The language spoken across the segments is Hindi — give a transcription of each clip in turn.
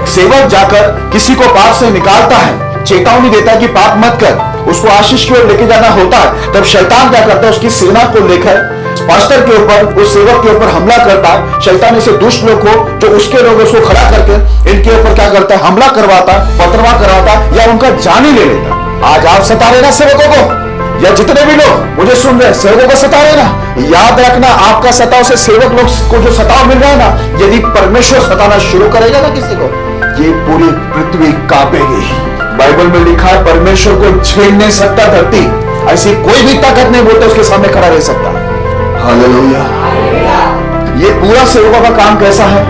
सेवक जाकर किसी को पाप से निकालता है, चेतावनी देता है कि पाप मत कर, उसको आशीष की ओर लेके जाना होता है, तब शैतान क्या करता है, उसकी सेना को लेकर पास्टर के ऊपर, उस सेवक के ऊपर हमला करता है। शैतान ऐसे दुष्ट लोग को, जो उसके लोग, उसको खड़ा करके इनके ऊपर क्या करता है, हमला करवाता, पथरवा करवाता या उनका जान ही ले लेता। आज आप सता रहे ना सेवकों को, या जितने भी लोग मुझे सुन रहे हैं सेवकों को सता रहे ना, याद रखना आपका सताव से सेवक लोग को जो सताव मिल रहा है ना, यदि परमेश्वर सताना शुरू करेगा ना किसी को, ये पूरी पृथ्वी कांपेगी। बाइबल में लिखा है परमेश्वर को छेड़ नहीं सकता धरती, ऐसी कोई भी ताकत नहीं बोलते उसके सामने खड़ा रह सकता। हालेलुया। ये पूरा सेवकों का काम कैसा है,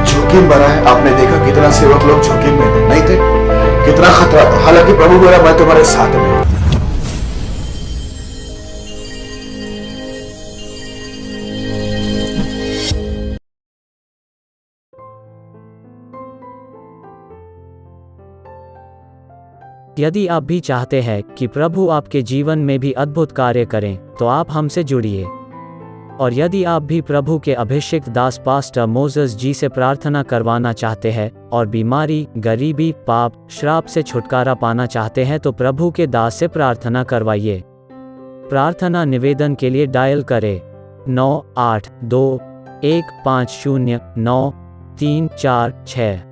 जोखिम भरा है। आपने देखा कितना सेवक लोग जोखिम में नहीं थे, कितना खतरा था, हालांकि प्रभु बोला मैं तुम्हारे साथ में। यदि आप भी चाहते हैं कि प्रभु आपके जीवन में भी अद्भुत कार्य करें, तो आप हमसे जुड़िए। और यदि आप भी प्रभु के अभिषिक्त दास पास्टर मोसेस जी से प्रार्थना करवाना चाहते हैं और बीमारी, गरीबी, पाप, श्राप से छुटकारा पाना चाहते हैं, तो प्रभु के दास से प्रार्थना करवाइए। प्रार्थना निवेदन के लिए डायल करें 9821509346।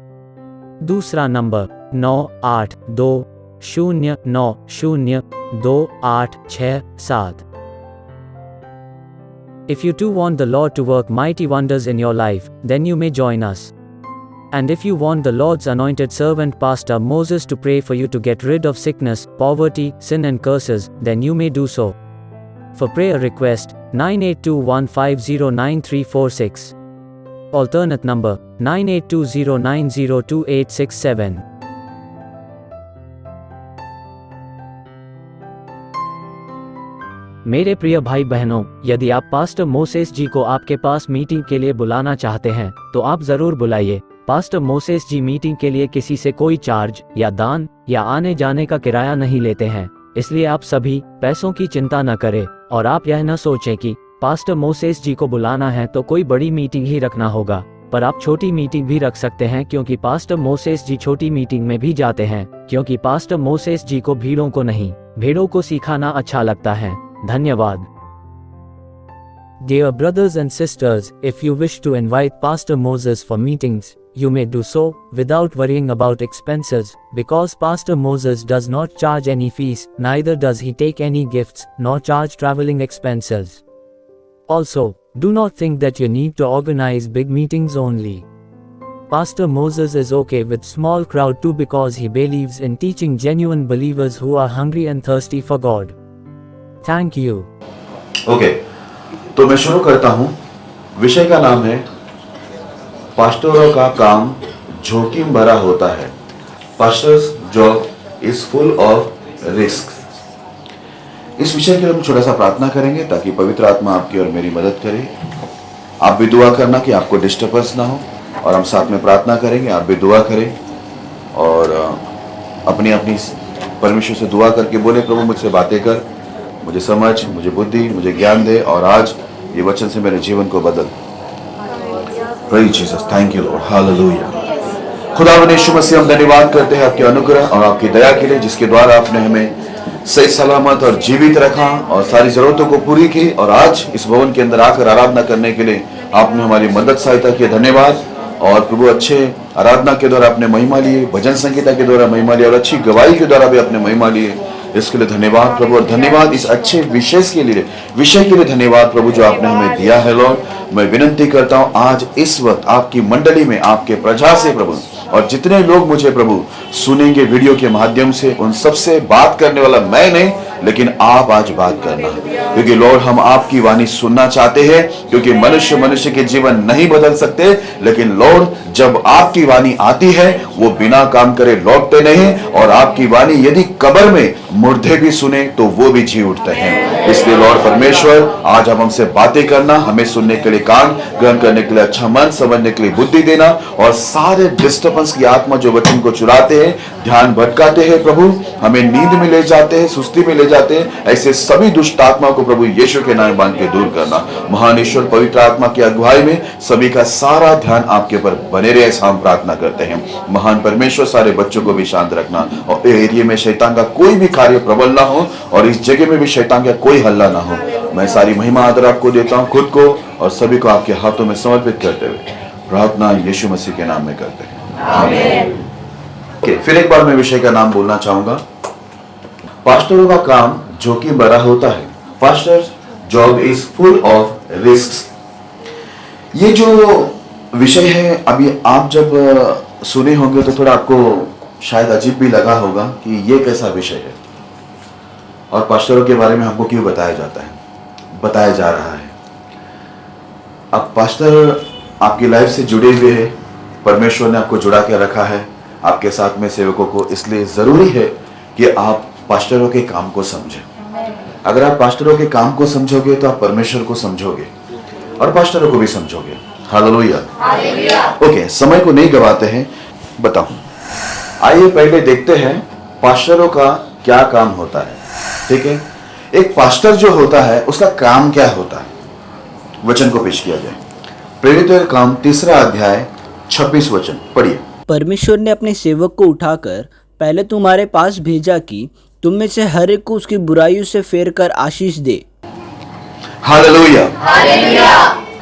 दूसरा number 9820902867। If you too want the Lord to work mighty wonders in your life, then you may join us. And if you want the Lord's anointed servant Pastor Moses to pray for you to get rid of sickness, poverty, sin and curses, then you may do so. For prayer request, 9821509346. Alternate number, 9820902867. मेरे प्रिय भाई बहनों, यदि आप पास्टर मोसेस जी को आपके पास मीटिंग के लिए बुलाना चाहते हैं, तो आप जरूर बुलाइए। पास्टर मोसेस जी मीटिंग के लिए किसी से कोई चार्ज या दान या आने जाने का किराया नहीं लेते हैं, इसलिए आप सभी पैसों की चिंता न करें और आप यह न सोचें कि पास्टर मोसेस जी को बुलाना है तो कोई बड़ी मीटिंग ही रखना होगा। पर आप छोटी मीटिंग भी रख सकते हैं, क्योंकि पास्टर मोसेस जी छोटी मीटिंग में भी जाते हैं, क्योंकि पास्टर मोसेस जी को भीड़ों को नहीं, भेड़ों को सिखाना अच्छा लगता है। धन्यवाद। Dear brothers and sisters, if you wish to invite Pastor Moses for meetings, you may do so without worrying about expenses, because Pastor Moses does not charge any fees, neither does he take any gifts, nor charge traveling expenses. Also, do not think that you need to organize big meetings only. Pastor Moses is okay with small crowd too, because he believes in teaching genuine believers who are hungry and thirsty for God. Thank you. Okay, तो मैं शुरू करता हूं। विषय का नाम है पास्टरों का काम जोखिम भरा होता है। Pastors job is full of risk. इस विषय के लिए हम छोटा सा प्रार्थना करेंगे ताकि पवित्र आत्मा आपकी और मेरी मदद करे। आप भी दुआ करना कि आपको डिस्टर्बेंस ना हो, और हम साथ में प्रार्थना करेंगे। आप भी दुआ करें और अपनी अपनी परमेश्वर से दुआ करके बोले, प्रभु मुझसे बातें कर, मुझे समझ, मुझे बुद्धि, मुझे ज्ञान दे, और आज ये वचन से मेरे जीवन को बदल। Praise Jesus, thank you Lord, hallelujah. खुदावंद यीशु मसीह, हम धन्यवाद करते हैं आपके अनुग्रह और आपकी दया के लिए, जिसके द्वारा आपने हमें सही सलामत और जीवित रखा और सारी जरूरतों को पूरी की, और आज इस भवन के अंदर आकर आराधना करने के लिए आपने हमारी मदद सहायता की। धन्यवाद। और प्रभु अच्छे आराधना के द्वारा आपने महिमा लिए, भजन संगीता के द्वारा महिमा लिए, और अच्छी गवाही के द्वारा भी आपने महिमा लिए। इसके लिए धन्यवाद प्रभु, और धन्यवाद इस अच्छे विषय के लिए धन्यवाद प्रभु जो आपने हमें दिया है। लॉर्ड, मैं विनती करता हूँ आज इस वक्त आपकी मंडली में, आपके प्रजा से प्रभु, और जितने लोग मुझे प्रभु सुनेंगे वीडियो के माध्यम से, उन सबसे बात करने वाला मैं नहीं, लेकिन आप आज बात करना, क्योंकि लॉर्ड हम आपकी वाणी सुनना चाहते हैं, क्योंकि मनुष्य के जीवन नहीं बदल सकते, लेकिन लॉर्ड जब आपकी वाणी आती है वो बिना काम करे लौटते नहीं, और आपकी वाणी यदि कब्र में मुर्दे भी सुने तो वो भी जी उठते हैं। इसलिए लॉर्ड परमेश्वर आज हम हमसे बातें करना, हमें सुनने के लिए कान, ग्रहण करने के लिए अच्छा मन, समझने के लिए बुद्धि देना, और सारे डिस्टर्बेंस पापंस की आत्मा जो वचन को चुराते हैं, ध्यान भटकाते हैं प्रभु, हमें नींद में ले जाते हैं, सुस्ती में ले जाते हैं, ऐसे सभी दुष्ट आत्मा को प्रभु यीशु के नाम बांध के दूर करना। महान ईश्वर पवित्र आत्मा की अगुवाई में सभी का सारा ध्यान आपके ऊपर बने रहे, ऐसा हम प्रार्थना करते हैं। महान परमेश्वर सारे बच्चों को भी शांत रखना और एरिया में शैतान का कोई भी कार्य प्रबल ना हो और इस जगह में भी शैतान का कोई हल्ला ना हो। मैं सारी महिमा आदर आपको देता हूं, खुद को और सभी को आपके हाथों में समर्पित करते हुए प्रार्थना यीशु मसीह के नाम में करते हैं, आमीन। ओके, फिर एक बार मैं विषय का नाम बोलना चाहूंगा। पास्टरों का काम जोखिम भरा होता है। Pastors job is full of risks. ये जो विषय है, अभी आप जब सुने होंगे तो थोड़ा आपको शायद अजीब भी लगा होगा कि ये कैसा विषय है और पास्टरों के बारे में हमको क्यों बताया जाता है, बताया जा रहा है। अब पास्टर आपकी लाइफ से जुड़े हुए हैं, परमेश्वर ने आपको जुड़ा के रखा है आपके साथ में सेवकों को, इसलिए जरूरी है कि आप पास्टरों के काम को समझें। अगर आप पास्टरों के काम को समझोगे तो आप परमेश्वर को समझोगे और पास्टरों को भी समझोगे। हालेलुया। ओके, समय को नहीं गवाते हैं, बताऊं, आइए पहले देखते हैं पास्टरों का क्या काम होता है। ठीक है, एक पास्टर जो होता है उसका काम क्या होता है, वचन को पेश किया जाए। प्रेरितों का काम 3 अध्याय 26 वचन पढ़िए। परमेश्वर ने अपने सेवक को उठाकर पहले तुम्हारे पास भेजा कि तुम में से हर एक को उसकी बुराइयों से फेर कर आशीष दे। हालेलुया।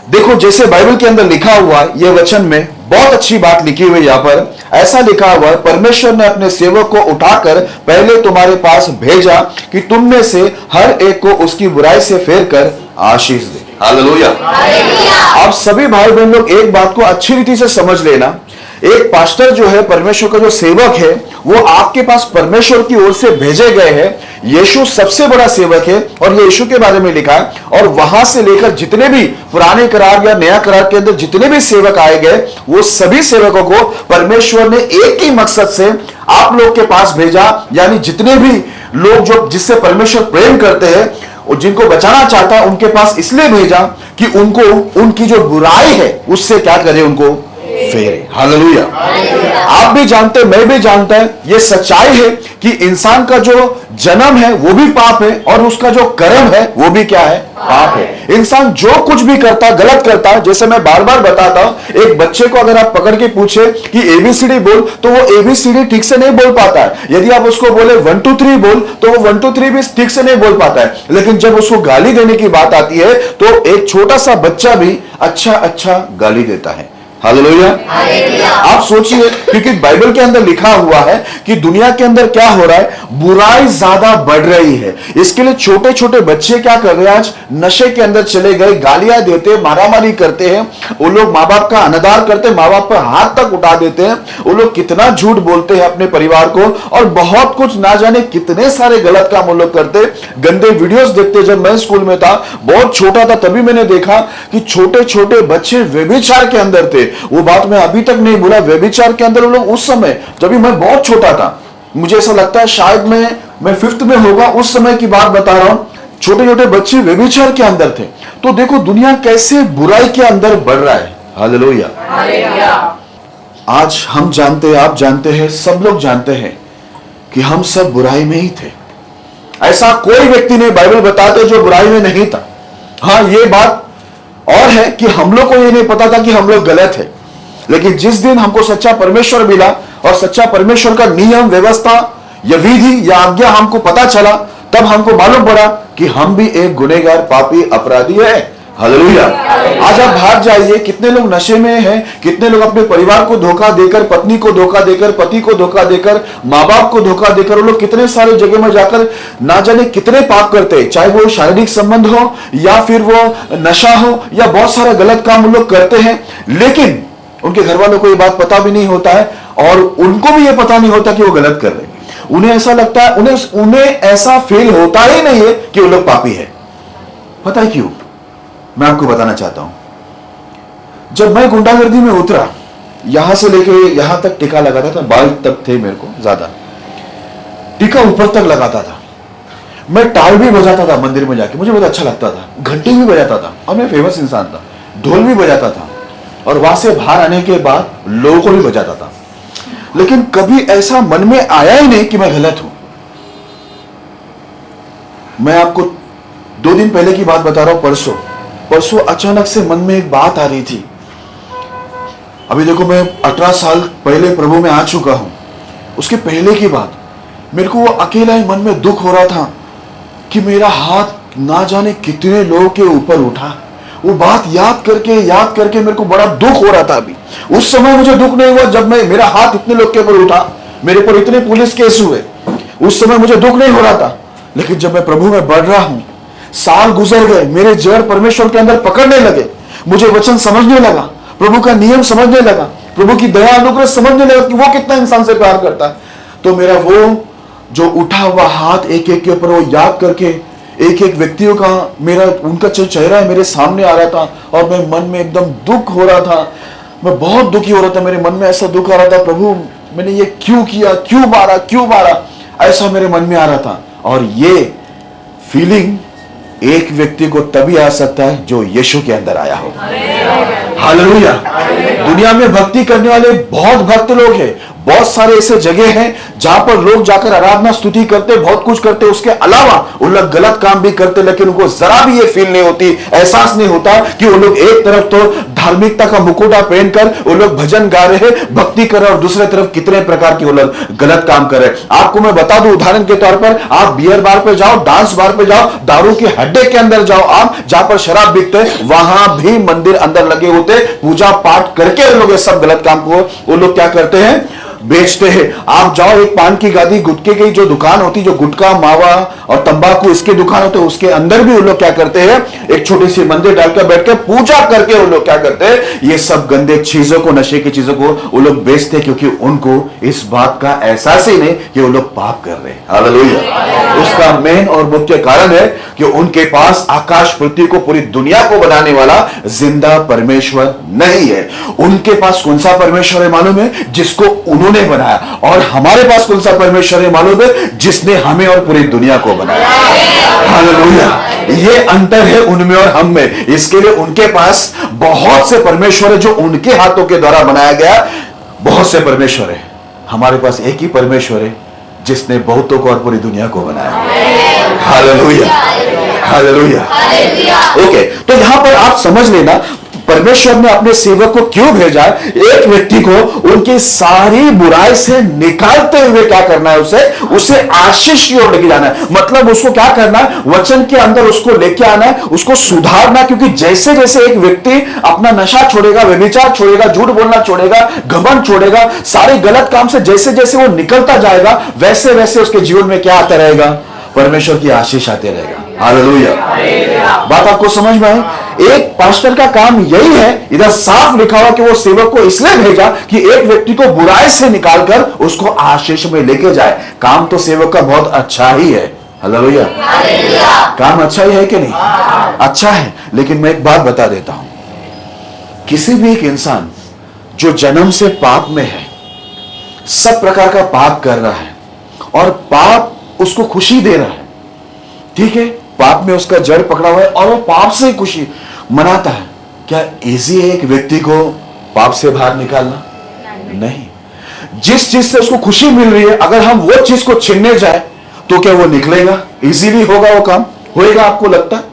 देखो, जैसे बाइबल के अंदर लिखा हुआ ये वचन में बहुत अच्छी बात लिखी हुई, यहाँ पर ऐसा लिखा हुआ है, परमेश्वर ने अपने सेवक को उठाकर पहले तुम्हारे पास भेजा कि तुम में से हर एक को उसकी बुराई से फेर कर आशीष दे। हालेलुया। आप सभी भाई बहन लोग एक बात को अच्छी रीति से समझ लेना, एक पास्टर जो है, परमेश्वर का जो सेवक है, वो आपके पास परमेश्वर की ओर से भेजे गए हैं। यीशु सबसे बड़ा सेवक है और ये यीशु के बारे में लिखा है, और वहां से लेकर जितने भी पुराने करार या नया करार के अंदर जितने भी सेवक आए गए, वो सभी सेवकों को परमेश्वर ने एक ही मकसद से आप लोग के पास भेजा, यानी जितने भी लोग जो जिससे परमेश्वर प्रेम करते हैं और जिनको बचाना चाहता है, उनके पास इसलिए भेजा कि उनको उनकी जो बुराई है उससे क्या करे, उनको फेरे। हालेलुया। आप भी जानते, मैं भी जानता है, ये सच्चाई है कि इंसान का जो जन्म है वो भी पाप है और उसका जो कर्म है वो भी क्या है, पाप है। इंसान जो कुछ भी करता, गलत करता है। जैसे मैं बार बार बताता हूं, एक बच्चे को अगर आप पकड़ के पूछे कि एबीसीडी बोल, तो वो एबीसीडी ठीक से नहीं बोल पाता है। यदि आप उसको बोले 1 2 3 बोल, तो वो 1 2 3 भी ठीक से नहीं बोल पाता है। लेकिन जब उसको गाली देने की बात आती है तो एक छोटा सा बच्चा भी अच्छा गाली देता है। हालेलुया। आप सोचिए, क्योंकि बाइबल के अंदर लिखा हुआ है कि दुनिया के अंदर क्या हो रहा है, बुराई ज्यादा बढ़ रही है। इसके लिए छोटे छोटे बच्चे क्या कर रहे हैं, आज नशे के अंदर चले गए, गालियां देते, मारामारी करते हैं। वो लोग माँ बाप का अनादर करते, माँ बाप पर हाथ तक उठा देते हैं। वो लोग कितना झूठ बोलते हैं अपने परिवार को, और बहुत कुछ ना जाने कितने सारे गलत काम वो लोग करते, गंदे वीडियोस देखते। जब मैं स्कूल में था, बहुत छोटा था, तभी मैंने देखा कि छोटे छोटे बच्चे व्यभिचार के अंदर थे। वो बात मैं अभी तक नहीं भूला, व्यभिचार के अंदर वो लोग। उस समय जब मैं बहुत छोटा था, मुझे ऐसा लगता है शायद मैं 5th में होगा, उस समय की बात बता रहा हूं, छोटे छोटे बच्चे व्यभिचार के अंदर थे। तो देखो दुनिया कैसे बुराई के अंदर बढ़ रहा है। हालेलुया। आज हम जानते हैं, आप जानते हैं, सब लोग जानते हैं कि हम सब बुराई में ही थे। ऐसा कोई व्यक्ति नहीं बाइबल बताते जो बुराई में नहीं था। हाँ, ये बात और है कि हम लोग को ये नहीं पता था कि हम लोग गलत है, लेकिन जिस दिन हमको सच्चा परमेश्वर मिला और सच्चा परमेश्वर का नियम, व्यवस्था या विधि या आज्ञा हमको पता चला, तब हमको मालूम पड़ा कि हम भी एक गुनहगार, पापी, अपराधी है। हालेलुया। आज आप बाहर जाइए, कितने लोग नशे में हैं, कितने लोग अपने परिवार को धोखा देकर, पत्नी को धोखा देकर, पति को धोखा देकर, माँ बाप को धोखा देकर, वो लोग कितने सारे जगह में जाकर ना जाने कितने पाप करते हैं। चाहे वो शारीरिक संबंध हो या फिर वो नशा हो या बहुत सारा गलत काम वो लोग करते हैं, लेकिन उनके घर वालों को ये बात पता भी नहीं होता है और उनको भी ये पता नहीं होता कि वो गलत कर रहे हैं। उन्हें ऐसा लगता है, उन्हें ऐसा फील होता ही नहीं है कि वो लोग पापी है। पता है क्यों? मैं आपको बताना चाहता हूं। जब मैं गुंडागर्दी में उतरा, यहां से लेके यहां तक टीका लगाता था, बाल तक थे मेरे को ज्यादा, टीका ऊपर तक लगाता था। मैं टाल भी बजाता था मंदिर में जाके, मुझे बहुत अच्छा लगता था। घंटी भी बजाता था और मैं फेमस इंसान था। ढोल भी बजाता था और वहां से बाहर आने के बाद लोगों को भी बजाता था। लेकिन कभी ऐसा मन में आया ही नहीं कि मैं गलत हूं। मैं आपको 2 दिन पहले की बात बता रहा हूं। परसों अचानक से मन में एक बात आ रही थी। अभी देखो, मैं 18 साल पहले प्रभु में आ चुका हूं। उसके पहले की बात, मेरे को वो अकेला ही मन में दुख हो रहा था कि मेरा हाथ ना जाने कितने लोगों के ऊपर उठा। वो बात याद करके मेरे को बड़ा दुख हो रहा था। अभी उस समय मुझे दुख नहीं हुआ जब मेरा हाथ इतने लोग के ऊपर उठा, मेरे पर इतने पुलिस केस हुए, उस समय मुझे दुख नहीं हो रहा था। लेकिन जब मैं प्रभु में बढ़ रहा हूं, साल गुजर गए, मेरे जड़ परमेश्वर के अंदर पकड़ने लगे, मुझे वचन समझने लगा, प्रभु का नियम समझने लगा, प्रभु की दया अनुग्रह समझने लगा कि वो कितना इंसान से प्यार करता है। तो मेरा वो जो उठा हुआ हाथ एक एक के ऊपर वो याद करके एक एक व्यक्तियों का, मेरा उनका जो चेहरा है मेरे सामने आ रहा था और मैं मन में एकदम दुख हो रहा था। मैं बहुत दुखी हो रहा था, मेरे मन में ऐसा दुख आ रहा था, प्रभु मैंने ये क्यों किया, क्यों मारा, ऐसा मेरे मन में आ रहा था। और ये फीलिंग एक व्यक्ति को तभी आ सकता है जो यीशु के अंदर आया हो। हालेलुया। दुनिया में भक्ति करने वाले बहुत भक्त लोग हैं, बहुत सारे ऐसे जगह हैं जहां पर लोग जाकर आराधना स्तुति करते, बहुत कुछ करते, उसके अलावा वो लोग गलत काम भी करते, लेकिन उनको जरा भी ये फील नहीं होती, एहसास नहीं होता कि वो लोग एक तरफ तो धार्मिकता का मुकुटा पहनकर वो लोग भजन गा रहे, भक्ति कर रहे, और दूसरे तरफ कितने प्रकार के वो लोग गलत काम कर रहे। आपको मैं बता दूं, उदाहरण के तौर पर आप बियर बार पे जाओ, डांस बार पे जाओ, दारू के अड्डे के अंदर जाओ, आप जहां पर शराब बिकते, वहां भी मंदिर अंदर लगे होते, पूजा पाठ करके वो लोग सब गलत काम को वो लोग क्या करते हैं, बेचते हैं। आप जाओ, एक पान की गादी, गुटके की जो दुकान होती, जो गुटका मावा और तंबाकू इसके दुकान होते, उसके अंदर भी वो लोग क्या करते हैं, एक छोटी सी मंदिर डालकर बैठ के पूजा करके वो लोग क्या करते हैं, ये सब गंदे चीजों को, नशे की चीजों को वो लोग बेचते हैं, क्योंकि उनको इस बात का एहसास ही नहीं कि वो लोग पाप कर रहे हैं। हालेलुया। उसका मेन और मुख्य कारण है कि उनके पास आकाश पृथ्वी को, पूरी दुनिया को बनाने वाला जिंदा परमेश्वर नहीं है। उनके पास कौन सा परमेश्वर है मालूम है? जिसको उन्होंने बनाया। और हमारे पास कौन सा परमेश्वर है मालूम है? जिसने हमें और पूरी दुनिया को बनाया। हालेलुया। ये अंतर है उनमें और हम में। इसके लिए उनके पास बहुत से परमेश्वर है जो उनके हाथों के द्वारा बनाया गया, बहुत से परमेश्वर है। हमारे पास एक ही परमेश्वर है जिसने बहुतों को और पूरी दुनिया को बनाया। Hallelujah, hallelujah. ओके, तो यहां पर आप समझ लेना, परमेश्वर ने अपने सेवक को क्यों भेजा? एक व्यक्ति को उनकी सारी बुराई से निकालते हुए क्या करना है, उसे आशीष की ओर लेके जाना है। मतलब उसको क्या करना है, वचन के अंदर उसको लेके आना है, उसको सुधारना। क्योंकि जैसे जैसे एक व्यक्ति अपना नशा छोड़ेगा, व्यभिचार छोड़ेगा, झूठ बोलना छोड़ेगा, घमंड छोड़ेगा, सारे गलत काम से जैसे जैसे वो निकलता जाएगा, वैसे वैसे उसके जीवन में क्या आता रहेगा? परमेश्वर की आशीष आते रहेगा। हालेलुया। बात आपको समझ में आई? एक पास्टर का काम यही है, इधर साफ लिखा हुआ कि वो सेवक को इसलिए भेजा कि एक व्यक्ति को बुराई से निकालकर उसको आशीष में लेके जाए। काम तो सेवक का बहुत अच्छा ही है। हालेलुया। काम अच्छा ही है कि नहीं? अच्छा है। लेकिन मैं एक बात बता देता हूं, किसी भी एक इंसान जो जन्म से पाप में है, सब प्रकार का पाप कर रहा है और पाप उसको खुशी दे रहा है, ठीक है, पाप में उसका जड़ पकड़ा हुआ है और वो पाप से खुशी मनाता है, क्या इजी है एक व्यक्ति को पाप से बाहर निकालना? नहीं। जिस चीज से उसको खुशी मिल रही है, अगर हम वो चीज को छीनने जाए तो क्या वो निकलेगा? इजीली होगा वो काम? होएगा आपको लगता है?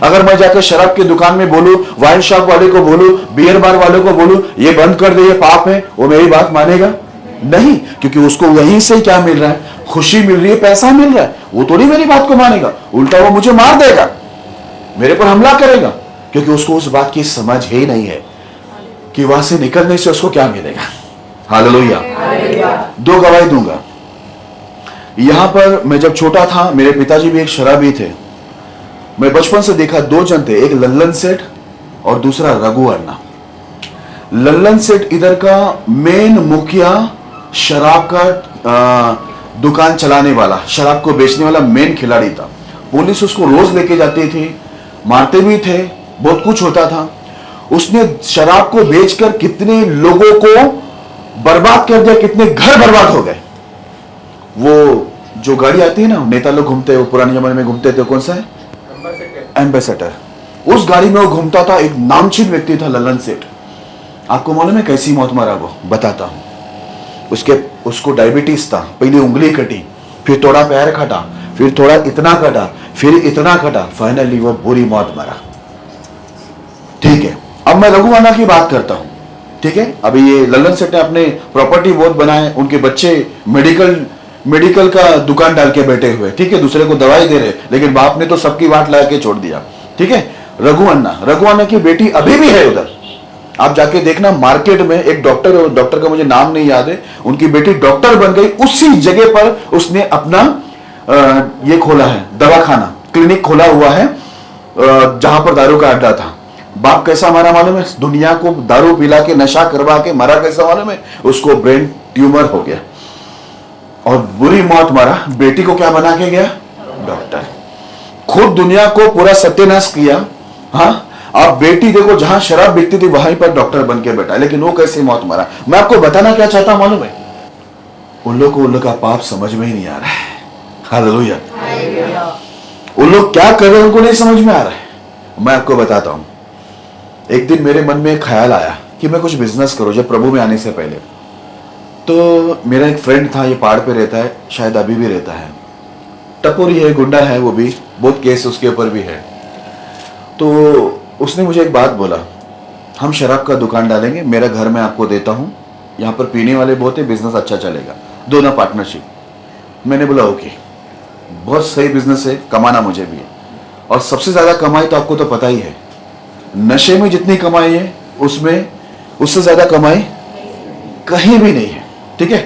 अगर मैं जाकर शराब की दुकान में बोलूं, वाइन शॉप वाले को बोलूं, बियर बार वाले को बोलूं, ये बंद कर दे, ये पाप है, वो मेरी बात मानेगा? नहीं, क्योंकि उसको वहीं से क्या मिल रहा है? खुशी मिल रही है, पैसा मिल रहा है। वो थोड़ी मेरी बात को मानेगा, उल्टा वो मुझे मार देगा, मेरे पर हमला करेगा, क्योंकि उसको उस बात की समझ ही नहीं है कि वहां से निकलने से उसको क्या मिलेगा। हालेलुया। 2 गवाही दूंगा। यहां पर मैं जब छोटा था, मेरे पिताजी भी एक शराबी थे। मैं बचपन से देखा 2 जन थे, एक लल्लन सेठ और दूसरा रघु अन्ना। लल्लन सेठ इधर का मेन मुखिया, शराब का दुकान चलाने वाला, शराब को बेचने वाला मेन खिलाड़ी था। पुलिस उसको रोज लेके जाती थी, मारते भी थे, बहुत कुछ होता था। उसने शराब को बेचकर कितने लोगों को बर्बाद कर दिया, कितने घर बर्बाद हो गए। वो जो गाड़ी आती है ना, नेता लोग घूमते हैं, वो पुराने जमाने में घूमते थे, कौन सा है? एम्बेसडर। उस गाड़ी में वो घूमता था। एक नामचीन व्यक्ति था लल्लन सेठ। आपको मालूम है कैसी मौत मरा वो? बताता हूं। उसको डायबिटीज था, पहले उंगली कटी, फिर थोड़ा पैर कटा, फिर थोड़ा इतना कटा, फिर इतना कटा, फाइनली वो बुरी मौत मरा। ठीक है, अब मैं रघुवन्ना की बात करता हूं। ठीक है, अभी ये लल्लन सेठ ने अपने प्रॉपर्टी बहुत बनाए, उनके बच्चे मेडिकल का दुकान डाल के बैठे हुए, ठीक है, दूसरे को दवाई दे रहे, लेकिन बाप ने तो सबकी बात ला के छोड़ दिया। ठीक है, रघुवन्ना की बेटी अभी भी है उधर, आप जाके देखना मार्केट में एक डॉक्टर का मुझे नाम नहीं याद है, उनकी बेटी डॉक्टर बन गई, उसी जगह पर उसने अपना ये खोला है, दवाखाना, क्लिनिक खोला हुआ है, जहां पर दारू का अड्डा था। बाप कैसा मारा मालूम है? दुनिया को दारू पिला के नशा करवा के मरा कैसा मालूम है? उसको ब्रेन ट्यूमर हो गया और बुरी मौत मरा। बेटी को क्या बना के गया? डॉक्टर। खुद दुनिया को पूरा सत्यानाश किया। हाँ, अब बेटी देखो जहां शराब बिकती थी वहीं पर डॉक्टर बन के बैठा, लेकिन वो कैसे मौत मरा? मैं आपको बताना क्या चाहता हूं मालूम है? उन लोग को उन लोग का पाप समझ में ही नहीं आ रहा है। हालेलुया। उन लोग क्या कर रहे हैं उनको नहीं समझ में आ रहा है। मैं आपको बताता हूं, एक दिन मेरे मन में एक ख्याल आया कि मैं कुछ बिजनेस करूं, जब प्रभु में आने से पहले। तो मेरा एक फ्रेंड था, ये पहाड़ पे रहता है, शायद अभी भी रहता है, टपोरी है, गुंडा है, वो भी बहुत केस उसके ऊपर भी है। तो उसने मुझे एक बात बोला, हम शराब का दुकान डालेंगे, मेरा घर मैं आपको देता हूं, यहाँ पर पीने वाले बहुत है, बिजनेस अच्छा चलेगा, दोनों पार्टनरशिप। मैंने बोला ओके, बहुत सही बिजनेस है, कमाना मुझे भी है, और सबसे ज्यादा कमाई तो आपको तो पता ही है, नशे में जितनी कमाई है उसमें उससे ज्यादा कमाई कहीं भी नहीं है। ठीक है,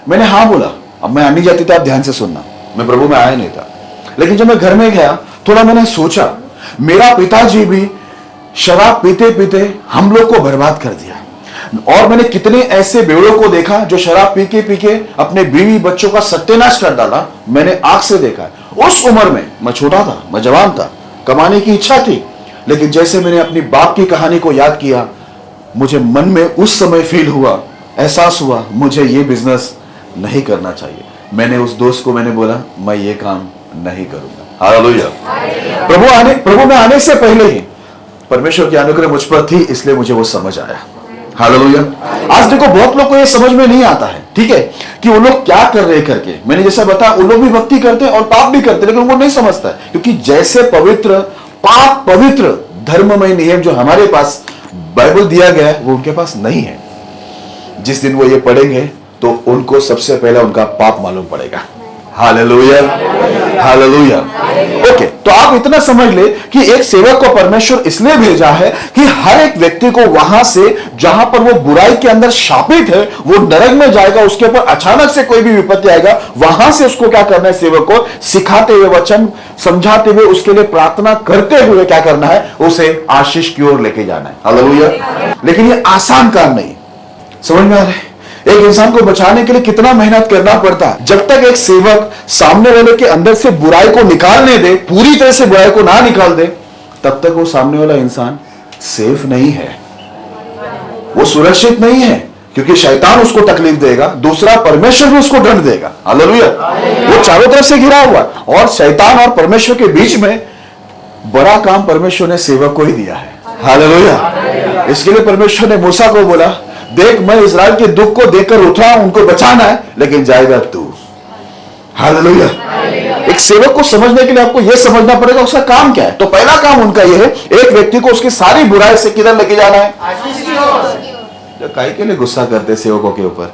मैंने हाँ बोला। अब मैं आनी जाती था, आप ध्यान से सुनना, मैं प्रभु में आया नहीं था, लेकिन जब मैं घर में गया थोड़ा मैंने सोचा, मेरा पिताजी भी शराब पीते पीते हम लोग को बर्बाद कर दिया, और मैंने कितने ऐसे बेवड़ों को देखा जो शराब पी के अपने बीवी बच्चों का सत्यानाश कर डाला, मैंने आंख से देखा। उस उम्र में मैं छोटा था, मैं जवान था, कमाने की इच्छा थी, लेकिन जैसे मैंने अपनी बाप की कहानी को याद किया, मुझे मन में उस समय फील हुआ, एहसास हुआ, मुझे ये बिजनेस नहीं करना चाहिए। मैंने उस दोस्त को मैंने बोला, मैं ये काम नहीं करूंगा। हालेलुया। प्रभु में आने से पहले ही परमेश्वर की अनुग्रह मुझ पर थी, इसलिए मुझे वो समझ आया। हालेलुया। आज देखो बहुत लोग को ये समझ में नहीं आता है, ठीक है, कि वो लोग क्या कर रहे करके। मैंने जैसा बताया, वो लोग भी भक्ति करते हैं और पाप भी करते हैं, लेकिन वो नहीं समझता है, क्योंकि जैसे पवित्र पाप पवित्र धर्ममय नियम जो हमारे पास बाइबल दिया गया है वो उनके पास नहीं है। जिस दिन वो ये पढ़ेंगे तो उनको सबसे पहले उनका पाप मालूम पड़ेगा। Hallelujah, hallelujah. ओके, तो आप इतना समझ ले कि एक सेवक को परमेश्वर इसलिए भेजा है कि हर एक व्यक्ति को वहां से जहां पर वो बुराई के अंदर शापित है, वो नरक में जाएगा, उसके ऊपर अचानक से कोई भी विपत्ति आएगा, वहां से उसको क्या करना है? सेवक को सिखाते हुए, वचन समझाते हुए, उसके लिए प्रार्थना करते हुए क्या करना है? उसे आशीष की ओर लेके जाना है। हालेलुया। लेकिन ये आसान काम नहीं, समझ में आ रहा है? एक इंसान को बचाने के लिए कितना मेहनत करना पड़ता है। जब तक एक सेवक सामने वाले के अंदर से बुराई को निकालने दे, पूरी तरह से बुराई को ना निकाल दे, तब तक वो सामने वाला इंसान सेफ नहीं है, वो सुरक्षित नहीं है, क्योंकि शैतान उसको तकलीफ देगा, दूसरा परमेश्वर भी उसको दंड देगा। हालेलुया। वो चारों तरफ से घिरा हुआ, और शैतान और परमेश्वर के बीच में बड़ा काम परमेश्वर ने सेवक को ही दिया है। हालेलुया। इसके लिए परमेश्वर ने मूसा को बोला, देख मैं इस्राएल के दुख को देखकर उठा, उनको बचाना है, लेकिन जाएगा तू। हालेलुया। एक सेवक को समझने के लिए आपको यह समझना पड़ेगा उसका काम क्या है। तो पहला काम उनका यह है, एक व्यक्ति को उसकी सारी बुराई से किधर लेके जाना है? काहे के लिए गुस्सा करते सेवकों के ऊपर?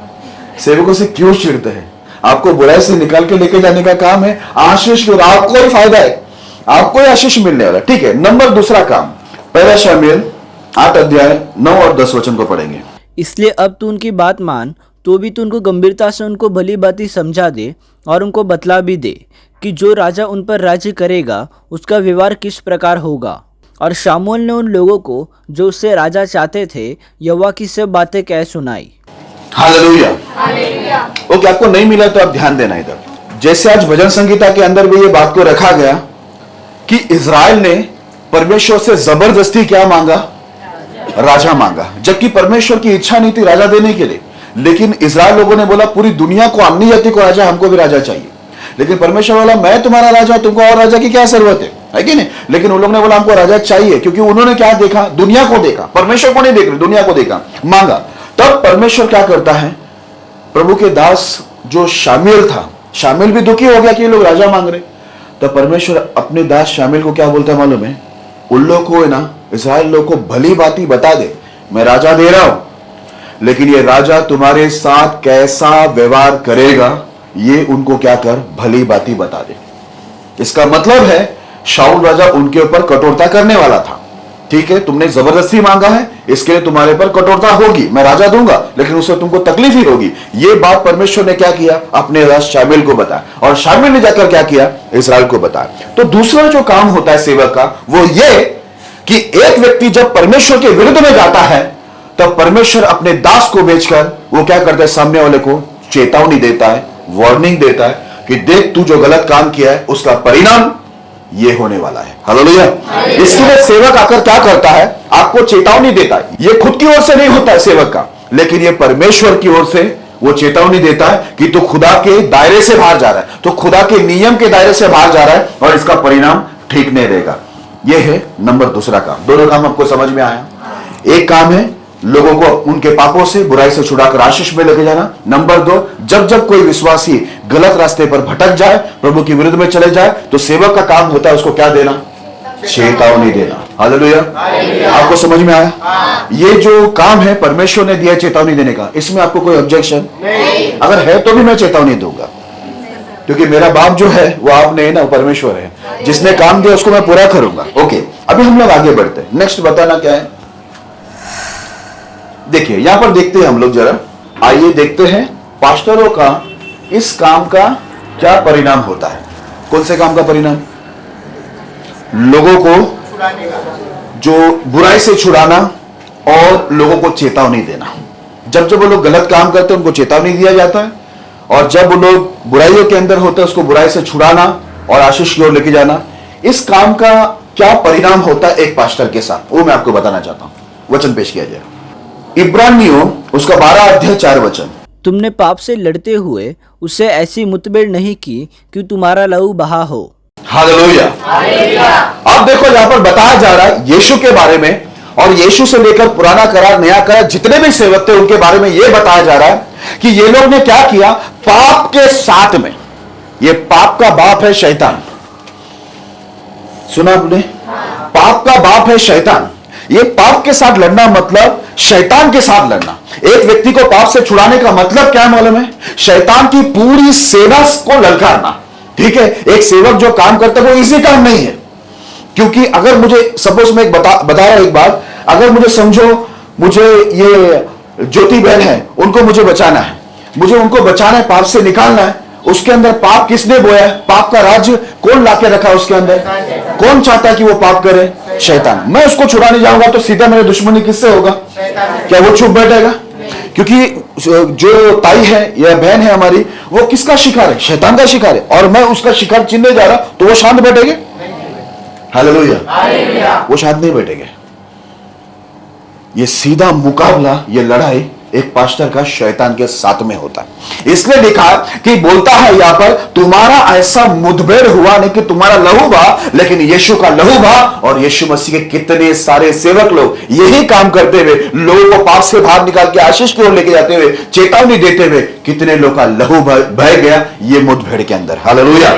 सेवकों से क्यों चिढ़ते हैं? आपको बुराई से निकाल के लेके जाने का काम है, आशीष की ओर। आपको ही फायदा है, आपको ही आशीष मिलने वाला। ठीक है, नंबर दूसरा काम, पहला शमूएल 8 अध्याय 9 और 10 वचन को पढ़ेंगे। इसलिए अब तू उनकी बात मान, तो भी तू उनको गंभीरता से उनको भली बाती समझा दे और उनको बतला भी दे कि जो राजा उन पर राज्य करेगा उसका व्यवहार किस प्रकार होगा। और शामूएल ने उन लोगों को जो उससे राजा चाहते थे यहोवा की सब बातें कह सुनाई। हालेलुया। ओके, आपको नहीं मिला तो आप ध्यान देना इधर। जैसे आज भजन संगीता के अंदर भी ये बात को रखा गया कि इजराइल ने परमेश्वर से जबरदस्ती क्या मांगा? राजा मांगा, जबकि परमेश्वर की इच्छा नहीं थी राजा देने के लिए। लेकिन इजराइल लोगों ने बोला, पूरी दुनिया को, अन्य जाति को राजा, हमको भी राजा चाहिए। लेकिन परमेश्वर बोला, मैं तुम्हारा राजा, तुमको और राजा की क्या जरूरत है कि नहीं? लेकिन उन लोगों ने बोला, हमको राजा चाहिए, क्योंकि उन्होंने क्या देखा? दुनिया को देखा, परमेश्वर को नहीं देख रहे, दुनिया को देखा, मांगा। तब परमेश्वर क्या करता है? प्रभु के दास जो शामिल था, शामिल भी दुखी हो गया कि ये लोग राजा मांग रहे। तो परमेश्वर अपने दास शामिल को क्या बोलता है मालूम है? उन लोग को है ना, इस्राएल लोग को भली बाती बता दे, मैं राजा दे रहा हूं, लेकिन ये राजा तुम्हारे साथ कैसा व्यवहार करेगा ये उनको क्या कर, भली बाती बता दे। इसका मतलब है शाऊल राजा उनके ऊपर कठोरता करने वाला था। ठीक है, तुमने जबरदस्ती मांगा है, इसके लिए तुम्हारे पर कठोरता होगी, मैं राजा दूंगा, लेकिन उससे तुमको तकलीफ ही होगी। ये बात परमेश्वर ने क्या किया? अपने दास शामिल को बताया, और शामिल ने जाकर क्या किया? इस्राएल को बताया। तो दूसरा जो काम होता है सेवक का वो ये कि एक व्यक्ति जब परमेश्वर के विरुद्ध में जाता है तब परमेश्वर अपने दास को भेजकर वो क्या करता है? सामने वाले को चेतावनी देता है, वार्निंग देता है कि देख तू जो गलत काम किया है उसका परिणाम ये होने वाला है। हालेलुया। इसके लिए सेवक आकर क्या करता है? आपको चेतावनी देता है। ये खुद की ओर से नहीं होता है सेवक का, लेकिन ये परमेश्वर की ओर से वो चेतावनी देता है कि तू खुदा के दायरे से बाहर जा रहा है, तो खुदा के नियम के दायरे से बाहर जा रहा है और इसका परिणाम ठीक नहीं रहेगा। यह है नंबर दूसरा काम। दोनों काम आपको समझ में आया? एक काम है लोगों को उनके पापों से, बुराई से छुड़ाकर आशीष में लेके जाना। नंबर दो, जब जब कोई विश्वासी गलत रास्ते पर भटक जाए, प्रभु के विरुद्ध में चले जाए, तो सेवक का काम होता है उसको क्या देना? चेतावनी देना। हालेलुया। आपको समझ में आया? ये जो काम है परमेश्वर ने दिया चेतावनी देने का, इसमें आपको कोई ऑब्जेक्शन नहीं? अगर है तो भी मैं चेतावनी दूंगा, क्योंकि मेरा बाप जो है वो आप नहीं ना, परमेश्वर है। जिसने काम दिया उसको मैं पूरा करूंगा। ओके, अभी हम लोग आगे बढ़ते हैं। नेक्स्ट बताना क्या है? देखिए यहां पर देखते हैं हम लोग जरा, आइए देखते हैं पास्टरों का इस काम का क्या परिणाम होता है। कौन से काम का परिणाम? लोगों को जो बुराई से छुड़ाना और लोगों को चेतावनी देना। जब जब वो लोग गलत काम करते हैं उनको चेतावनी दिया जाता है, और जब वो लोग बुराइयों के अंदर होते हैं उसको बुराई से छुड़ाना और आशीष की ओर लेके जाना। इस काम का क्या परिणाम होता है एक पास्टर के साथ, वो मैं आपको बताना चाहता हूं। वचन पेश किया जाए, इब्रानियों उसका 12 अध्याय 4 वचन। तुमने पाप से लड़ते हुए उससे ऐसी मुठभेड़ नहीं की कि तुम्हारा लहू बहा हो। हालेलुया। अब देखो यहां पर बताया जा रहा है यीशु के बारे में, और यीशु से लेकर पुराना करार नया करार जितने भी सेवक थे उनके बारे में यह बताया जा रहा है कि ये लोग ने क्या किया? पाप के साथ में, ये पाप का बाप है शैतान। सुना आपने? पाप का बाप है शैतान। ये पाप के साथ लड़ना मतलब शैतान के साथ लड़ना। एक व्यक्ति को पाप से छुड़ाने का मतलब क्या मालूम है? शैतान की पूरी सेना को ललकारना। ठीक है, एक सेवक जो काम करता है वो इजी काम नहीं है, क्योंकि अगर मुझे सपोज मैं बता रहा हूं एक बात, अगर मुझे समझो मुझे ये ज्योति बहन है, उनको मुझे बचाना है, मुझे उनको बचाना है, पाप से निकालना है। उसके अंदर पाप किसने बोया है? पाप का राज्य कौन लाके रखा है उसके अंदर? कौन चाहता है कि वो पाप करे? शैतान। मैं उसको छुड़ाने जाऊंगा तो सीधा मेरे दुश्मनी किससे होगा? क्या वो चुप बैठेगा? क्योंकि जो ताई है या बहन है हमारी, वो किसका शिकार है? शैतान का शिकार है, और मैं उसका शिकार चिन्हने जा रहा, तो वो शांत बैठेंगे? हालेलुया। वो शांत नहीं बैठेंगे। ये सीधा मुकाबला, ये लड़ाई एक पास्टर का शैतान के साथ में होता है। इसलिए लिखा कि बोलता है यहां पर, तुम्हारा ऐसा मुठभेड़ हुआ नहीं कि तुम्हारा लहू बहा, लेकिन यीशु का लहू बहा। और यीशु मसीह के कितने सारे सेवक लोग यही काम करते हुए लोगों को पाप से बाहर निकाल के आशीष की ओर लेके जाते हुए, चेतावनी देते हुए, कितने लोग का लहू बह गया ये मुठभेड़ के अंदर। हालेलुया।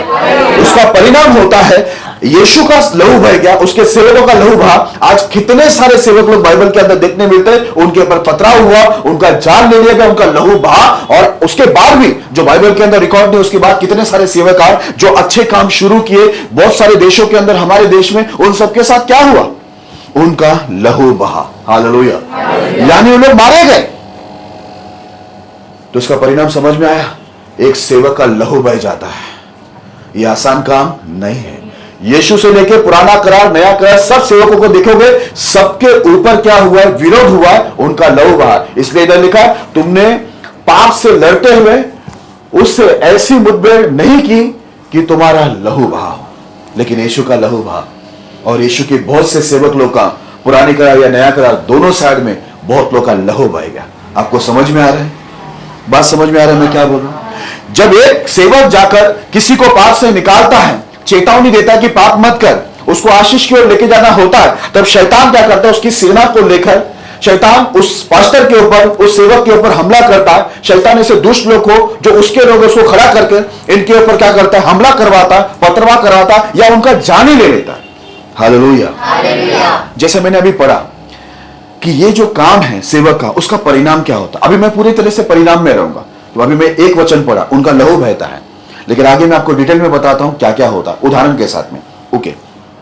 उसका परिणाम होता है यीशु का लहू बह गया, उसके सेवकों का लहू बहा। आज कितने सारे सेवक लोग बाइबल के अंदर देखने मिलते हैं, उनके ऊपर पथराव हुआ, उनका जान ले लिया गया, उनका लहू बहा, और उसके बाद भी जो बाइबल के अंदर रिकॉर्ड नहीं, उसके बाद कितने सारे सेवक आए जो अच्छे काम शुरू किए बहुत सारे देशों के अंदर, हमारे देश में, उन सबके साथ क्या हुआ? उनका लहू बहा। हालेलुया। यानी वो लोग मारे गए। तो इसका परिणाम समझ में आया? एक सेवक का लहू बह जाता है। यह आसान काम नहीं है। यीशु से लेकर पुराना करार नया करार सब सेवकों को देखोगे, सबके ऊपर क्या हुआ है? विरोध हुआ है, उनका लहू बहा। इसलिए इधर लिखा, तुमने पाप से लड़ते हुए उससे ऐसी मुठभेड़ नहीं की कि तुम्हारा लहू बहा हो, लेकिन यीशु का लहू बहा। और यीशु के बहुत से सेवक लोग का, पुराने करार या नया करार, दोनों साइड में बहुत लोग का लहू बह गया। आपको समझ में आ रहा है? बात समझ में आ रहा है मैं क्या बोल रहा हूं? जब एक सेवक जाकर किसी को पाप से निकालता है, चेतावनी देता है कि पाप मत कर, उसको आशीष की ओर लेके जाना होता है, तब शैतान क्या करता है? उसकी सेना को लेकर शैतान उस पास्टर के ऊपर, उस सेवक के ऊपर हमला करता है। शैतान ऐसे दुष्ट लोग को जो उसके लोग उसको खड़ा करके इनके ऊपर क्या करता है, हमला करवाता, पथरवा कराता या उनका जान ही ले लेता है। हालेलुया। जैसे मैंने अभी पढ़ा कि ये जो काम है सेवक का, उसका परिणाम क्या होता है। अभी मैं पूरी तरह से परिणाम में रहूंगा, तो अभी मैं एक वचन पढ़ा, उनका लहू बहता है, लेकिन आगे मैं आपको डिटेल में बताता हूं क्या क्या होता, उदाहरण के साथ में। ओके,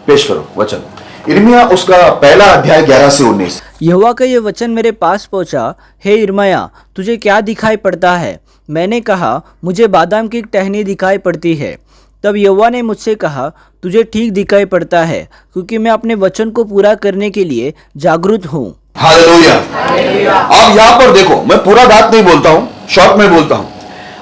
पेश करो वचन, यिर्मयाह उसका पहला अध्याय 11 से 19। यहोवा का ये वचन मेरे पास पहुंचा, हे यिर्मयाह, तुझे क्या दिखाई पड़ता है? मैंने कहा, मुझे बादाम की एक टहनी दिखाई पड़ती है। तब यहोवा ने मुझसे कहा, तुझे ठीक दिखाई पड़ता है, क्योंकि मैं अपने वचन को पूरा करने के लिए जागरूक हूँ। हालेलुया। अब यहां पर देखो, मैं पूरा बात नहीं बोलता हूं, शॉर्ट में बोलता हूं।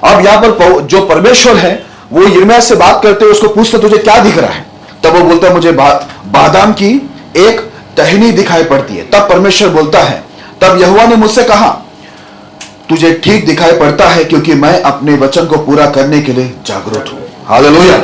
अब यहां पर जो परमेश्वर है वो यिर्मयाह से बात करते हुए उसको पूछते, तुझे क्या दिख रहा है? तब वो बोलता है, मुझे बादाम की एक टहनी दिखाई पड़ती है। तब परमेश्वर बोलता है, तब यहोवा ने मुझसे कहा, तुझे ठीक दिखाई पड़ता है, क्योंकि मैं अपने वचन को पूरा करने के लिए जागरूक हूं। हालेलुया।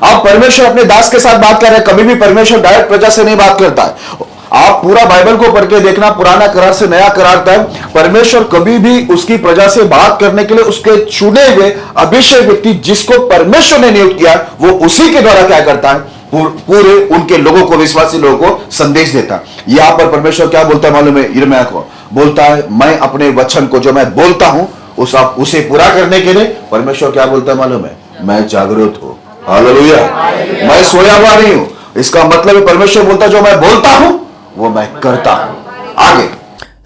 अब परमेश्वर अपने दास के साथ बात कर रहे हैं। कभी भी परमेश्वर डायरेक्ट प्रजा से नहीं बात करता है। आप पूरा बाइबल को पढ़ के देखना, पुराना करार से नया करार तक परमेश्वर कभी भी उसकी प्रजा से बात करने के लिए उसके चुने हुए अभिषेक व्यक्ति जिसको परमेश्वर ने नियुक्त किया, वो उसी के द्वारा क्या करता है, पूरे उनके लोगों को, विश्वासी लोगों को संदेश देता। यहां पर परमेश्वर क्या बोलता है मालूम है? यिर्मयाह को बोलता है, मैं अपने वचन को जो मैं बोलता हूं उसे पूरा करने के लिए परमेश्वर क्या बोलता है मालूम है? मैं जागरूक हूं। हालेलुया। मैं सोया हुआ नहीं हूं। इसका मतलब है परमेश्वर बोलता है, जो मैं बोलता हूं वो मैं करता हूं। आगे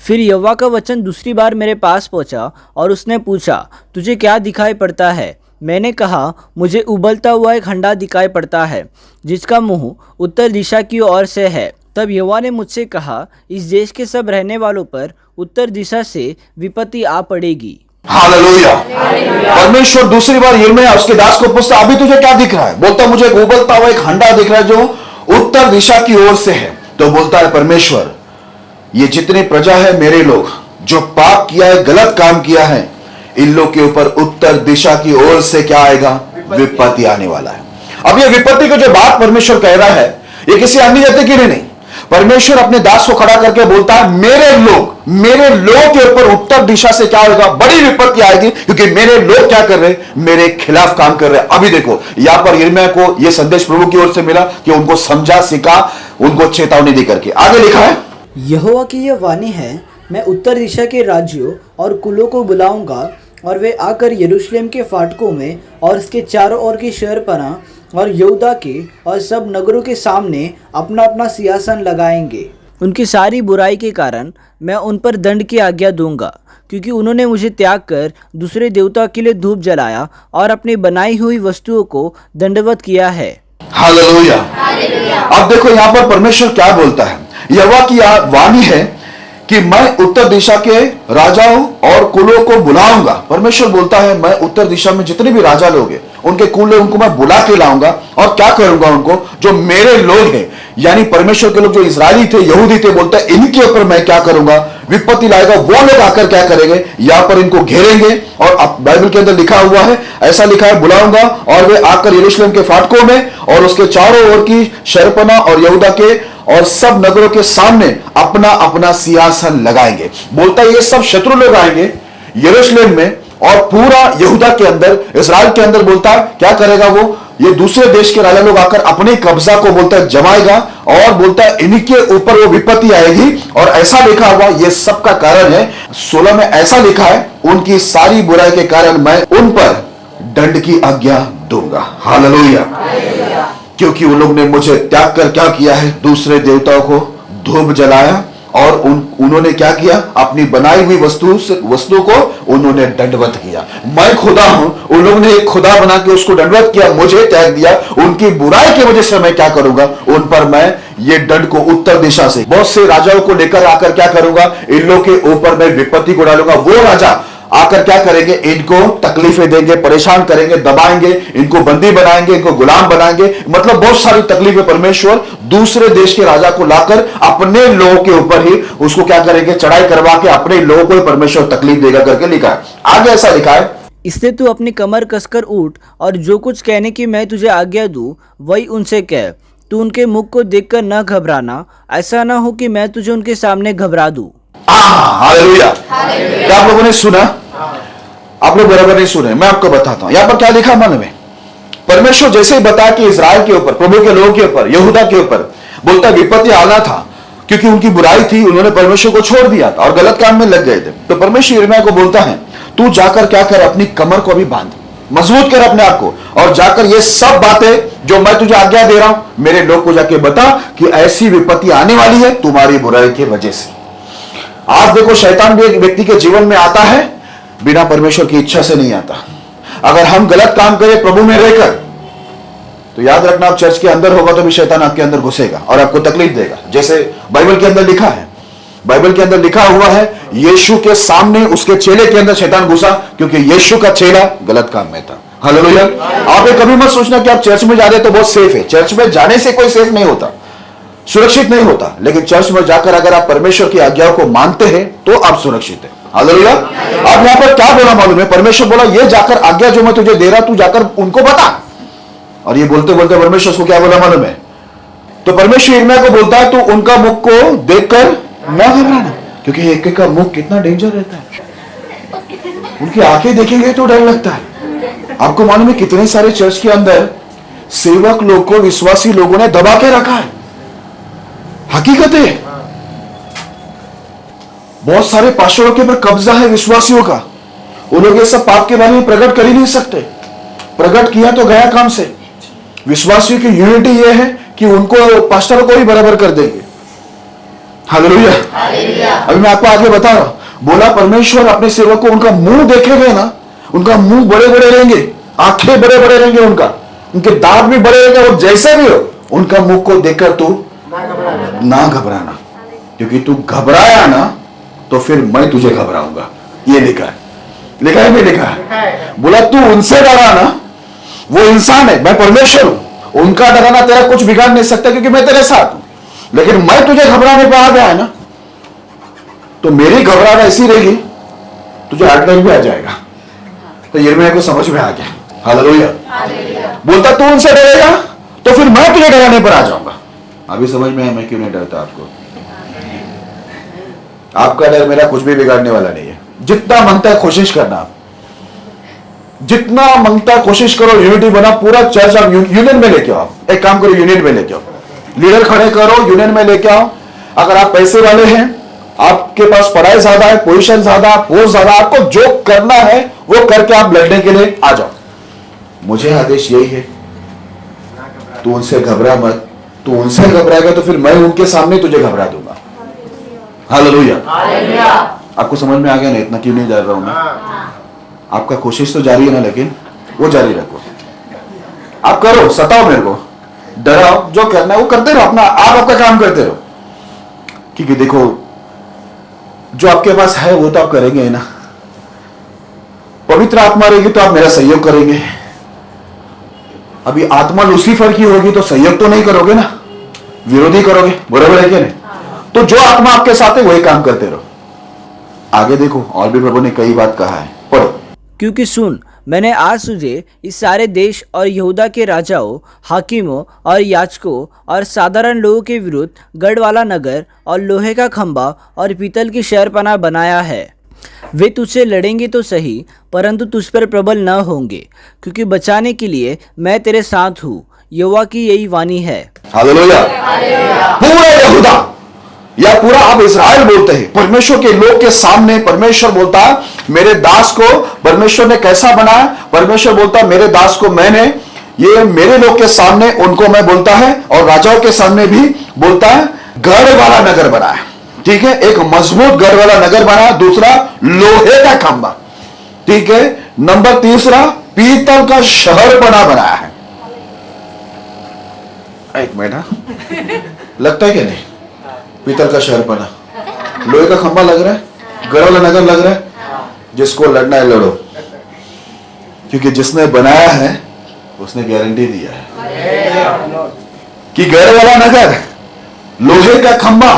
फिर यहोवा का वचन दूसरी बार मेरे पास पहुंचा और उसने पूछा, तुझे क्या दिखाई पड़ता है? मैंने कहा, मुझे उबलता हुआ एक हंडा दिखाई पड़ता है, जिसका मुंह उत्तर दिशा की ओर से है। तब यहोवा ने मुझसे कहा, इस देश के सब रहने वालों पर उत्तर दिशा से विपत्ति आ पड़ेगी। हालेलुया। परमेश्वर दूसरी बार यिर्मयाह उसके दास को पूछता, अभी तुझे क्या दिख रहा है? बोलता, मुझे एक उबलता हुआ एक हंडा दिख रहा है जो उत्तर दिशा की ओर से है। तो बोलता है परमेश्वर, ये जितने प्रजा है, मेरे लोग जो पाप किया है, गलत काम किया है, इन लोग के ऊपर उत्तर दिशा की ओर से क्या आएगा? विपत्ति आने वाला है। अब ये विपत्ति को जो बात परमेश्वर कह रहा है, ये किसी अन्य जाति के लिए नहीं। परमेश्वर अपने दास को खड़ा करके बोलता है, मेरे लोग के ऊपर उत्तर दिशा से क्या होगा? बड़ी विपत्ति आएगी, क्योंकि मेरे लोग क्या कर रहे हैं? मेरे खिलाफ काम कर रहे हैं। अभी देखो, यहां पर यिर्मयाह को यह संदेश प्रभु की ओर से मिला कि उनको समझा, सिखा, उनको चेतावनी दे करके। आगे लिखा है, यहोवा की यह वाणी है, मैं उत्तर दिशा के राज्यों और कुलों को बुलाऊंगा, और वे आकर यरूशलेम के फाटकों में और उसके चारों ओर की शहरपनाह और यहूदा के और सब नगरों के सामने अपना अपना सिंहासन लगाएंगे। उनकी सारी बुराई के कारण मैं उन पर दंड की आज्ञा दूंगा, क्योंकि उन्होंने मुझे त्याग कर दूसरे देवता के लिए धूप जलाया और अपनी बनाई हुई वस्तुओं को दंडवत किया है। हालेलुया। अब देखो यहां पर परमेश्वर क्या बोलता है। यहोवा की वाणी है कि मैं उत्तर दिशा के राजाओं और कुलों को बुलाऊंगा। परमेश्वर बोलता है, मैं उत्तर दिशा में जितने भी राजा लोग हैं, उनके कुल है, उनको मैं बुला के लाऊंगा और क्या करूंगा? उनको, जो मेरे लोग हैं, यानी परमेश्वर के लोग जो इजरायली थे, यहूदी थे, बोलता है इनके ऊपर मैं क्या करूंगा? विपत्ति लाएगा। वो लोग आकर क्या करेंगे? यहां पर इनको घेरेंगे। और बाइबल के अंदर लिखा हुआ है, ऐसा लिखा है, बुलाऊंगा और वे आकर यरूशलेम के फाटकों में और उसके चारों ओर की शहरपनाह और यहूदा के और सब नगरों के सामने अपना अपना सिंहासन लगाएंगे। बोलता है ये सब शत्रु लोग आएंगे यरूशलेम में और पूरा यहूदा के अंदर, इस्राएल के अंदर। बोलता है क्या करेगा वो? ये दूसरे देश के राजा लोग आकर अपने कब्जा को बोलता है जमाएगा, और बोलता है इनके ऊपर वो विपत्ति आएगी। और ऐसा लिखा हुआ, ये सब का कारण है 16 में ऐसा लिखा है, उनकी सारी बुराई के कारण मैं उन पर दंड की आज्ञा दूंगा। हालेलुया। क्योंकि उन लोग ने मुझे त्याग कर क्या किया है? दूसरे देवताओं को धूप जलाया और उन्होंने क्या किया? अपनी बनाई हुई वस्तु को उन्होंने दंडवत किया। मैं खुदा हूं, उन लोगों ने एक खुदा बना के उसको दंडवत किया, मुझे त्याग दिया। उनकी बुराई की वजह से मैं क्या करूंगा? उन पर मैं ये दंड को उत्तर दिशा से बहुत से राजाओं को लेकर आकर क्या करूंगा? इन लोग के ऊपर मैं विपत्ति को डालूंगा। वो राजा आकर क्या करेंगे? इनको तकलीफें देंगे, परेशान करेंगे, दबाएंगे, इनको बंदी बनाएंगे, इनको गुलाम बनाएंगे। मतलब बहुत सारी तकलीफें परमेश्वर दूसरे देश के राजा को लाकर अपने लोगों के ऊपर ही उसको क्या करेंगे? चढ़ाई करवा के अपने लोगों को ही परमेश्वर तकलीफ देगा करके लिखा है। आगे ऐसा लिखा है, इसलिए तू अपनी कमर कसकर उठ और जो कुछ कहने की मैं तुझे आज्ञा दूं वही उनसे कह, तू उनके मुख को देखकर न घबराना, ऐसा न हो कि मैं तुझे उनके सामने घबरा दूं। हालेलुया। क्या आप लोगों ने सुना? आप लोग बराबर नहीं सुने, मैं आपको बताता हूं यहां पर क्या लिखा मन में। परमेश्वर जैसे ही बता कि इजराइल के ऊपर, प्रभु के लोगों के ऊपर, यहूदा के ऊपर बोलता विपत्ति आना था, क्योंकि उनकी बुराई थी, उन्होंने परमेश्वर को छोड़ दिया था और गलत काम में लग गए थे। तो परमेश्वर यिर्मयाह को बोलता है तू जाकर क्या कर, अपनी कमर को भी बांध, मजबूत कर अपने आप को, और जाकर ये सब बातें जो मैं तुझे आज्ञा दे रहा हूं मेरे लोग को जाके बता कि ऐसी विपत्ति आने वाली है तुम्हारी बुराई की वजह से। आज देखो शैतान भी एक व्यक्ति के जीवन में आता है, बिना परमेश्वर की इच्छा से नहीं आता। अगर हम गलत काम करें प्रभु में रहकर, तो याद रखना आप चर्च के अंदर होगा तो भी शैतान आपके अंदर घुसेगा और आपको तकलीफ देगा। जैसे बाइबल के अंदर लिखा है, बाइबल के अंदर लिखा हुआ है यीशु के सामने उसके चेले के अंदर शैतान घुसा, क्योंकि यीशु का चेला गलत काम में था। हालेलुया। आप ये कभी मत सोचना कि आप चर्च में जा रहे तो बहुत सेफ है। चर्च में जाने से कोई सेफ नहीं होता, सुरक्षित नहीं होता, लेकिन चर्च में जाकर अगर आप परमेश्वर की आज्ञाओं को मानते हैं तो आप सुरक्षित हैं। हालेलुया। अब यहां पर क्या बोला मालूम है? परमेश्वर बोला ये जाकर आज्ञा जो मैं तुझे दे रहा तू जाकर उनको बता। और ये बोलते बोलते परमेश्वर को क्या बोला मालूम है? तो परमेश्वर यिर्मयाह को बोलता है तू उनका मुख को देखकर न घबराना, क्योंकि एक का मुख कितना डेंजर रहता है। उनकी आंखें देखेंगे तो डर लगता है। आपको मालूम है कितने सारे चर्च के अंदर सेवक लोग को, विश्वासी लोगों ने दबा के रखा है। हकीकत है, बहुत सारे पास्टरों के ऊपर कब्जा है विश्वासियों का। वो लोग ये सब पाप के बारे में प्रकट कर ही नहीं सकते, प्रकट किया तो गया काम से। विश्वासियों की यूनिटी ये है कि उनको पास्टरों को ही बराबर कर देंगे। हालेलुया। अभी मैं आपको आगे बता रहा हूं, बोला परमेश्वर अपने सेवक को उनका मुंह देखेंगे ना, उनका मुंह बड़े बड़े रहेंगे, आंखें बड़े बड़े रहेंगे, उनके दांत भी बड़े रहेंगे, और जैसे भी हो उनका मुख को देखकर तू ना घबराना, क्योंकि तू घबराया ना तो फिर मैं तुझे घबराऊंगा। ये लिखा है, लिखा है, नहीं लिखा है? बोला तू उनसे डरा ना, वो इंसान है, मैं परमेश्वर हूं, उनका डराना तेरा कुछ बिगाड़ नहीं सकता, क्योंकि मैं तेरे साथ हूं। लेकिन मैं तुझे घबराने पर आ गया है ना, तो मेरी घबराहट ऐसी रहेगी तुझे हार्ट अटैक भी आ जाएगा। तो यिर्मयाह को समझ में आ गया। हालेलुया। बोलता तू उनसे डरेगा तो फिर मैं तुझे डराने पर आ जाऊंगा। अभी समझ में आया मैं क्यों नहीं डरता आपको? आपका डर मेरा कुछ भी बिगाड़ने वाला नहीं है। जितना मांगता है कोशिश करना, आप जितना मांगता है कोशिश करो, यूनिटी बना, पूरा चर्च आप यूनियन में लेके आओ। एक काम करो, यूनियन में लेके आओ, लीडर खड़े करो, यूनियन में लेके आओ। अगर आप पैसे वाले हैं, आपके पास पढ़ाई ज्यादा है, पोजीशन ज्यादा, पोस्ट ज्यादा, आपको जो करना है वो करके आप लड़ने के लिए आ जाओ। मुझे आदेश यही है, तू उनसे घबरा मत। तू उनसे घबराएगा तो फिर मैं उनके सामने तुझे घबरा दूंगा। हालेलुया। आपको समझ में आ गया ना? इतना क्यों नहीं डर रहा हूं मैं? आपका कोशिश तो जारी है ना, लेकिन वो जारी रखो। आप करो, सताओ मेरे को, डराओ, जो करना है वो करते रहो, अपना आप आपका काम करते रहो। क्योंकि देखो जो आपके पास है वो तो आप करेंगे ना। पवित्र आत्मा रहेगी तो आप मेरा सहयोग करेंगे। अभी आत्मा लूसीफर की होगी तो सहयोग तो नहीं करोगे ना, विरोधी करोगे, बराबर है क्या नहीं? तो जो आत्मा आपके साथ है वही काम करते रहो। आगे देखो, और भी प्रभु ने कई बात कहा है, पढ़ो। क्योंकि सुन, मैंने आज तुझे इस सारे देश और यहूदा के राजाओं, हाकिमों और याजकों और साधारण लोगों के विरुद्ध गढ़ वाला नगर और लोहे का खंबा और पीतल की शहरपनाह बनाया है। वे तुझसे लड़ेंगे तो सही, परंतु तुझ पर प्रबल न होंगे, क्योंकि बचाने के लिए मैं तेरे साथ हूँ, यहोवा की यही वाणी है। हालेलुया। पूरा यहूदा या पूरा आप इस्राएल बोलते हैं, परमेश्वर के लोग के सामने परमेश्वर बोलता है मेरे दास को परमेश्वर ने कैसा बनाया। परमेश्वर बोलता है मेरे दास को मैंने, ये मेरे लोग के सामने उनको मैं बोलता है, और राजाओं के सामने भी बोलता है गढ़ वाला नगर बनाया। ठीक है, एक मजबूत गढ़ वाला नगर बनाया। दूसरा लोहे का खंबा, ठीक है। नंबर तीसरा पीतल का शहर बनाया है। एक मिनट, लगता है कि नहीं? पीतल का शहर बना, लोहे का खंबा लग रहा है, गढ़ वाला नगर लग रहा है। जिसको लड़ना है लड़ो, क्योंकि जिसने बनाया है उसने गारंटी दिया है कि गढ़ वाला नगर, लोहे का खंबा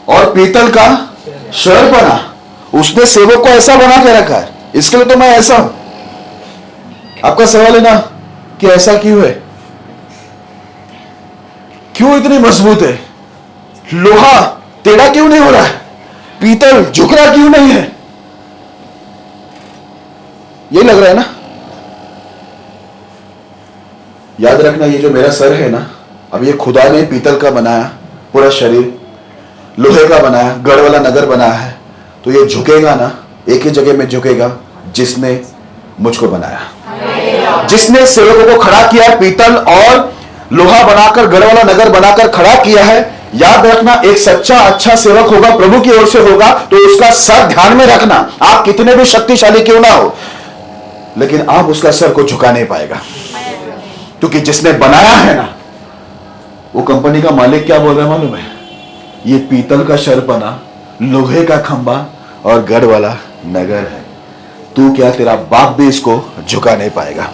और पीतल का शहर बना, उसने सेवक को ऐसा बना के रखा है। इसके लिए तो मैं ऐसा हूं। आपका सवाल है ना कि ऐसा क्यों है? क्यों इतनी मजबूत है? लोहा टेढ़ा क्यों नहीं हो रहा है? पीतल झुक रहा क्यों नहीं है? यही लग रहा है ना? याद रखना, ये जो मेरा सर है ना, अब ये खुदा ने पीतल का बनाया, पूरा शरीर लोहे का बनाया, गढ़ वाला नगर बनाया है, तो ये झुकेगा ना, एक ही जगह में झुकेगा, जिसने मुझको बनाया, जिसने सेवकों को खड़ा किया, पीतल और लोहा बनाकर, गढ़ वाला नगर बनाकर खड़ा किया है। याद रखना, एक सच्चा अच्छा सेवक होगा, प्रभु की ओर से होगा, तो उसका सर ध्यान में रखना। आप कितने भी शक्तिशाली क्यों ना हो, लेकिन आप उसका सर को झुका नहीं पाएगा, क्योंकि जिसने बनाया है ना, वो कंपनी का मालिक क्या बोल रहा है मालूम है? ये पीतल का शरपना, लोहे का खंबा और गढ़ वाला नगर है। तू क्या, तेरा बाप भी इसको झुका नहीं पाएगा।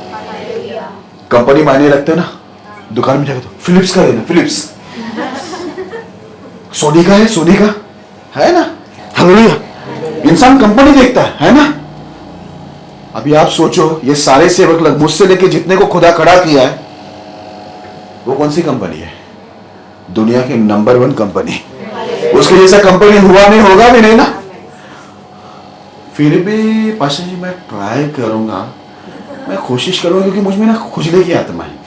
कंपनी मायने रखते ना, दुकान में जाकर तो फिलिप्स का लेना, फिलिप्स सोनी का है, सोनी का है ना। हालेलुया। इंसान कंपनी देखता है ना। अभी आप सोचो, ये सारे सेवक लोग मुझसे लेके जितने को खुदा खड़ा किया है, वो कौन सी कंपनी है? दुनिया की नंबर 1 कंपनी। उसके जैसा कंपनी हुआ नहीं, होगा भी नहीं ना। फिर भी पाशा जी मैं ट्राई करूंगा, मैं कोशिश करूंगा, क्योंकि मुझ में ना खुजली की आत्मा है।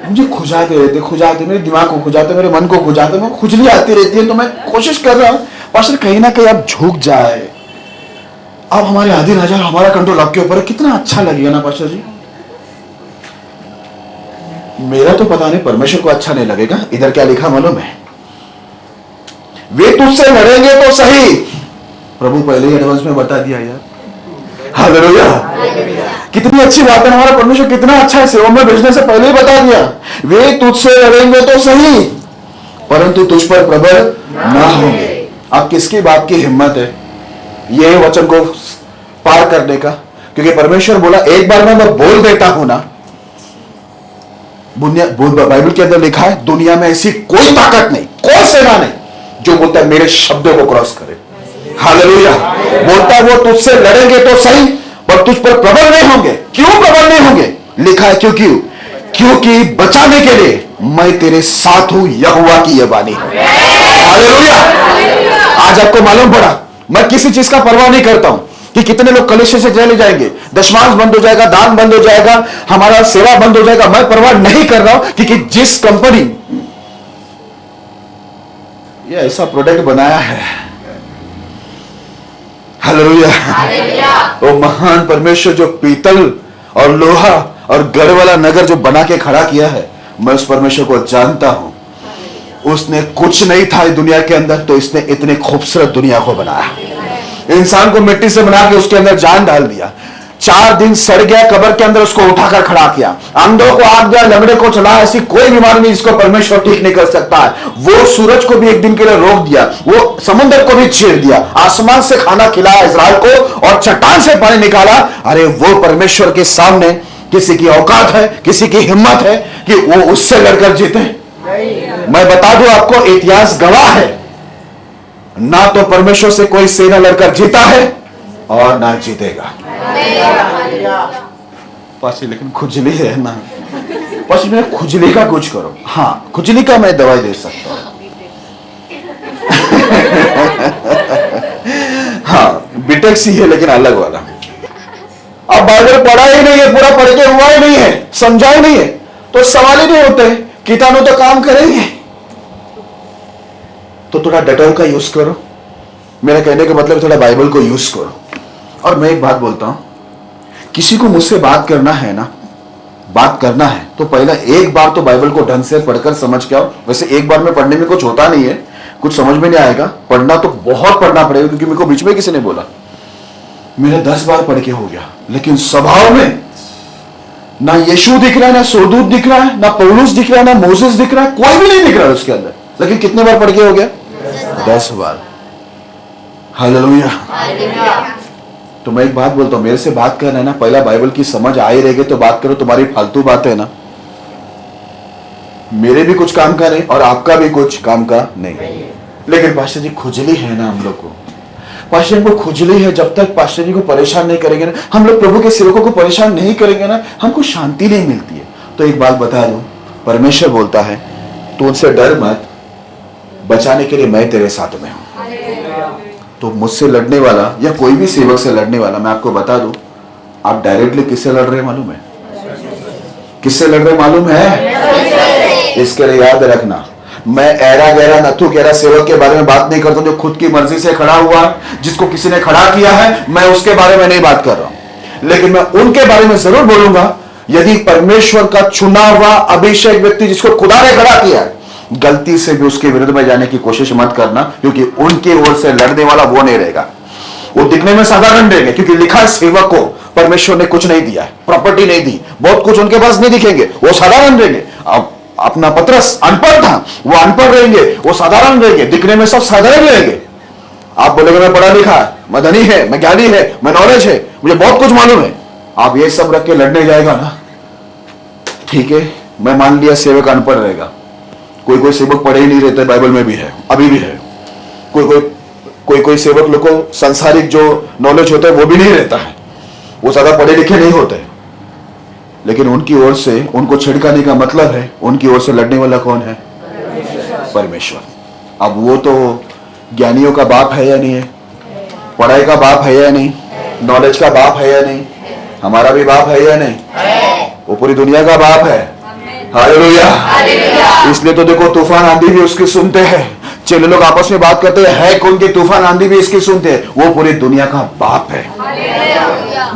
मुझे खुजाते रहते, मेरे दिमाग को खुजाते, मेरे मन को खुजाते, मैं खुजली आती रहती है। तो मैं कोशिश कर रहा हूं पास्टर, कहीं ना कहीं आप झुक जाए, अब हमारे आदि राजा, हमारा कंट्रोल आपके ऊपर है। कितना अच्छा लगेगा ना पास्टर जी। मेरा तो पता नहीं, परमेश्वर को अच्छा नहीं लगेगा। इधर क्या लिखा मालूम है? वे तुझसे लड़ेंगे तो सही। प्रभु पहले ही एडवांस में बता दिया यार। हालेलुया। कितनी अच्छी बात है, हमारा परमेश्वर कितना अच्छा है, सेवा में भेजने से पहले ही बता दिया। वे तुझसे लड़ेंगे तो सही, परंतु तुझ पर प्रबल ना होंगे। अब किसकी बात की हिम्मत है ये वचन को पार करने का? क्योंकि परमेश्वर बोला, एक बार मैं बोल देता हूं ना, बाइबल के अंदर लिखा है, दुनिया में ऐसी कोई ताकत नहीं, कोई सेना नहीं जो बोलता है मेरे शब्दों को क्रॉस करे। हालेलुया। बोलता है वो तुझसे लड़ेंगे तो सही, पर तुझ पर प्रबल नहीं होंगे। क्यों प्रबल नहीं होंगे? लिखा है क्योंकि बचाने के लिए मैं तेरे साथ हूं, यहोवा की यह वाणी है। हालेलुया। आज आपको मालूम पड़ा, मैं किसी चीज का परवाह नहीं करता हूं कि कितने लोग कलेश से चले जाएंगे, दशमांश बंद हो जाएगा, दान बंद हो जाएगा, हमारा सेवा बंद हो जाएगा। मैं परवाह नहीं कर रहा हूं, क्योंकि जिस कंपनी ये ऐसा प्रोडक्ट बनाया है, हालेलुया, वो महान परमेश्वर जो पीतल और लोहा और गढ़ वाला नगर जो बना के खड़ा किया है, मैं उस परमेश्वर को जानता हूं। उसने कुछ नहीं था दुनिया के अंदर, तो इसने इतनी खूबसूरत दुनिया को बनाया। इंसान को मिट्टी से बना के उसके अंदर जान डाल दिया। 4 दिन सड़ गया, कब्र के अंदर उसको उठाकर खड़ा किया। अंधों को आग दिया, लंगड़े को चला। ऐसी कोई बीमारी नहीं जिसको परमेश्वर ठीक नहीं कर सकता है। वो सूरज को भी एक दिन के लिए रोक दिया, वो समुद्र को भी छेड़ दिया, आसमान से खाना खिलाया इस्राएल को और चट्टान से पानी निकाला। अरे वो परमेश्वर के सामने किसी की औकात है, किसी की हिम्मत है कि वो उससे लड़कर जीते? मैं बता दूं आपको, इतिहास गवाह है, ना तो परमेश्वर से कोई सेना लड़कर जीता है और ना जीतेगा। पासी लेकिन खुजली है ना, पासी में खुजली का कुछ करो। हाँ, खुजली का मैं दवाई दे सकता हूं। हाँ, बीटेक सी है लेकिन अलग वाला। अब बाइबल पढ़ा ही नहीं है, पूरा पढ़ के हुआ ही नहीं है, समझा ही नहीं है, तो सवाल ही नहीं होते। कीटाणु तो काम करेंगे, तो थोड़ा डेटॉल का यूज करो। मेरा कहने का मतलब थोड़ा बाइबल को यूज करो। और मैं एक बात बोलता हूं, किसी को मुझसे बात करना है ना, बात करना है तो पहला एक बार तो बाइबल को ढंग से पढ़कर समझ के आओ। वैसे एक बार में पढ़ने में कुछ होता नहीं है, कुछ समझ में नहीं आएगा, पढ़ना तो बहुत पढ़ना पड़ेगा। क्योंकि मेरे को बीच में किसी ने बोला, मेरा 10 बार पढ़ के हो गया, लेकिन स्वभाव में ना यीशु दिख रहा है, ना सोदूत दिख रहा है, ना पौलुस दिख रहा है, ना मोसेस दिख रहा है, कोई भी नहीं दिख रहा है उसके अंदर। लेकिन कितने बार पढ़ के हो गया? 10 बार। हालेलुया। तो मैं एक बात बोलता हूं, मेरे से बात करना है ना, पहला बाइबल की समझ आई रहेगी तो बात करो। तुम्हारी फालतू बात है ना, मेरे भी कुछ काम का नहीं और आपका भी कुछ काम का नहीं। लेकिन पास्टर जी खुजली है ना हम लोग को, पास्टर जी को खुजली है। जब तक पास्टर जी को परेशान नहीं करेंगे ना, हम लोग प्रभु के सेवकों को परेशान नहीं करेंगे ना, हमको शांति नहीं मिलती है। तो एक बात बता दूं, परमेश्वर बोलता है तू उनसे डर मत, बचाने के लिए मैं तेरे साथ में हूं। तो मुझसे लड़ने वाला या कोई भी सेवक से लड़ने वाला, मैं आपको बता दूं, आप डायरेक्टली किससे लड़ रहे मालूम है? किससे लड़ रहे मालूम है? इसके लिए याद रखना, मैं ऐरा गहरा नथु गहरा सेवक के बारे में बात नहीं करता जो खुद की मर्जी से खड़ा हुआ, जिसको किसी ने खड़ा किया है, मैं उसके बारे में नहीं बात कर रहा हूं। लेकिन मैं उनके बारे में जरूर बोलूंगा, यदि परमेश्वर का चुना हुआ अभिषेक व्यक्ति जिसको खुदा ने खड़ा किया है, गलती से भी उसके विरुद्ध में जाने की कोशिश मत करना, क्योंकि उनकी ओर से लड़ने वाला वो नहीं रहेगा। वो दिखने में साधारण रहेंगे, क्योंकि लिखा है सेवक को परमेश्वर ने कुछ नहीं दिया है, प्रॉपर्टी नहीं दी, बहुत कुछ उनके पास नहीं दिखेंगे, वो साधारण रहेंगे। अब अपना पतरस अनपढ़ था, वो अनपढ़ रहेंगे, वो साधारण रहेंगे, दिखने में सब साधारण रहेंगे। आप बोलेंगे मैं पढ़ा लिखा है, मैं धनी है, मैं ज्ञानी है, मैं नॉलेज है, मुझे बहुत कुछ मालूम है, आप ये सब रख के लड़ने जाएगा ना, ठीक है, मैं मान लिया सेवक अनपढ़ रहेगा। कोई कोई सेवक पढ़े ही नहीं रहते, बाइबल में भी है, अभी भी है। कोई सेवक लोग को संसारिक जो नॉलेज होता है वो भी नहीं रहता है, वो ज्यादा पढ़े लिखे नहीं होते, लेकिन उनकी ओर से उनको छिड़काने का मतलब है उनकी ओर से लड़ने वाला कौन है? परमेश्वर। अब वो तो ज्ञानियों का बाप है या नहीं है, पढ़ाई का बाप है या नहीं, नॉलेज का बाप है या नहीं, हमारा भी बाप है या नहीं, वो पूरी दुनिया का बाप है। हालेलुया। इसलिए तो देखो तूफान आंधी भी उसकी सुनते हैं, चेले लोग आपस में बात करते हैं कौन की तूफान आंधी भी इसकी सुनते हैं, वो पूरी दुनिया का बाप है।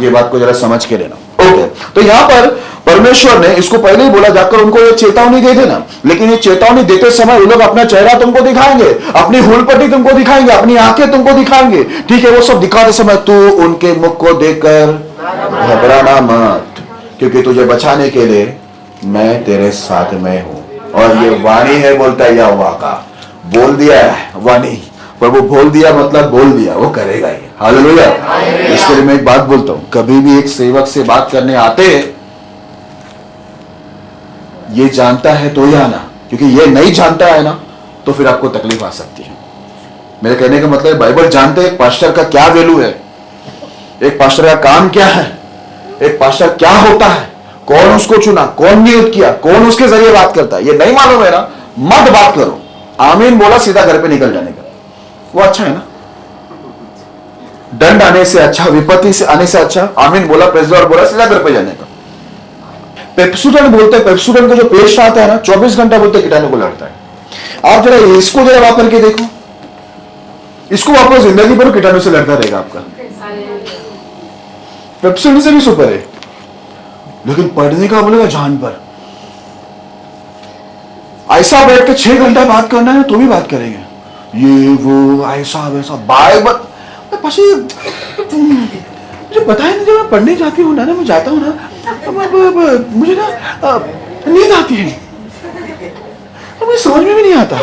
ये बात को जरा समझ के लेना। ओके, तो यहां पर परमेश्वर ने इसको पहले ही बोला जाकर उनको ये चेतावनी दे देना, लेकिन ये चेतावनी देते समय वो लोग अपना चेहरा तुमको दिखाएंगे, अपनी हुलपट्टी तुमको दिखाएंगे, अपनी आंखें तुमको दिखाएंगे, ठीक है, वो सब दिखाते समय तू उनके मुख को देखकर घबराना मत, क्योंकि तुझे बचाने के लिए मैं तेरे साथ में हूं। और ये वाणी है, बोलता है यहोवा का, बोल दिया है वाणी, प्रभु बोल दिया मतलब बोल दिया, वो करेगा ही। हालेलुया। इसके लिए मैं एक बात बोलता हूं, कभी भी एक सेवक से बात करने आते ये जानता है तो ही आना, क्योंकि ये नहीं जानता है ना तो फिर आपको तकलीफ आ सकती है। मेरे कहने का मतलब बाइबल जानते हैं पास्टर का क्या वैल्यू है, एक पास्टर का काम क्या है, एक पास्टर क्या होता है, कौन उसको चुना, कौन नियुक्त किया, कौन उसके जरिए बात करता है, ये नहीं मालूम है ना, मत बात करो। आमीन बोला सीधा घर पे निकल जाने का, वो अच्छा है ना। दंड आने से अच्छा, विपत्ति से आने से अच्छा आमीन बोला, प्रेज़ द लॉर्ड बोला, सीधा घर पे जाने का। पेप्सोडेंट बोलते हैं, पेप्सोडेंट का जो पेस्ट आता है ना 24 घंटा बोलते कीटाणु को लड़ता है। आप जरा इसको जरा वापर के देखो, इसको वापर जिंदगी भर कीटाणु से लड़ता रहेगा आपका। पेप्सोडेंट से भी सुपर है, लेकिन पढ़ने का बोलेगा जान पर, ऐसा बैठ के 6 घंटा बात करना है तो भी बात करेंगे, ये वो ऐसा वैसा बाइबल। मुझे पता है ना, जब मैं पढ़ने जाती हूँ ना, मैं जाता हूँ ना, मुझे ना नींद आती है, मुझे समझ में भी नहीं आता,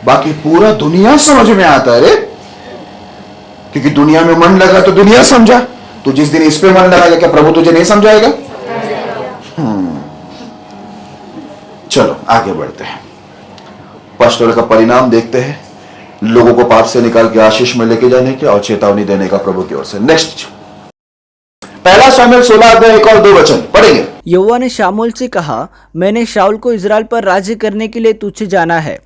बाकी पूरा दुनिया समझ में आता है रे, क्योंकि दुनिया में मन लगा तो दुनिया समझा, तो जिस दिन इस पे मन लगाएगा क्या प्रभु तुझे नहीं समझाएगा? चलो आगे बढ़ते हैं, पास्टर का परिणाम देखते हैं, लोगों को पाप से निकाल के आशीष में लेके जाने के और चेतावनी देने का प्रभु की ओर से। नेक्स्ट, पहला शामुएल 16 अध्याय 1 और 2 वचन पढ़ेंगे। यहोवा ने शामूएल से कहा, मैंने शाऊल को इजराइल पर राज्य करने के लिए तुझे जाना है,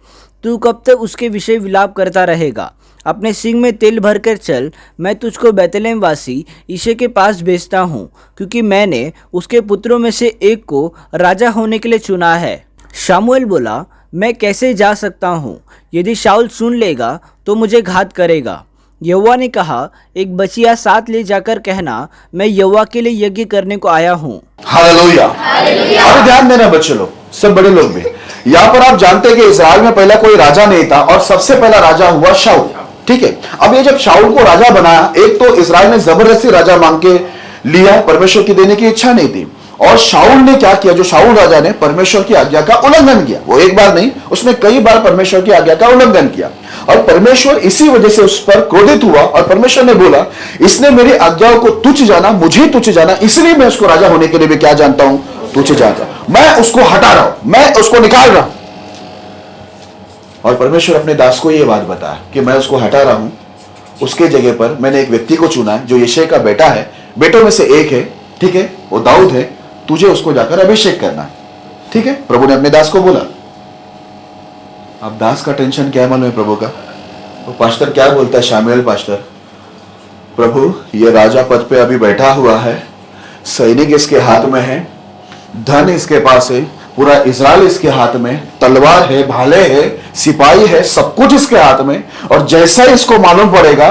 तू कब तक उसके विषय विलाप करता रहेगा? अपने सिंग में तेल भरकर चल, मैं तुझको बैतलहम वासी यिशै के पास भेजता हूँ, क्योंकि मैंने उसके पुत्रों में से एक को राजा होने के लिए चुना है। शामूएल बोला, मैं कैसे जा सकता हूँ? यदि शाऊल सुन लेगा तो मुझे घात करेगा। यहोवा ने कहा, एक बचिया साथ ले जाकर कहना, मैं यहोवा के लिए यज्ञ करने को आया हूँ। हालेलुया। अब ध्यान देना बच्चे लोग, सब बड़े लोग भी, यहाँ पर आप जानते हैं कि इस्राएल में पहला कोई राजा नहीं था और सबसे पहला राजा हुआ शाऊल, ठीक है। अब ये जब शाऊल को राजा बनाया, एक तो इस्राएल ने जबरदस्ती राजा मांग के लिया, परमेश्वर की देने की इच्छा नहीं थी, और शाऊल ने क्या किया, जो शाऊल राजा ने परमेश्वर की आज्ञा का उल्लंघन किया, वो एक बार नहीं, उसने कई बार परमेश्वर की आज्ञा का उल्लंघन किया, और परमेश्वर इसी वजह से उस पर क्रोधित हुआ, और परमेश्वर ने बोला, इसने मेरी आज्ञाओं को तुच्छ जाना, मुझे तुच्छ जाना, इसलिए मैं उसको राजा होने के लिए भी क्या जानता हूं, तुच्छ जानता, मैं उसको हटा रहा हूं, मैं उसको निकाल रहा हूं। और परमेश्वर अपने दास को यह बात बताया कि मैं उसको हटा रहा हूं, उसके जगह पर मैंने एक व्यक्ति को चुना है जो यिशै का बेटा है, बेटों में से एक है, ठीक है, वो दाऊद है, तुझे उसको जाकर अभिषेक करना है। ठीक है, प्रभु ने अपने दास को बोला। अब दास का टेंशन क्या मालूम है प्रभु का? तो पास्टर क्या बोलता है, शामुएल पास्टर, प्रभु ये राजा पद पे अभी बैठा हुआ है, सैनिक इसके हाथ में है, धन इसके पास है, पूरा इजराइल इसके हाथ में, तलवार है, भाले है, सिपाही है, सब कुछ इसके हाथ में, और जैसा ही इसको मालूम पड़ेगा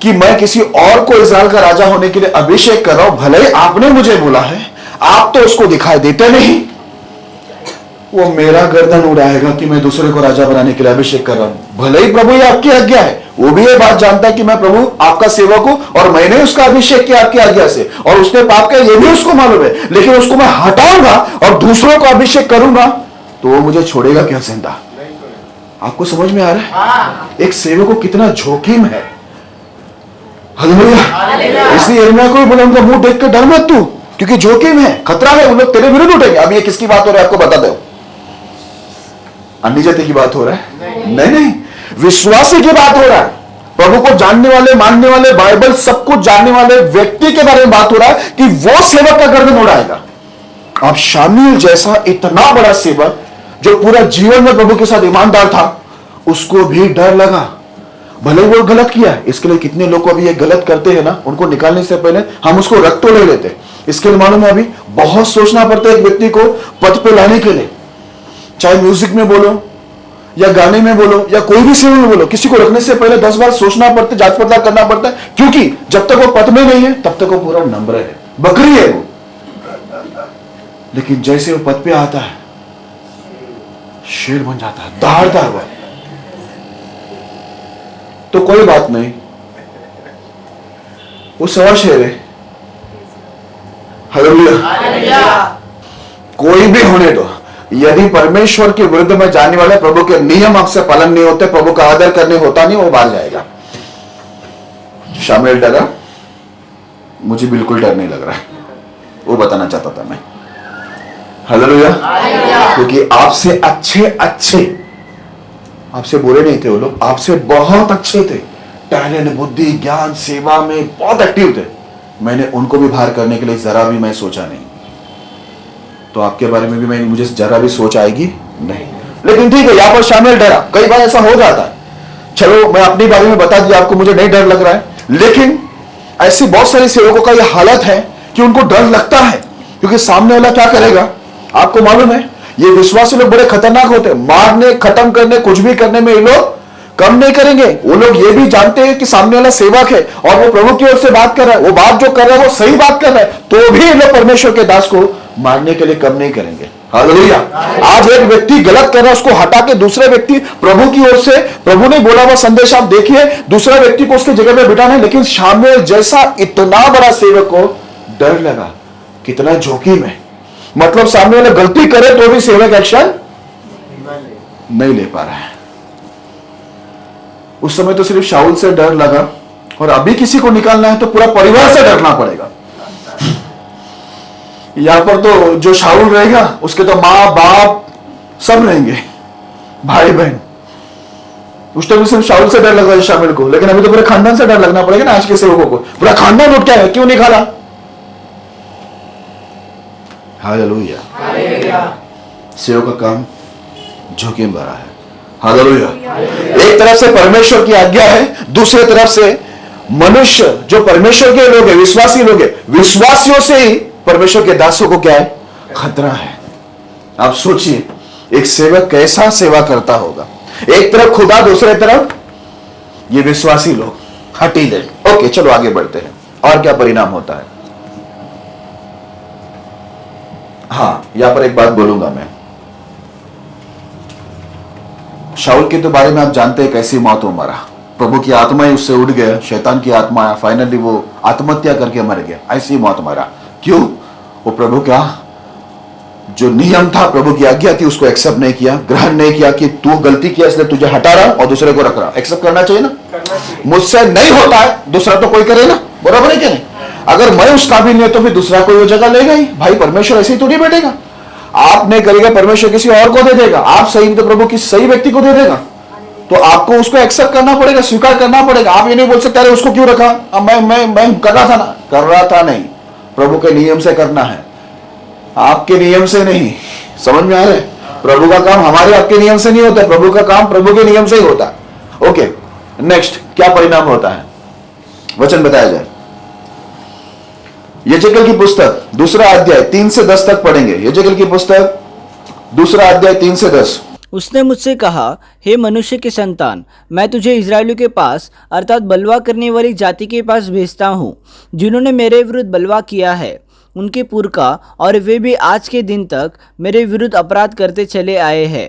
कि मैं किसी और को इजराइल का राजा होने के लिए अभिषेक कर रहा हूं, भले ही आपने मुझे बोला है, आप तो उसको दिखाई देते नहीं, वो मेरा गर्दन उड़ाएगा कि मैं दूसरे को राजा बनाने के लिए अभिषेक कर रहा हूं। भले ही प्रभु ये आपकी आज्ञा है, वो भी ये बात जानता है कि मैं प्रभु आपका सेवक हूं और मैंने उसका अभिषेक किया आपकी आज्ञा से, और उसने पाप किया ये भी उसको मालूम है, लेकिन उसको मैं हटाऊंगा और दूसरों को अभिषेक करूंगा तो वो मुझे छोड़ेगा क्या जिंदा? आपको समझ में आ रहा है एक सेवक को कितना जोखिम है? हालेलुया। इसलिए यिर्मयाह को भी बोला उनका मुंह देख कर डर मत तू, क्योंकि जोखिम है, खतरा है, उन लोग तेरे विरुद्ध उठेंगे। अब ये किसकी बात हो रहा है आपको बता दो, अन्य जाति की बात हो रहा है? नहीं, विश्वासी की बात हो रहा है। प्रभु को जानने वाले, मानने वाले, बाइबल सब कुछ जानने वाले व्यक्ति के बारे में बात हो रहा है कि वो सेवक का गर्दन उड़ाएगा। अब शामुएल जैसा इतना बड़ा सेवक जो पूरा जीवन में प्रभु के साथ ईमानदार था, उसको भी डर लगा। भले वो गलत किया, इसके लिए कितने लोग अभी ये गलत करते हैं ना, उनको निकालने से पहले हम उसको रख तो ले लेते। इसके लिए मालूम है अभी बहुत सोचना पड़ता है एक व्यक्ति को पद पे लाने के लिए, चाहे म्यूजिक में बोलो या गाने में बोलो या कोई भी सेवा में बोलो, किसी को रखने से पहले 10 बार सोचना पड़ता है, जांच पड़ताल करना पड़ता है, क्योंकि जब तक वो पद में नहीं है तब तक वो पूरा नम्र है, बकरी है वो। लेकिन जैसे वो पद पे आता है शेर बन जाता है, दहाड़ता हुआ। तो कोई बात नहीं, वो सवा शेर है। हालेलुया। कोई भी होने दो, यदि परमेश्वर के विरुद्ध में जाने वाले प्रभु के नियम आपसे पालन नहीं होते, प्रभु का आदर करने होता नहीं, वो बाहर जाएगा। शामुएल डरा, मुझे बिल्कुल डर नहीं लग रहा है, वो बताना चाहता था मैं। हालेलुया। क्योंकि आपसे अच्छे आपसे बुरे नहीं थे वो लोग, आपसे बहुत अच्छे थे, टैलेंट, बुद्धि, ज्ञान, सेवा में बहुत एक्टिव थे। मैंने उनको भी बाहर करने के लिए जरा भी मैं सोचा नहीं, तो आपके बारे में भी मुझे जरा भी सोच आएगी नहीं। लेकिन ठीक है, यहां पर शामुएल डरा, कई बार ऐसा हो जाता है। चलो मैं अपने बारे में बता दिया आपको, मुझे नहीं डर लग रहा है, लेकिन ऐसी बहुत सारे सेवकों का यह हालत है कि उनको डर लगता है, क्योंकि सामने वाला क्या करेगा आपको मालूम है। ये विश्वासी लोग बड़े खतरनाक होते हैं, मारने, खत्म करने, कुछ भी करने में ये लोग कम नहीं करेंगे। वो लोग ये भी जानते हैं कि सामने वाला सेवक है और वो प्रभु की ओर से बात कर रहा है, वो बात जो कर रहा है वो सही बात कर रहा है, तो भी ये लोग परमेश्वर के दास को मारने के लिए कम नहीं करेंगे। हालेलुया। आज एक व्यक्ति गलत कर रहा है, उसको हटा के दूसरे व्यक्ति, प्रभु की ओर से प्रभु ने बोला हुआ संदेश आप देखिए, दूसरा व्यक्ति को उसकी जगह पे बिठाना है। लेकिन शामुएल जैसा इतना बड़ा सेवक को डर लगा, कितना जोखिम है। मतलब सामने वाला गलती करे तो भी सेवक एक्शन नहीं ले पा रहा है। उस समय तो सिर्फ शाऊल से डर लगा, और अभी किसी को निकालना है तो पूरा परिवार से डरना पड़ेगा। यहां पर तो जो शाऊल रहेगा उसके तो मां बाप सब रहेंगे, भाई बहन। उस टाइम सिर्फ शाऊल से डर लग रहा है शामुएल को, लेकिन अभी तो पूरे खानदान से डर लगना पड़ेगा ना। आज के सेवकों को पूरा खानदान उठ गया है, क्यों निकाला? हालेलुया। सेवक का काम जोखिम भरा है। हालेलुया। एक तरफ से परमेश्वर की आज्ञा है, दूसरी तरफ से मनुष्य जो परमेश्वर के लोग हैं, विश्वासी लोग हैं, विश्वासियों से ही परमेश्वर के दासों को क्या है? खतरा है। आप सोचिए एक सेवक कैसा सेवा करता होगा, एक तरफ खुदा, दूसरे तरफ ये विश्वासी लोग। हटी दे। ओके चलो आगे बढ़ते हैं, और क्या परिणाम होता है। हाँ, यहां पर एक बात बोलूंगा मैं। शाऊल के तो बारे में आप जानते हैं कैसी मौत हो मरा, प्रभु की आत्मा ही उससे उड़ गया, शैतान की आत्मा आया, फाइनली वो आत्महत्या करके मर गया। ऐसी मौत मरा। क्यों? वो प्रभु का जो नियम था, प्रभु की आज्ञा थी, उसको एक्सेप्ट नहीं किया, ग्रहण नहीं किया कि तू गलती किया इसलिए तुझे हटा रहा और दूसरे को रख रहा। एक्सेप्ट करना चाहिए ना, मुझसे नहीं होता है दूसरा तो कोई करे ना, बराबर है क्या? नहीं, अगर मैं उस काबिल नहीं तो फिर दूसरा कोई वो जगह लेगा ही। भाई परमेश्वर ऐसे ही तो नहीं बैठेगा, आप नहीं करेगा परमेश्वर किसी और को दे देगा, आप सही तो प्रभु किसी सही व्यक्ति को दे देगा। तो आपको उसको एक्सेप्ट करना पड़ेगा, स्वीकार करना पड़ेगा। आप ये नहीं बोल सकते अरे उसको क्यों रखा, मैं कर रहा था ना, कर रहा था नहीं, प्रभु के नियम से करना है, आपके नियम से नहीं, समझ में आ रहा है? प्रभु का काम हमारे आपके नियम से नहीं होता, प्रभु का काम प्रभु के नियम से ही होता है। ओके, नेक्स्ट क्या परिणाम होता है, वचन बताया जाए। यजेकल की पुस्तक 2 अध्याय 3 से 10 तक पढ़ेंगे। यजेकल की पुस्तक 2 अध्याय 3 से 10। उसने मुझसे कहा, हे मनुष्य के संतान, मैं तुझे इजराइलियों के पास अर्थात बलवा करने वाली जाति के पास भेजता हूँ, जिन्होंने मेरे विरुद्ध बलवा किया है, उनके पुरखा, और वे भी आज के दिन तक मेरे विरुद्ध अपराध करते चले आए हैं।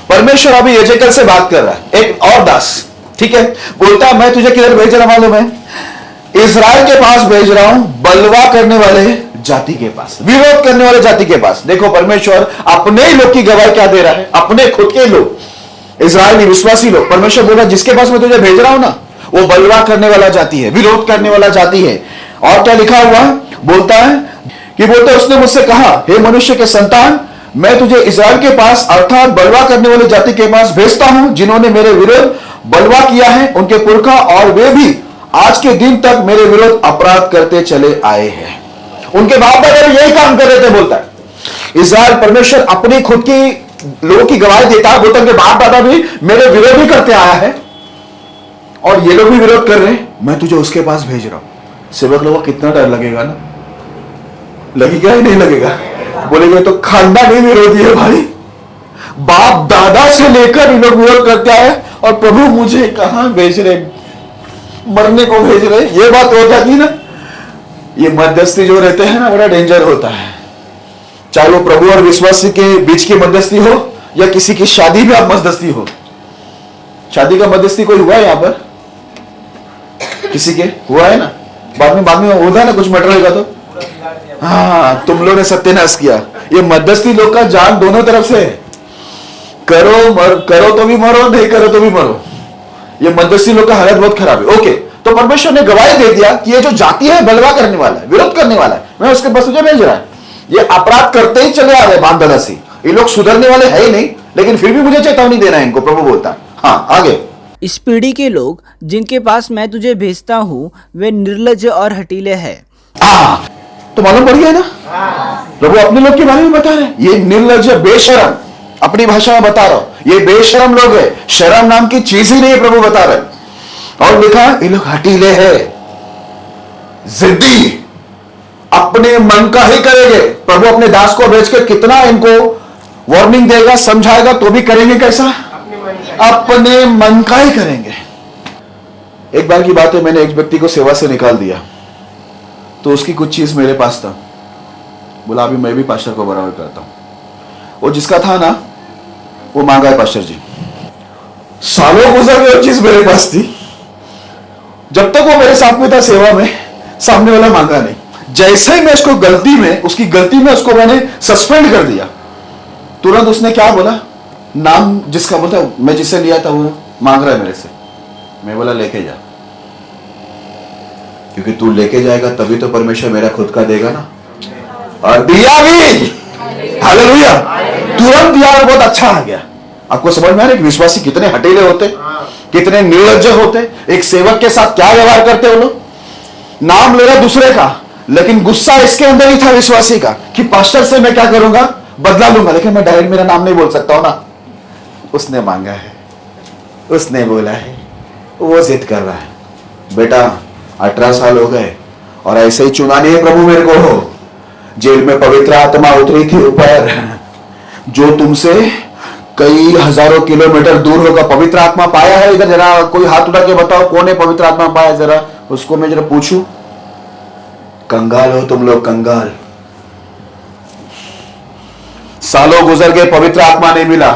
परमेश्वर अभी यजेकल से बात कर रहा है, एक और दास, ठीक है, बोलता मैं तुझे किधर भेज रहा मालूम है? इजराइल के पास भेज रहा हूं, बलवा करने वाले जाति के पास, विरोध करने वाले जाति के पास। देखो परमेश्वर अपने ही लोग की गवाही क्या दे रहा है, अपने खुद के लोग, इजराइली विश्वासी लोग। परमेश्वर बोल रहा है जिसके पास मैं तुझे भेज रहा हूं ना, वो बलवा करने वाला जाति है, विरोध करने वाला जाति है। और क्या लिखा हुआ बोलता है कि उसने मुझसे कहा, हे मनुष्य के संतान, मैं तुझे इजराइल के पास अर्थात बलवा करने वाले जाति के पास भेजता हूं, जिन्होंने मेरे विरुद्ध बलवा किया है, उनके पुरखा, और वे भी आज के दिन तक मेरे विरुद्ध अपराध करते चले आए हैं। उनके बाप दादा भी यही काम कर रहे थे, बोलता है इजराइल। परमेश्वर अपनी खुद की लोगों की गवाही देता है, बोलता है कि बाप दादा भी मेरे विरोध ही करते आया है, और ये लोग भी विरोध कर रहे हैं, मैं तुझे उसके पास भेज रहा हूं। सेवक लोगों को कितना डर लगेगा ना, लगेगा ही नहीं लगेगा? बोलेंगे तो खानदानी विरोधी है भाई, बाप दादा से लेकर इन लोग विरोध करते आए, और प्रभु मुझे कहां भेज रहे, मरने को भेज रहे। ये बात हो जाती ना, ये मध्यस्थी जो रहते हैं ना, बड़ा डेंजर होता है। चाहे वो प्रभु और विश्वासी के बीच की मध्यस्थी हो, या किसी की शादी में आप मध्यस्थी हो। शादी का मध्यस्थी कोई हुआ है यहां पर? किसी के हुआ है ना? बाद में होता है ना, कुछ मैटर होगा तो हाँ, तुम लोगों ने सत्यानाश किया। ये मध्यस्थी लोग का जान दोनों तरफ से, करो तो भी मरो, नहीं करो तो भी मरो। ये मध्यस्थी लोग का हालत बहुत खराब है। ओके, तो परमेश्वर ने गवाही दे दिया कि ये जो जाति है बलवा करने वाला है, विरोध करने वाला है, मैं उसके पास तुझे भेज रहा है। ये अपराध करते ही चले आ रहे बाप दादा से, ये लोग सुधरने वाले है ही नहीं, लेकिन फिर भी मुझे चेतावनी देना है इनको, प्रभु बोलता है। हाँ, आगे। इस पीढ़ी के लोग जिनके पास मैं तुझे भेजता हूँ, वे निर्लज्ज और हठीले हैं। तो मालूम पड़ गया ना, प्रभु अपने लोग के बारे में बता रहे हैं, ये निर्लज्ज बेशरम, अपनी भाषा में बता रहा हूं, ये बेशरम लोग है, शर्म नाम की चीज ही नहीं, प्रभु बता रहे। और लिखा ये लोग हठीले हैं, जिद्दी, अपने मन का ही करेंगे। प्रभु अपने दास को भेज के कितना इनको वार्निंग देगा, समझाएगा, तो भी करेंगे कैसा? अपने मन का ही करेंगे। एक बार की बात है, मैंने एक व्यक्ति को सेवा से निकाल दिया, तो उसकी कुछ चीज मेरे पास था, बोला अभी मैं भी पास्टर को बराबर करता हूं। वो जिसका था ना, वो मांगा है पास्टर जी। सालों गुजर गए, वो चीज मेरे पास थी, जब तक वो मेरे साथ में था सेवा में, सामने वाला मांगा नहीं। जैसे ही मैं उसको उसकी गलती में उसको मैंने सस्पेंड कर दिया, तुरंत उसने क्या बोला, नाम जिसका बोलता मैं जिससे लिया था वो मांग रहा है मेरे से। मैं बोला लेके जा, क्योंकि तू लेके जाएगा तभी तो परमेश्वर मेरा खुद का देगा ना। और दिया भी, हालेलुया, तुरंत दिया और बहुत अच्छा आ गया। आपको समझ में आ रहा है कि विश्वासी कितने हठीले होते, कितने निर्लज्ज होते, एक सेवक के साथ क्या व्यवहार करते वो लोग। नाम ले रहा दूसरे का, लेकिन गुस्सा इसके अंदर ही था विश्वासी का कि पास्टर से मैं क्या करूंगा, बदला लूंगा, लेकिन मैं डायरेक्ट मेरा नाम नहीं बोल सकता हूं ना। उसने मांगा है, उसने बोला है, वो जिद कर रहा है। बेटा 18 साल हो गए और ऐसे ही चुना नहीं है प्रभु मेरे को। जेल में पवित्र आत्मा उतरी थी ऊपर, जो तुमसे कई हजारों किलोमीटर दूर होगा। पवित्र आत्मा पाया है? इधर जरा कोई हाथ उठा के बताओ, कौन है पवित्र आत्मा पाया? जरा उसको मैं जरा पूछूं। कंगाल हो तुम लोग, कंगाल। सालों गुजर गए, पवित्र आत्मा नहीं मिला।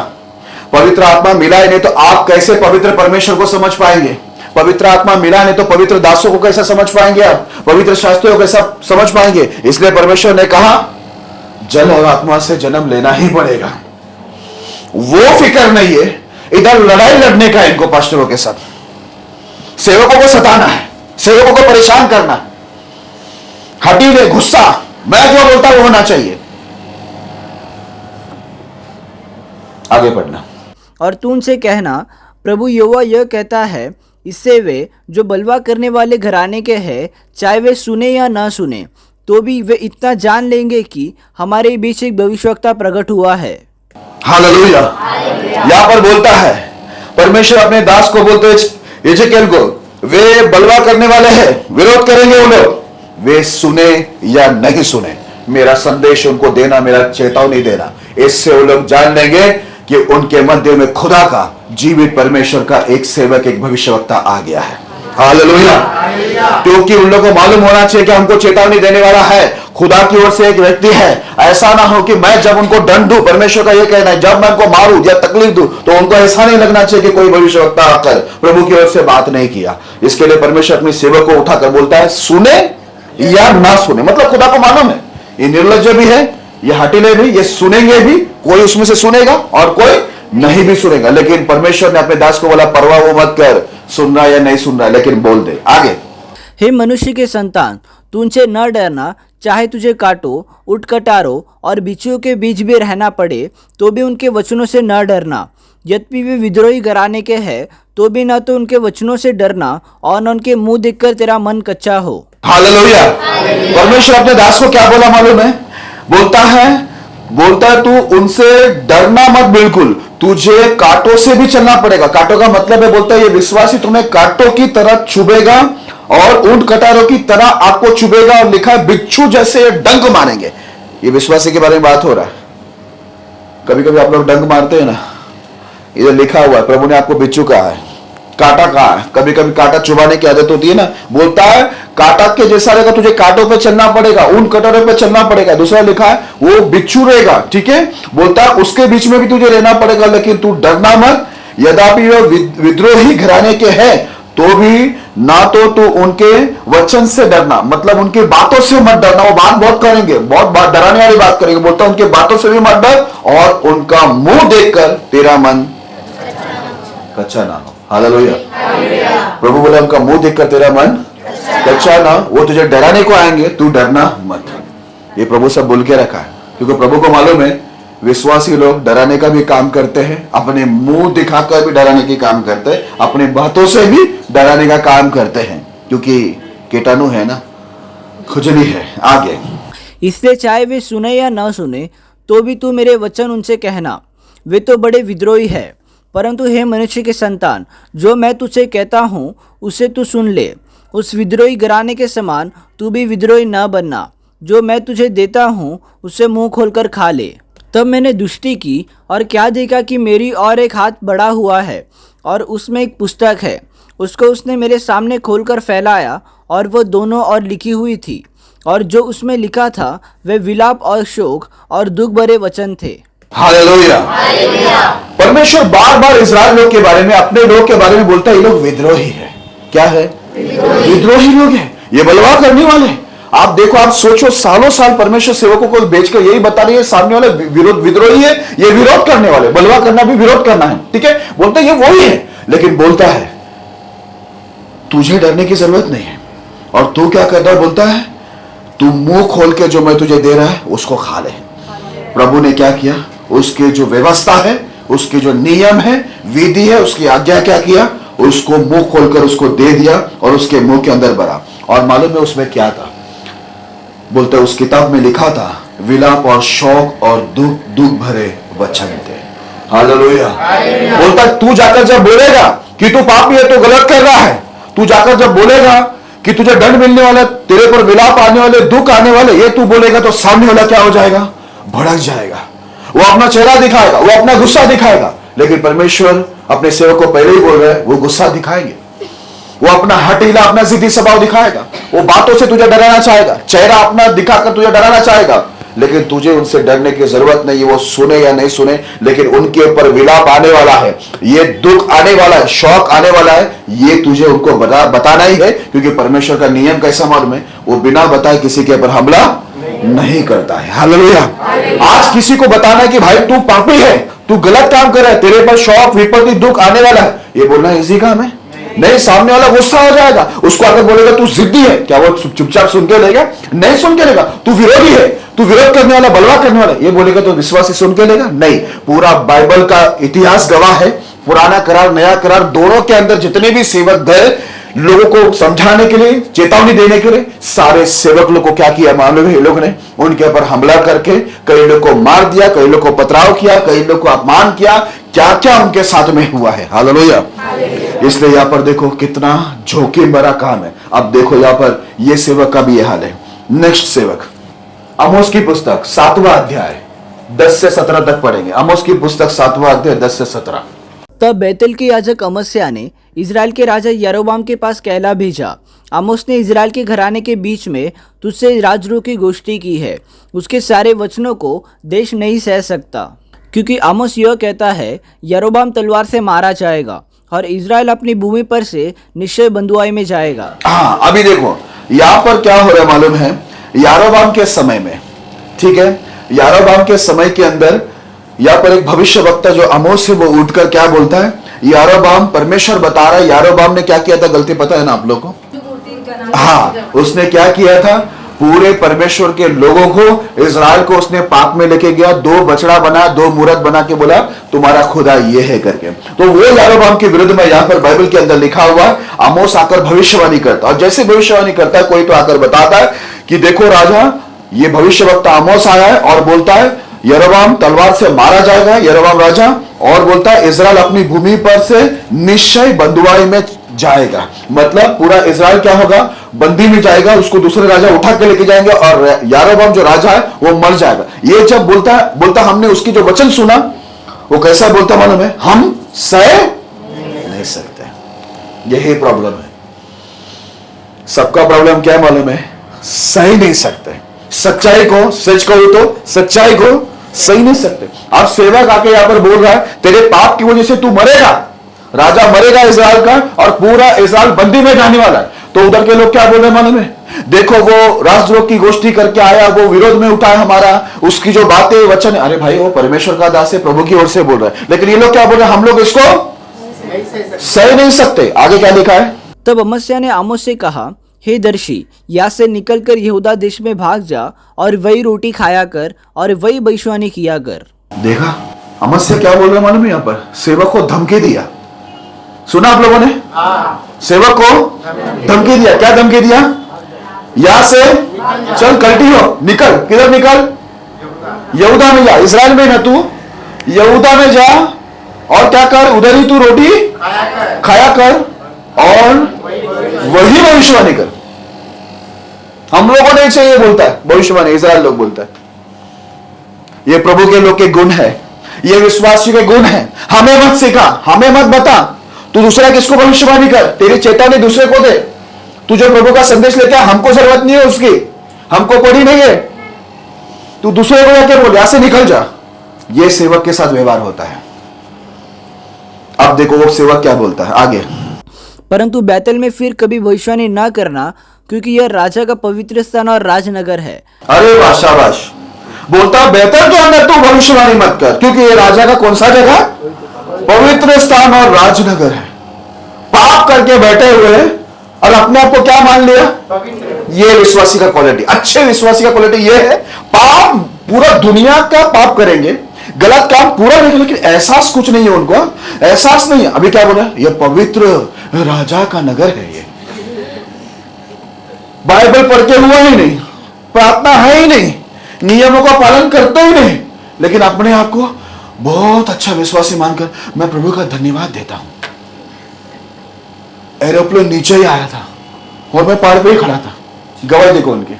पवित्र आत्मा मिला ही नहीं तो आप कैसे पवित्र परमेश्वर को समझ पाएंगे? पवित्र आत्मा मिला नहीं तो पवित्र दासों को कैसे समझ पाएंगे आप? पवित्र शास्त्रों को कैसा समझ पाएंगे? इसलिए परमेश्वर ने कहा जल और आत्मा से जन्म लेना ही पड़ेगा। वो फिक्र नहीं है, इधर लड़ाई लड़ने का इनको पास्टरों के साथ, सेवकों को सताना है, सेवकों को परेशान करना, हठीले, गुस्सा, मैं जो बोलता वो होना चाहिए। आगे पढ़ना। और तू उनसे कहना, प्रभु यहोवा यह कहता है, इससे वे जो बलवा करने वाले घराने के हैं, चाहे वे सुने या ना सुने, तो भी वे इतना जान लेंगे कि हमारे बीच एक भविष्यवक्ता प्रकट हुआ है। हालेलुया। यहाँ पर बोलता है परमेश्वर अपने दास को बोलते यजेकेल को, वे बलवा करने वाले हैं, विरोध करेंगे वो लोग, वे सुने या नहीं सुने, मेरा संदेश उनको देना, मेरा चेतावनी देना, इससे वो लोग जान लेंगे कि उनके मध्य में खुदा का जीवित परमेश्वर का एक सेवक, एक भविष्यवक्ता आ गया है। हालेलुया। क्योंकि उन लोगों को मालूम होना चाहिए कि हमको चेतावनी देने वाला है, खुदा की ओर से एक व्यक्ति है। ऐसा ना हो कि मैं जब उनको दंड दूं, परमेश्वर का ये कहना है, जब मैं उनको मारूं या तकलीफ दूं तो उनको ऐसा नहीं लगना चाहिए कि कोई भविष्यवक्ता आकर प्रभु की ओर से बात नहीं किया। इसके लिए परमेश्वर अपने सेवक को उठाकर बोलता है सुने या ना सुने। मतलब खुदा को मालूम है ये निर्लज्ज भी है, ये हटीले भी, ये सुनेंगे भी, कोई उसमें से सुनेगा और कोई नहीं भी सुनेगा। लेकिन परमेश्वर ने अपने दास को बोला परवाह वो मत कर, सुन रहा या नहीं सुन रहा, लेकिन बोल दे आगे। हे मनुष्य के संतान, तू उनसे न डरना, चाहे तुझे काटो, उठ कटारो और बिच्छुओं के बीच भी रहना पड़े तो भी उनके वचनों से न डरना। यद्यपि वे विद्रोही घराने के हैं तो भी न तो उनके वचनों से डरना और न उनके मुंह देखकर तेरा मन कच्चा हो। हालेलुया। परमेश्वर अपने दास को क्या बोला मालूम है? बोलता है तू उनसे डरना मत, बिल्कुल, तुझे कांटों से भी चलना पड़ेगा। कांटों का मतलब है, बोलता है ये विश्वासी तुम्हें कांटों की तरह चुभेगा और ऊंट कटारों की तरह आपको चुभेगा, और लिखा है बिच्छू जैसे डंक मारेंगे। ये विश्वासी के बारे में बात हो रहा है। कभी कभी आप लोग डंक मारते हैं ना, इधर लिखा हुआ है प्रभु ने आपको बिच्छू कहा है, कांटा कहा है। कभी कभी कांटा चुभाने की आदत होती है ना, बोलता है कांटा के जैसा रहेगा, तुझे कांटों पे चलना पड़ेगा, ऊंट कटारों पे चलना पड़ेगा। दूसरा लिखा है वो बिच्छू रहेगा, ठीक है, बोलता है उसके बीच में भी तुझे रहना पड़ेगा, लेकिन तू डरना मत। यद्यपि वे विद्रोही घराने के हैं तो भी ना तो तू उनके वचन से डरना, मतलब उनकी बातों से मत डरना। वो बात बहुत करेंगे, बहुत डराने वाली बात करेंगे, बोलता है उनके बातों से भी मत डर और उनका मुंह देखकर तेरा मन कच्चा ना हो। हालेलुया। प्रभु बोला उनका मुंह देखकर तेरा मन कच्चा ना, वो तुझे डराने को आएंगे, तू डरना मत। ये प्रभु सब बोल के रखा है, क्योंकि प्रभु को मालूम है विश्वासी लोग डराने का भी काम करते हैं, अपने मुंह दिखाकर भी डराने के काम करते हैं, अपने बातों से भी डराने का काम करते हैं, क्योंकि कीटाणु है ना, खुजली है। आगे, इसलिए चाहे वे सुने या न सुने तो भी तू मेरे वचन उनसे कहना। वे तो बड़े विद्रोही है, परंतु हे मनुष्य के संतान, जो मैं तुझसे कहता हूँ उसे तू सुन ले। उस विद्रोही घराने के समान तू भी विद्रोही न बनना। जो मैं तुझे देता हूँ उसे मुंह खोलकर खा ले। तब मैंने दृष्टि की और क्या देखा कि मेरी और एक हाथ बढ़ा हुआ है और उसमें एक पुस्तक है। उसको उसने मेरे सामने खोलकर फैलाया और वह दोनों ओर लिखी हुई थी, और जो उसमें लिखा था वे विलाप और शोक और दुख भरे वचन थे। हालेलुया। परमेश्वर बार बार इस्राएल लोग के बारे में, अपने लोग के बारे में बोलता है ये लोग विद्रोही है। क्या है? विद्रोही लोग हैं, ये बलवा करने वाले। आप देखो, आप सोचो, सालों साल परमेश्वर सेवकों को बेचकर यही बता रही है सामने वाले विद्रोही है, ये विरोध करने वाले। बलवा करना भी विरोध करना है, ठीक है, बोलता है ये वही है, लेकिन बोलता है तुझे डरने की जरूरत नहीं है। और तू क्या करता है? बोलता है तू मुंह खोल के जो मैं तुझे दे रहा है उसको खा ले। प्रभु ने क्या किया? उसकी जो व्यवस्था है, उसके जो नियम है, विधि है, उसकी आज्ञा क्या किया? उसको मुंह खोलकर उसको दे दिया और उसके मुंह के अंदर भरा। और मालूम है उसमें क्या था? बोलते उस किताब में लिखा था विलाप और शोक और दुख भरे वचन थे। हालेलुया। बोलता तू जाकर जब बोलेगा कि तू पापी है, तो गलत कर रहा है, तू जाकर जब बोलेगा कि तुझे दंड मिलने वाला, तेरे पर विलाप आने वाले, दुख आने वाले, ये तू बोलेगा तो सामने वाला क्या हो जाएगा? भड़क जाएगा, वो अपना चेहरा दिखाएगा, वो अपना गुस्सा दिखाएगा। लेकिन परमेश्वर अपने सेवक को पहले ही बोल रहे हैं वो गुस्सा दिखाएंगे, वो अपना हठीला, अपना जिद्दी स्वभाव दिखाएगा, वो बातों से तुझे डराना चाहेगा, चेहरा अपना दिखाकर तुझे डराना चाहेगा। लेकिन तुझे उनसे डरने की जरूरत नहीं है, वो सुने या नहीं सुने, लेकिन उनके ऊपर विलाप आने वाला है, ये दुख आने वाला है, शौक आने वाला है, ये तुझे उनको बताना ही है। क्योंकि परमेश्वर का नियम कैसा मालूम है? वो बिना बताए किसी के ऊपर हमला नहीं करता है। हालेलुया। आज किसी को बताना है कि भाई तू पापी है, तू गलत काम कर रहा है, तेरे पर शौक, विपत्ति, दुख आने वाला है, ये बोलना इजी काम है? नहीं, सामने वाला गुस्सा हो जाएगा। उसको अगर बोलेगा तू जिद्दी है, क्या वो चुपचाप सुन के लेगा? नहीं सुन के लेगा। तू विरोधी है, तू विरोध करने वाला, बलवा करने वाला, ये बोलेगा तो विश्वासी सुन के लेगा? नहीं। पूरा बाइबल का इतिहास गवाह है, पुराना करार, नया करार, दोनों के अंदर जितने भी सेवक गए, लोगों को समझाने के लिए, चेतावनी देने के लिए सारे सेवक लोग को क्या किया मालूम है? ये लोग ने उनके ऊपर हमला करके कई लोग को मार दिया, कई लोग को पथराव किया, कई लोग को अपमान किया। क्या क्या उनके साथ में हुआ है। हालेलुया। इसलिए यहां पर देखो कितना जोखिम भरा काम है। अब देखो यहां पर ये सेवक का भी ये हाल है। नेक्स्ट सेवक, आमोस की पुस्तक 7वां अध्याय 10 से 17 तक पढ़ेंगे। आमोस की पुस्तक 7वां अध्याय 10 से 17। तब बैतल के याजक अमस्या ने इज़राइल के राजा यरोबाम के पास कहला भेजा, आमोस ने इज़राइल के घराने के बीच में तुझसे राजद्रोह की गोष्ठी की है। उसके सारे वचनों को देश नहीं सह सकता, क्योंकि आमोस यह कहता है, यरोबाम तलवार से मारा जाएगा और इज़राइल अपनी भूमि पर से निश्चय बंधुआई में जाएगा। हाँ, अभी देखो यहां पर क्या हो रहा है मालूम है? यारोबाम के समय में, ठीक है, यारोबाम के समय के अंदर यहाँ पर एक भविष्य वक्ता जो आमोस है वो उठकर क्या बोलता है? यारोबाम परमेश्वर बता रहा है। यारोबाम ने क्या किया था? गलती पता है ना आप लोगों को? हाँ, उसने क्या किया था? पूरे परमेश्वर के लोगों को, इज़राइल को उसने पाप में लेके गया, 2 बछड़ा बना, 2 मूरत बना के बोला तुम्हारा खुदा ये है करके। तो वो यारोबाम के विरुद्ध में यहाँ पर बाइबल के अंदर लिखा हुआ है, आमोस आकर भविष्यवाणी करता है। और जैसे भविष्यवाणी करता है, कोई तो आकर बताता है कि देखो राजा, ये भविष्य वक्ता आमोस आया है और बोलता है यरोबाम तलवार से मारा जाएगा, यरोबाम राजा, और बोलता है इज़राइल अपनी भूमि पर से निश्चय बंधुआई में जाएगा। मतलब पूरा इज़राइल क्या होगा? बंदी में जाएगा, उसको दूसरे राजा उठा के लेके जाएंगे और यारोबाम जो राजा है वो मर जाएगा। ये जब बोलता हमने उसकी जो वचन सुना, वो कैसा बोलता मालूम है? हम सह नहीं सकते। यही प्रॉब्लम है, सबका प्रॉब्लम क्या है मालूम है? सही नहीं सकते सच्चाई को। सच कहो तो सच्चाई को सही नहीं सकते। अब सेवक आके यहां पर बोल रहा है तेरे पाप की वजह से तू मरेगा, राजा मरेगा इज़राइल का, और पूरा इज़राइल बंदी में जाने वाला है। तो उधर के लोग क्या बोल रहे हैं मालूम है? देखो वो राजद्रोह की गोष्ठी करके आया, वो विरोध में उठा है हमारा, उसकी जो बातें वचन, अरे भाई वो परमेश्वर का दास है, प्रभु की ओर से बोल रहा है। लेकिन ये लोग क्या बोल रहे हैं? हम लोग इसको सही नहीं सकते। आगे क्या लिखा है? तब अमस्या ने आमोस से कहा, हे दर्शी, यहाँ से निकलकर यहूदा देश में भाग जा और वही रोटी खाया कर और वही भविष्यवाणी किया कर। देखा अमस्या क्या बोल रहे हैं मालूम है? यहाँ पर सेवक को धमकी दिया। सुना आप लोगों ने? सेवक को धमकी दिया। क्या धमकी दिया? यहां से चल, कल्टी हो, निकल। किधर निकल? यहूदा में जा, इज़राइल में ना, तू यहूदा में जा और क्या कर? उधर ही तू रोटी खाया कर और वही भविष्यवाणी कर। हम लोगों को नहीं चाहिए बोलता है भविष्यवाणी, इज़राइल लोग बोलता है। ये प्रभु के लोग के गुण है, ये विश्वासी के गुण है। हमें मत सिखा, हमें मत बता, तू दूसरा किसको भविष्यवाणी कर, तेरी चेतावनी दूसरे को दे। तू जो प्रभु का संदेश लेके आ, हमको जरूरत नहीं है उसकी, हमको पड़ी नहीं है, तू दूसरे को जाके बोल, यहां से निकल जा। ये सेवक के साथ व्यवहार होता है। अब देखो वो सेवक क्या बोलता है आगे। परंतु बैतल में फिर कभी भविष्यवाणी न करना, क्योंकि यह राजा का पवित्र स्थान और राजनगर है। अरे वाह, शाबाश। बोलता बैतल के अंदर तू भविष्यवाणी मत कर, क्योंकि ये राजा का कौन सा जगह? पवित्र स्थान और राजनगर है। पाप करके बैठे हुए और अपने आप को क्या मान लिया? ये विश्वासी का क्वालिटी, अच्छे विश्वासी का क्वालिटी ये है। पाप पूरा दुनिया का पाप करेंगे, गलत काम पूरा नहीं, लेकिन एहसास कुछ नहीं है उनको, एहसास नहीं है। अभी क्या बोला? ये पवित्र राजा का नगर है। ये बाइबल पढ़ के हुआ ही नहीं, प्रार्थना है ही नहीं, नियमों का पालन करते ही नहीं, लेकिन अपने आप को बहुत अच्छा विश्वासी मानकर मैं प्रभु का धन्यवाद देता हूं। एरोप्लेन नीचे ही आया था और मैं पहाड़ पे ही खड़ा था। गवाही देखो उनकी।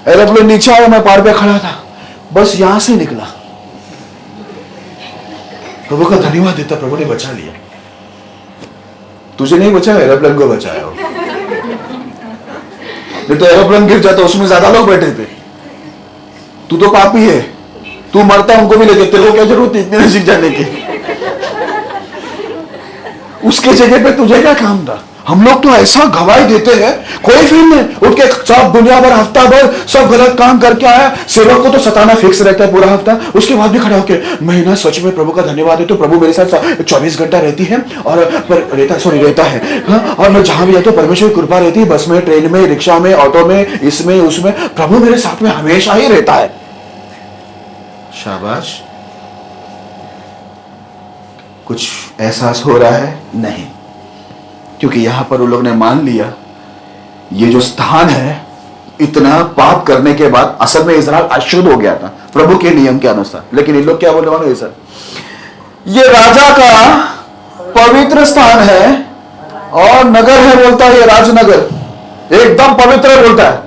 एरोप्लेन नीचे आया, मैं पहाड़ पे खड़ा था, बस यहां से निकला, प्रभु का धन्यवाद देता, प्रभु ने बचा लिया। तुझे नहीं बचाया, एरोप्लेन को बचाया। नहीं तो एरोप्लेन गिर जाता, उसमें ज्यादा लोग बैठे थे। तू तो पापी है, तू मरता उनको भी लेके, तेरे को क्या जरूरत है इतने नजदीक जाने की? उसके जगह पे तुझे क्या काम था? हम लोग तो ऐसा गवाही देते हैं, कोई फिर नहीं उठ के सब दुनिया भर हफ्ता भर सब गलत काम करके आया, सेवक को तो सताना फिक्स रहता है पूरा हफ्ता, उसके बाद भी खड़ा होके मैं ना सच में प्रभु का धन्यवाद है, तो प्रभु मेरे साथ 24 घंटा रहती है और रहता है। हाँ, और मैं जहां भी जाता हूँ परमेश्वर की कृपा रहती है, बस में, ट्रेन में, रिक्शा में, ऑटो में, इसमें उसमें, प्रभु मेरे साथ में हमेशा ही रहता है। शाबाश। कुछ एहसास हो रहा है? नहीं, क्योंकि यहां पर उन लोग ने मान लिया ये जो स्थान है, इतना पाप करने के बाद असल में इजराइल अशुद्ध हो गया था प्रभु के नियम के अनुसार। लेकिन इन लोग क्या बोले मानो, सर ये राजा का पवित्र स्थान है और नगर है, बोलता है ये राजनगर एकदम पवित्र है, बोलता है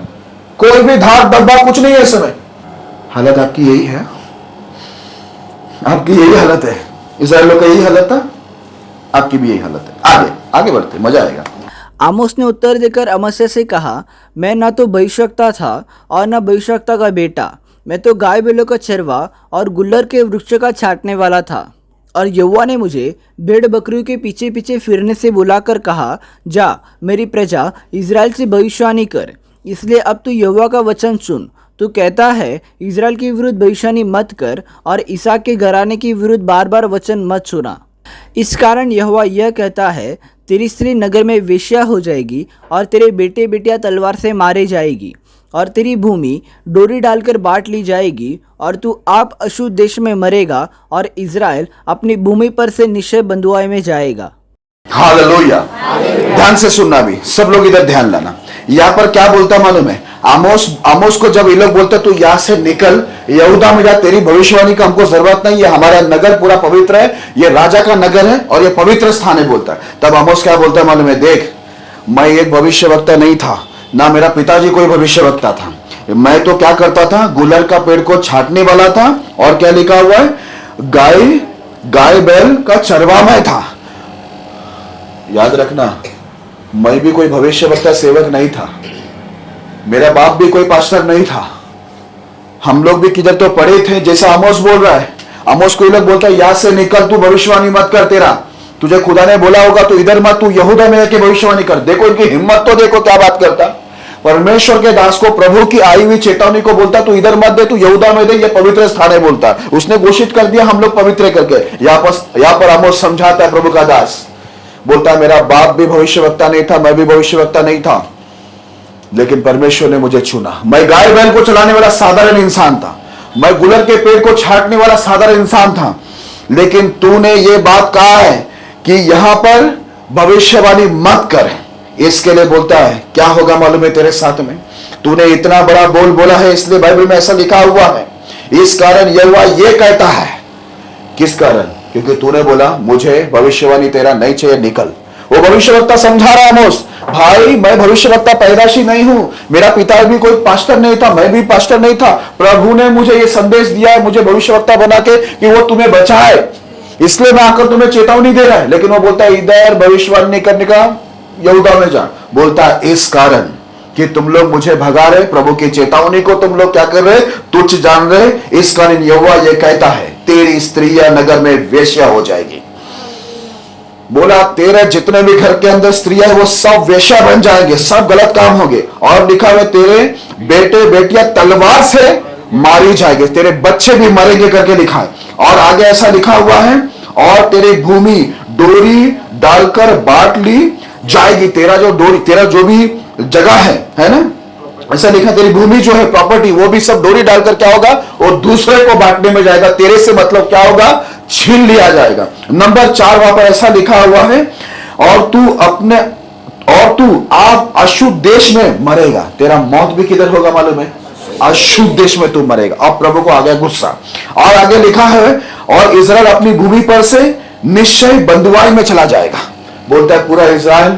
कोई भी धाक धब्बा कुछ नहीं है इस समय। हालत आपकी यही है, आपकी यही हालत है, इजराइल लोग का यही हालत था, आपकी भी यही हालत है। आगे आगे बढ़ते, मजा आएगा। आमोस ने उत्तर देकर अमस्या से कहा, मैं ना तो भविष्यवक्ता था और न भविष्यवक्ता का बेटा, मैं तो गाय बैलों का चरवा और गुल्लर के वृक्ष का छाटने वाला था। और यहोवा ने मुझे भेड़ बकरियों के पीछे पीछे फिरने से बुलाकर कहा, जा मेरी प्रजा इजराइल से भविष्यवाणी कर। इसलिए अब तू यहोवा का वचन सुन। तू कहता है इजराइल के विरुद्ध भविष्यवाणी मत कर और इसहाक के घराने के विरुद्ध बार बार वचन मत सुना। इस कारण यहोवा यह कहता है, तेरी स्त्री नगर में वेश्या हो जाएगी और तेरे बेटे बेटियां तलवार से मारे जाएगी और तेरी भूमि डोरी डालकर बांट ली जाएगी और तू आप अशुद्ध देश में मरेगा और इजराइल अपनी भूमि पर से निश्चय बंधुआई में जाएगा। हालेलुया। ध्यान से सुनना भी, सब लोग इधर ध्यान लाना। यहाँ पर क्या बोलता मालूम है, आमोस को जब ये लोग बोलते तू यहां से निकल, यहूदा में जा, तेरी भविष्यवाणी का हमको जरूरत नहीं है, हमारा नगर पूरा पवित्र है, ये राजा का नगर है और ये पवित्र स्थान है, बोलता है। तब आमोस क्या बोलता है मालूम है, देख मैं एक भविष्यवक्ता नहीं था, ना मेरा पिताजी कोई भविष्यवक्ता था, मैं तो क्या करता था, गुलर का पेड़ को छाटने वाला था और क्या लिखा हुआ है, गाय बैल का चरवा मैं था। याद रखना, मैं भी कोई भविष्यवक्ता सेवक नहीं था, मेरा बाप भी कोई पास्टर नहीं था, हम लोग भी किधर तो पढ़े थे, जैसा आमोस बोल रहा है। आमोस को लोग बोलता है यहां से निकल, तू भविष्यवाणी मत कर, तेरा तुझे खुदा ने बोला होगा तू इधर मत, तू यहूदा में जाके भविष्यवाणी कर। देखो इनकी हिम्मत तो देखो क्या बात करता। परमेश्वर के दास को, प्रभु की आई हुई चेतावनी को बोलता तू इधर मत दे, तू यहूदा में दे, ये पवित्र स्थान है, बोलता। उसने घोषित कर दिया हम लोग पवित्र करके। यहां पर आमोस समझाता है प्रभु का दास, बोलता है मेरा बाप भी भविष्यवक्ता नहीं था, मैं भी भविष्यवक्ता नहीं था, लेकिन परमेश्वर ने मुझे चुना। मैं गाय बैल को चलाने वाला साधारण इंसान था, मैं गुलर के पेड़ को छाटने वाला साधारण इंसान था, लेकिन तूने ये बात कहा है कि यहां पर भविष्यवाणी मत कर। इसके लिए बोलता है क्या होगा मालूम है तेरे साथ में, तूने इतना बड़ा बोल बोला है, इसलिए बाइबल में ऐसा लिखा हुआ है। इस कारण यहोवा ये कहता है, किस कारण, क्योंकि तूने बोला मुझे भविष्यवाणी तेरा नहीं चाहिए, निकल। वो भविष्यवक्ता समझा रहा है आमोस, भाई मैं भविष्यवक्ता पैदाशी नहीं हूं, मेरा पिता भी कोई पास्टर नहीं था, मैं भी पास्टर नहीं था, प्रभु ने मुझे ये संदेश दिया है मुझे भविष्यवक्ता बना के कि वो तुम्हें बचाए, इसलिए मैं आकर तुम्हें चेतावनी दे रहा है। लेकिन वो बोलता है इधर भविष्यवाणी करने का, यहूदा में जा। बोलता है इस कारण कि तुम लोग मुझे भगा रहे, प्रभु की चेतावनी को तुम लोग क्या कर रहे, तुच्छ जान रहे, इस कारण यहोवा ये कहता है तेरी स्त्रियां नगर में वेश्या हो जाएगी। बोला तेरे जितने भी घर के अंदर स्त्रियां वो सब वेश्या बन जाएंगे, सब गलत काम होंगे। और लिखा हुआ तेरे बेटे बेटियां तलवार से मारी जाएंगे, तेरे बच्चे भी मरेंगे करके लिखा है। और आगे ऐसा लिखा हुआ है और तेरी भूमि डोरी डालकर बांट ली जाएगी। तेरा जो भी जगह है ना, ऐसा लिखा, तेरी भूमि जो है प्रॉपर्टी वो भी सब डोरी डालकर क्या होगा, और दूसरे को बांटने में जाएगा। तेरे से मतलब क्या होगा, छीन लिया जाएगा। नंबर 4 वहां पर ऐसा लिखा हुआ है और तू आप अशुद्ध देश में मरेगा। तेरा मौत भी किधर होगा मालूम है, अशुद्ध देश में तू मरेगा। अब प्रभु को आ गया गुस्सा। और आगे लिखा है और इजराइल अपनी भूमि पर से निश्चय बंधुआई में चला जाएगा। बोलता है पूरा इजराइल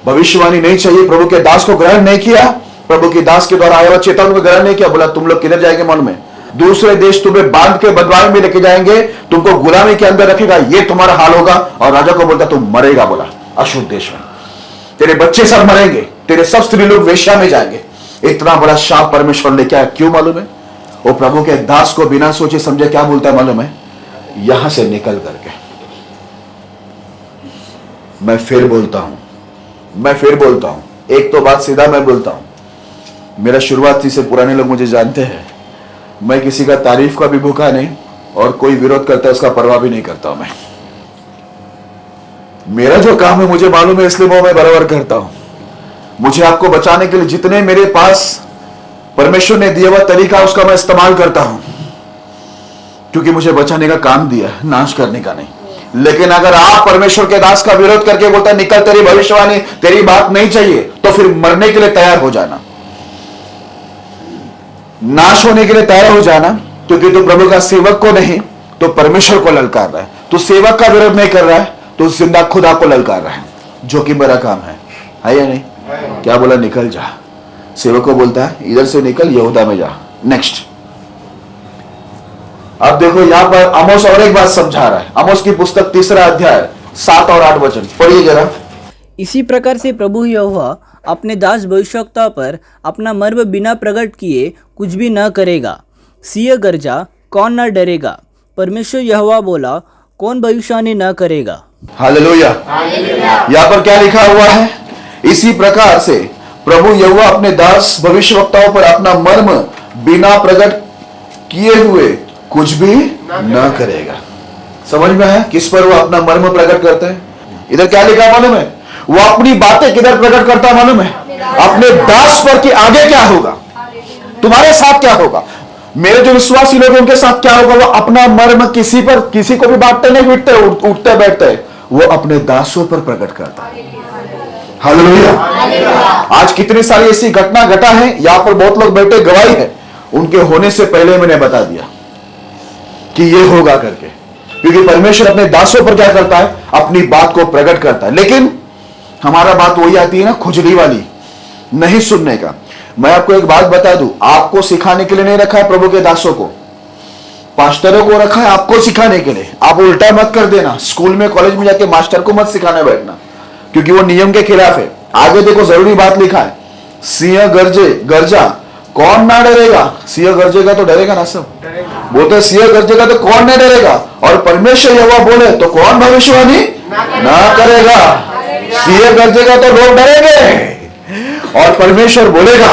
भविष्यवाणी नहीं चाहिए, प्रभु के दास को ग्रहण नहीं किया, प्रभु की दास के द्वारा आया हुआ चेतावनी को ग्रहण नहीं किया। बोला तुम लोग किधर जाएंगे मालूम है, दूसरे देश तुम्हें बांध के बंधुआई में लेके जाएंगे, तुमको गुलामी के अंदर रखेगा, ये तुम्हारा हाल होगा। और राजा को बोलता तुम मरेगा, बोला अशुद्ध देश में, तेरे बच्चे सब मरेंगे, तेरे सब स्त्री लोग वेश्या में जाएंगे। इतना बड़ा शाप परमेश्वर लेके आया, क्यों मालूम है, वो प्रभु के दास को बिना सोचे समझे क्या बोलता है मालूम है, यहां से निकल करके। मैं फिर बोलता हूं, एक तो बात सीधा मैं बोलता हूं, मेरा शुरुआती से पुराने लोग मुझे जानते हैं, मैं किसी का तारीफ का भी भूखा नहीं और कोई विरोध करता है उसका परवाह भी नहीं करता हूं। मैं मेरा जो काम है मुझे मालूम है, इसलिए वो मैं बराबर करता हूं। मुझे आपको बचाने के लिए जितने मेरे पास परमेश्वर ने दिया हुआ तरीका उसका मैं इस्तेमाल करता हूं, क्योंकि मुझे बचाने का काम दिया, नाश करने का नहीं। लेकिन अगर आप परमेश्वर के दास का विरोध करके बोलता है निकल तेरी भविष्यवाणी, तेरी बात नहीं चाहिए, तो फिर मरने के लिए तैयार हो जाना, नाश होने के लिए तैयार हो जाना, क्योंकि तू प्रभु का सेवक को नहीं तो परमेश्वर को ललकार रहा है। तू सेवक का विरोध नहीं कर रहा है, तो जिंदा खुदा को ललकार रहा है, जो कि बड़ा काम है या नहीं? क्या बोला? निकल जा। सेवक को बोलता है इधर से निकल, यहूदा में जा। नेक्स्ट, अब देखो यहां पर आमोस और एक बात समझा रहा है। आमोस की पुस्तक 3 अध्याय 7 और 8 वचन पढ़िए जरा। इसी प्रकार से प्रभु यहोवा अपने दास भविष्यवक्ता पर अपना मर्म बिना प्रकट किए कुछ भी न करेगा। सिंह गर्जा, कौन न डरेगा? परमेश्वर यहोवा बोला, कौन भविष्यवाणी न करेगा? हालेलुया। यहाँ पर क्या लिखा हुआ है? इसी प्रकार से प्रभु यहोवा अपने दास भविष्यवक्ताओं पर अपना मर्म बिना प्रकट किए हुए कुछ भी न करेगा। समझ में है किस पर वो अपना मर्म प्रकट करते हैं? इधर क्या लिखा मालूम है? वो अपनी बातें किधर प्रकट करता है मालूम है? अपने दास पर कि आगे क्या होगा, तुम्हारे साथ क्या होगा, मेरे जो विश्वासी लोग उनके साथ क्या होगा। वो अपना मर्म किसी पर, किसी को भी बांटते नहीं, बिटते उठते बैठते, वो अपने दासों पर प्रकट करता है। हालेलुया। आज कितनी सारी ऐसी घटना घटा है, यहां पर बहुत लोग बैठे गवाही है, उनके होने से पहले मैंने बता दिया कि ये होगा करके, क्योंकि परमेश्वर अपने दासों पर क्या करता है? अपनी बात को प्रकट करता है। लेकिन हमारा बात वही आती है ना, खुजली वाली, नहीं सुनने का। मैं आपको एक बात बता दूं, आपको सिखाने के लिए नहीं रखा है प्रभु के दासों को, पास्टरों को रखा है आपको सिखाने के लिए। आप उल्टा मत कर देना, स्कूल में कॉलेज में जाके मास्टर को मत सिखाने बैठना, क्योंकि वो नियम के खिलाफ है। आगे देखो जरूरी बात लिखा है, सिंह गर्जे गर्जा, कौन ना डरेगा? सिंह गर्जेगा तो डरेगा ना सब, बोलते सिंह गर्जेगा तो कौन नहीं डरेगा, और परमेश्वर यहोवा बोले तो कौन भविष्यवाणी ना करेगा? सिंह गर्जेगा तो लोग डरेंगे, और परमेश्वर बोलेगा,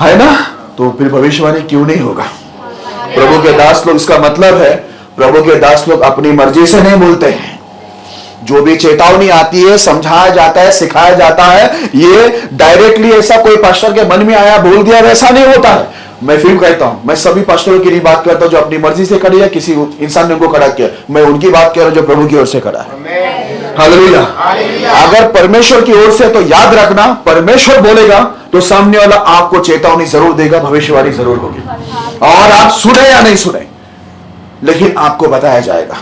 है ना, तो फिर भविष्यवाणी क्यों नहीं होगा? प्रभु के दास लोग, इसका मतलब है प्रभु के दास लोग अपनी मर्जी से नहीं बोलते हैं। जो भी चेतावनी आती है, समझाया जाता है, सिखाया जाता है, ये डायरेक्टली ऐसा कोई पास्टर के मन में आया बोल दिया वैसा नहीं होता है। मैं फिर कहता हूं, मैं सभी पास्टरों की नहीं बात करता हूं जो अपनी मर्जी से खड़ी है, किसी इंसान ने उनको खड़ा किया, मैं उनकी बात कर रहा हूं जो प्रभु की ओर से खड़ा है। हालेलुया। अगर परमेश्वर की ओर से, तो याद रखना, परमेश्वर बोलेगा तो सामने वाला आपको चेतावनी जरूर देगा, भविष्यवाणी जरूर होगी, और आप सुने या नहीं सुने, लेकिन आपको बताया जाएगा।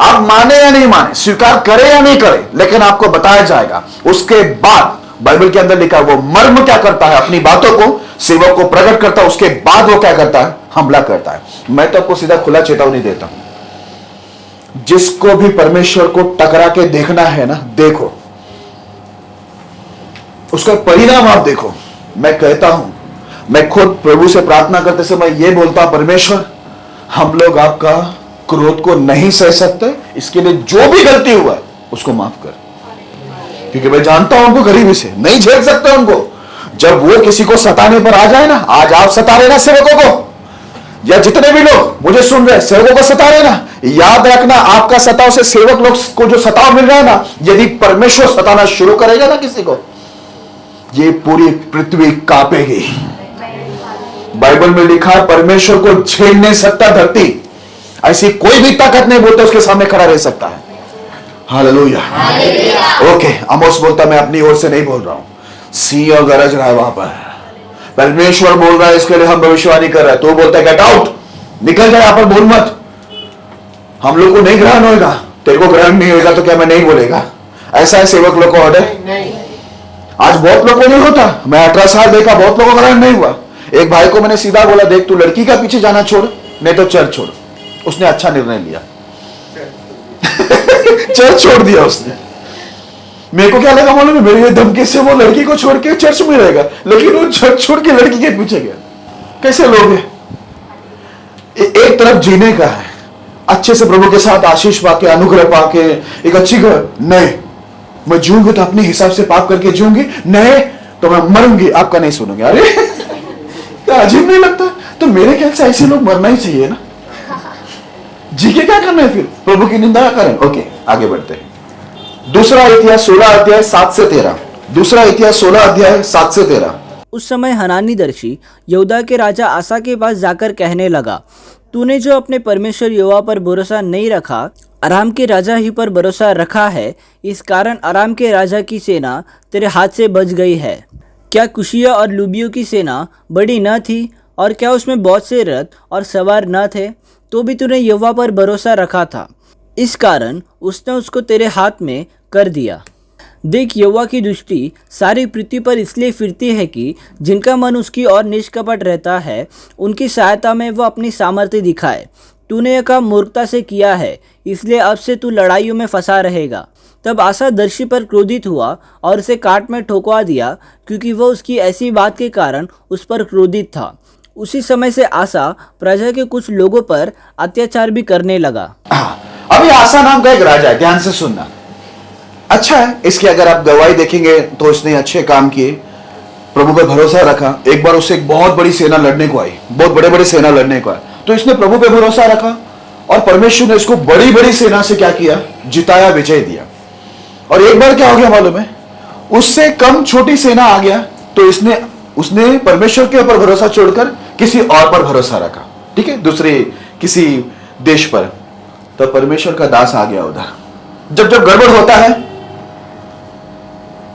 आप माने या नहीं माने, स्वीकार करें या नहीं करें, लेकिन आपको बताया जाएगा। उसके बाद बाइबल के अंदर लिखा है वो मर्म क्या करता है? अपनी बातों को सेवक को प्रकट करता है, उसके बाद वो क्या करता है? हमला करता है। मैं तो आपको सीधा खुला चेतावनी देता हूं, जिसको भी परमेश्वर को टकरा के देखना है ना, देखो, उसका परिणाम आप देखो। मैं कहता हूं, मैं खुद प्रभु से प्रार्थना करते समय यह बोलता, परमेश्वर हम लोग आपका क्रोध को नहीं सह सकते, इसके लिए जो भी गलती हुआ उसको माफ कर, क्योंकि मैं जानता हूं उनको गरीबी से नहीं झेल सकते उनको। जब वो किसी को सताने पर आ जाए ना, आज आप सता रहे ना सेवकों को, या जितने भी लोग मुझे सुन रहे सेवकों को सता रहे ना, याद रखना आपका सताव से सेवक लोग को जो सताव मिल रहा है ना, यदि परमेश्वर सताना शुरू करेगा ना किसी को, ये पूरी पृथ्वी कांपेगी। बाइबल में लिखा है परमेश्वर को झेल नहीं सकता धरती, ऐसी कोई भी ताकत नहीं बोलता उसके सामने खड़ा रह सकता है। हालेलुया। ओके, आमोस बोलता मैं अपनी ओर से नहीं बोल रहा हूं, सिंह गरज रहा है वहां पर, परमेश्वर बोल रहा है, इसके लिए हम भविष्यवाणी कर रहे हैं। तो बोलता है गेट आउट, निकल जाए, यहां पर बोल मत, हम लोग को नहीं ग्रहण होगा, तेरे को ग्रहण नहीं होगा तो क्या मैं नहीं बोलेगा? ऐसा है सेवक लोग को ऑर्डर। आज बहुत लोगों को नहीं होता, मैं 18 साल देखा, बहुत लोगों को ग्रहण नहीं हुआ। एक भाई को मैंने सीधा बोला, देख तू लड़की का पीछे जाना छोड़, नहीं तो चर्च छोड़। उसने अच्छा निर्णय लिया चर्च छोड़ दिया उसने। मेरे को क्या लगा मालूम है, मेरी धमकी से वो लड़की को छोड़ के चर्च में रहेगा, लेकिन वो चर्च छोड़ के लड़की के पीछे गया। कैसे लोग हैं? एक तरफ जीने का है, अच्छे से प्रभु के साथ आशीष पाके, अनुग्रह पाके, एक अच्छी घर, नहीं मैं जीऊंगी तो अपने हिसाब से पाप करके जीऊंगी, नहीं तो मैं मरूंगी, आपका नहीं सुनूंगी। अरे क्या अजीब नहीं लगता? तो मेरे ख्याल से ऐसे लोग मरना ही चाहिए ना, जी के क्या करना है फिर? प्रभु की निंदा करें। ओके, आगे बढ़ते हैं। दूसरा इतिहास 16 अध्याय 7 से 13। दूसरा इतिहास 16 अध्याय 7 से 13। उस समय हनानी दर्शी यहूदा के राजा आसा के पास जाकर कहने लगा, तूने जो अपने परमेश्वर यहोवा पर भरोसा नहीं रखा, अराम के राजा ही पर भरोसा रखा है, इस कारण अराम के राजा की सेना तेरे हाथ से बच गई है। क्या कुशिया और लूबियों की सेना बड़ी न थी, और क्या उसमें बहुत से रथ और सवार न थे? तो भी तूने यहोवा पर भरोसा रखा था, इस कारण उसने उसको तेरे हाथ में कर दिया। देख, यहोवा की दृष्टि सारी पृथ्वी पर इसलिए फिरती है कि जिनका मन उसकी ओर निष्कपट रहता है, उनकी सहायता में वह अपनी सामर्थ्य दिखाए। तूने यह काम मूर्खता से किया है, इसलिए अब से तू लड़ाइयों में फंसा रहेगा। तब आसा दर्शी पर क्रोधित हुआ और उसे काट में ठोकवा दिया, क्योंकि वह उसकी ऐसी बात के कारण उस पर क्रोधित था। उसी समय से आसा प्रजा के कुछ लोगों पर अत्याचार भी करने लगा। अभी आसा नाम का एक राजा है, ध्यान से सुनना। अच्छा है, इसकी अगर आप गवाही देखेंगे तो इसने अच्छे काम किए, प्रभु पे भरोसा रखा। एक बार उससे एक बहुत बड़ी सेना लड़ने को आई, बहुत बड़े बड़े सेना लड़ने को आई, तो इसने प्रभु पे भरोसा रखा और परमेश्वर ने इसको बड़ी बड़ी सेना से क्या किया, जिताया, विजय दिया। और एक बार क्या हो गया मालूम है, उससे कम छोटी सेना आ गया, तो उसने परमेश्वर के ऊपर भरोसा छोड़कर किसी और पर भरोसा रखा, ठीक है, दूसरे किसी देश पर। तो परमेश्वर का दास आ गया उधर। जब गड़बड़ होता है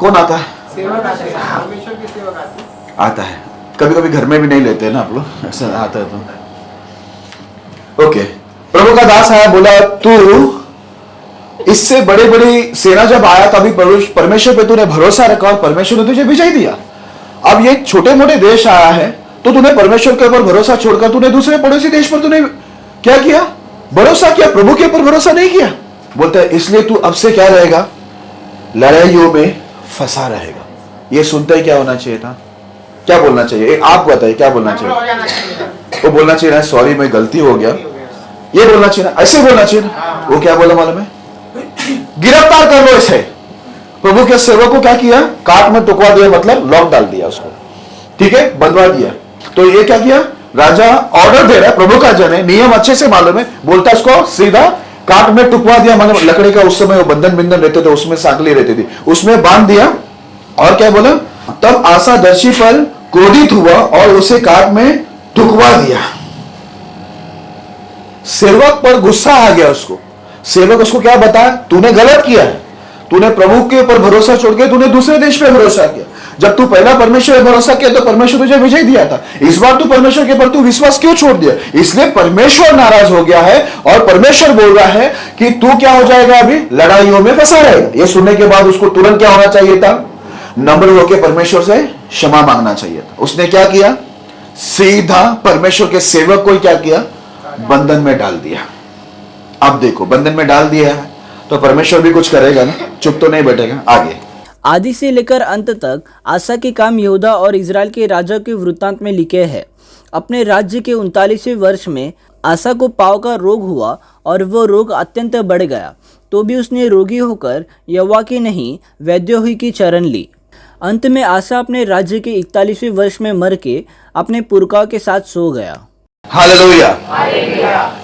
कौन आता है? परमेश्वर के सेवक आता है। कभी कभी घर में भी नहीं लेते ना आप लोग, ऐसा आता है तो ओके। प्रभु का दास आया, बोला तू इससे बड़ी बड़ी सेना जब आया तभी परमेश्वर पे तूने भरोसा रखा और परमेश्वर ने तुझे विजय दिया। अब ये छोटे मोटे देश आया है तो तूने परमेश्वर के ऊपर भरोसा छोड़कर तूने दूसरे पड़ोसी देश पर तूने क्या किया, भरोसा किया, प्रभु के ऊपर भरोसा नहीं किया। बोलता है इसलिए तू अब से क्या रहेगा, लड़ाइयों में फंसा रहेगा। ये सुनते ही क्या होना चाहिए था, क्या बोलना चाहिए, आप बताइए क्या बोलना चाहिए? वो बोलना चाहिए ना, सॉरी मैं गलती हो गया, ये बोलना चाहिए ना, ऐसे बोलना चाहिए ना। वो क्या बोला मालूम है, गिरफ्तार कर लो इसे। प्रभु के सेवक को क्या किया, काट में टुकवा दिया, मतलब लॉक डाल दिया उसको, ठीक है, बंधवा दिया। तो ये क्या किया, राजा ऑर्डर दे रहा है, प्रभु का जन है, नियम अच्छे से मालूम है, बोलता उसको सीधा काट में टुकवा दिया, मतलब लकड़ी का उस समय वो बंधन रहते थे, उसमें सांकली रहती थी, उसमें बांध दिया। और क्या बोला, तब आसा दर्शी पर क्रोधित हुआ और उसे काट में टुकवा दिया। सेवक पर गुस्सा आ गया उसको। सेवक उसको क्या बताया, तूने गलत किया है, तूने प्रभु के ऊपर भरोसा छोड़ के तूने दूसरे देश पे भरोसा किया। जब तू पहला परमेश्वर पे भरोसा किया तो परमेश्वर तुझे विजय दिया था, इस बार तू परमेश्वर के ऊपर तू विश्वास क्यों छोड़ दिया? इसलिए परमेश्वर नाराज हो गया है और परमेश्वर बोल रहा है कि तू क्या हो जाएगा, अभी लड़ाइयों में फंसा रहेगा। ये सुनने के बाद उसको तुरंत क्या होना चाहिए था, नम्र होकर परमेश्वर से क्षमा मांगना चाहिए था। उसने क्या किया, सीधा परमेश्वर के सेवक को क्या किया, बंधन में डाल दिया। अब देखो, बंधन में डाल दिया है तो परमेश्वर भी कुछ करेगा ना, चुप तो नहीं बैठेगा। आगे आदि से लेकर अंत तक आसा के काम यहूदा और इजराइल के राजा के वृत्तांत में लिखे हैं। अपने राज्य के 39वें वर्ष में आसा को पाँव का रोग हुआ और वो रोग अत्यंत बढ़ गया, तो भी उसने रोगी होकर यहोवा की नहीं वैद्यों ही की शरण ली। अंत में आसा अपने राज्य के 41वें वर्ष में मर के अपने पुरखाओं के साथ सो गया। हालेलुया।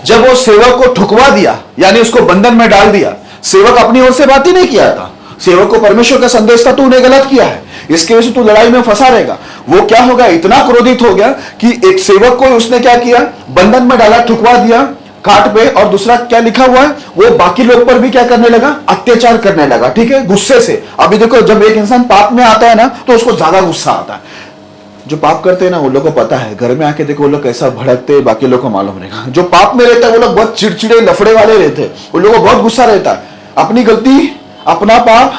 जब वो सेवक को ठुकवा दिया, यानी उसको बंधन में डाल दिया, सेवक अपनी ओर से बात ही नहीं किया था, सेवक को परमेश्वर का संदेश था तूने गलत किया है, इसके वजह से तू लड़ाई में फंसा रहेगा। वो क्या हो गया, इतना क्रोधित हो गया कि एक सेवक को उसने क्या किया, बंधन में डाला, ठुकवा दिया काट पे, और दूसरा क्या लिखा हुआ है, वो बाकी लोग पर भी क्या करने लगा, अत्याचार करने लगा, ठीक है, गुस्से से। अभी देखो, जब एक इंसान पाप में आता है ना तो उसको ज्यादा गुस्सा आता है। जो पाप करते हैं ना वो लोग को पता है, घर में आके देखो वो लोग कैसा भड़कते हैं, बाकी लोग को मालूम रहेगा। जो पाप में रहता है वो लोग बहुत चिड़चिड़े लफड़े वाले रहते हैं, उन लोगों को बहुत गुस्सा रहता है। अपनी गलती, अपना पाप,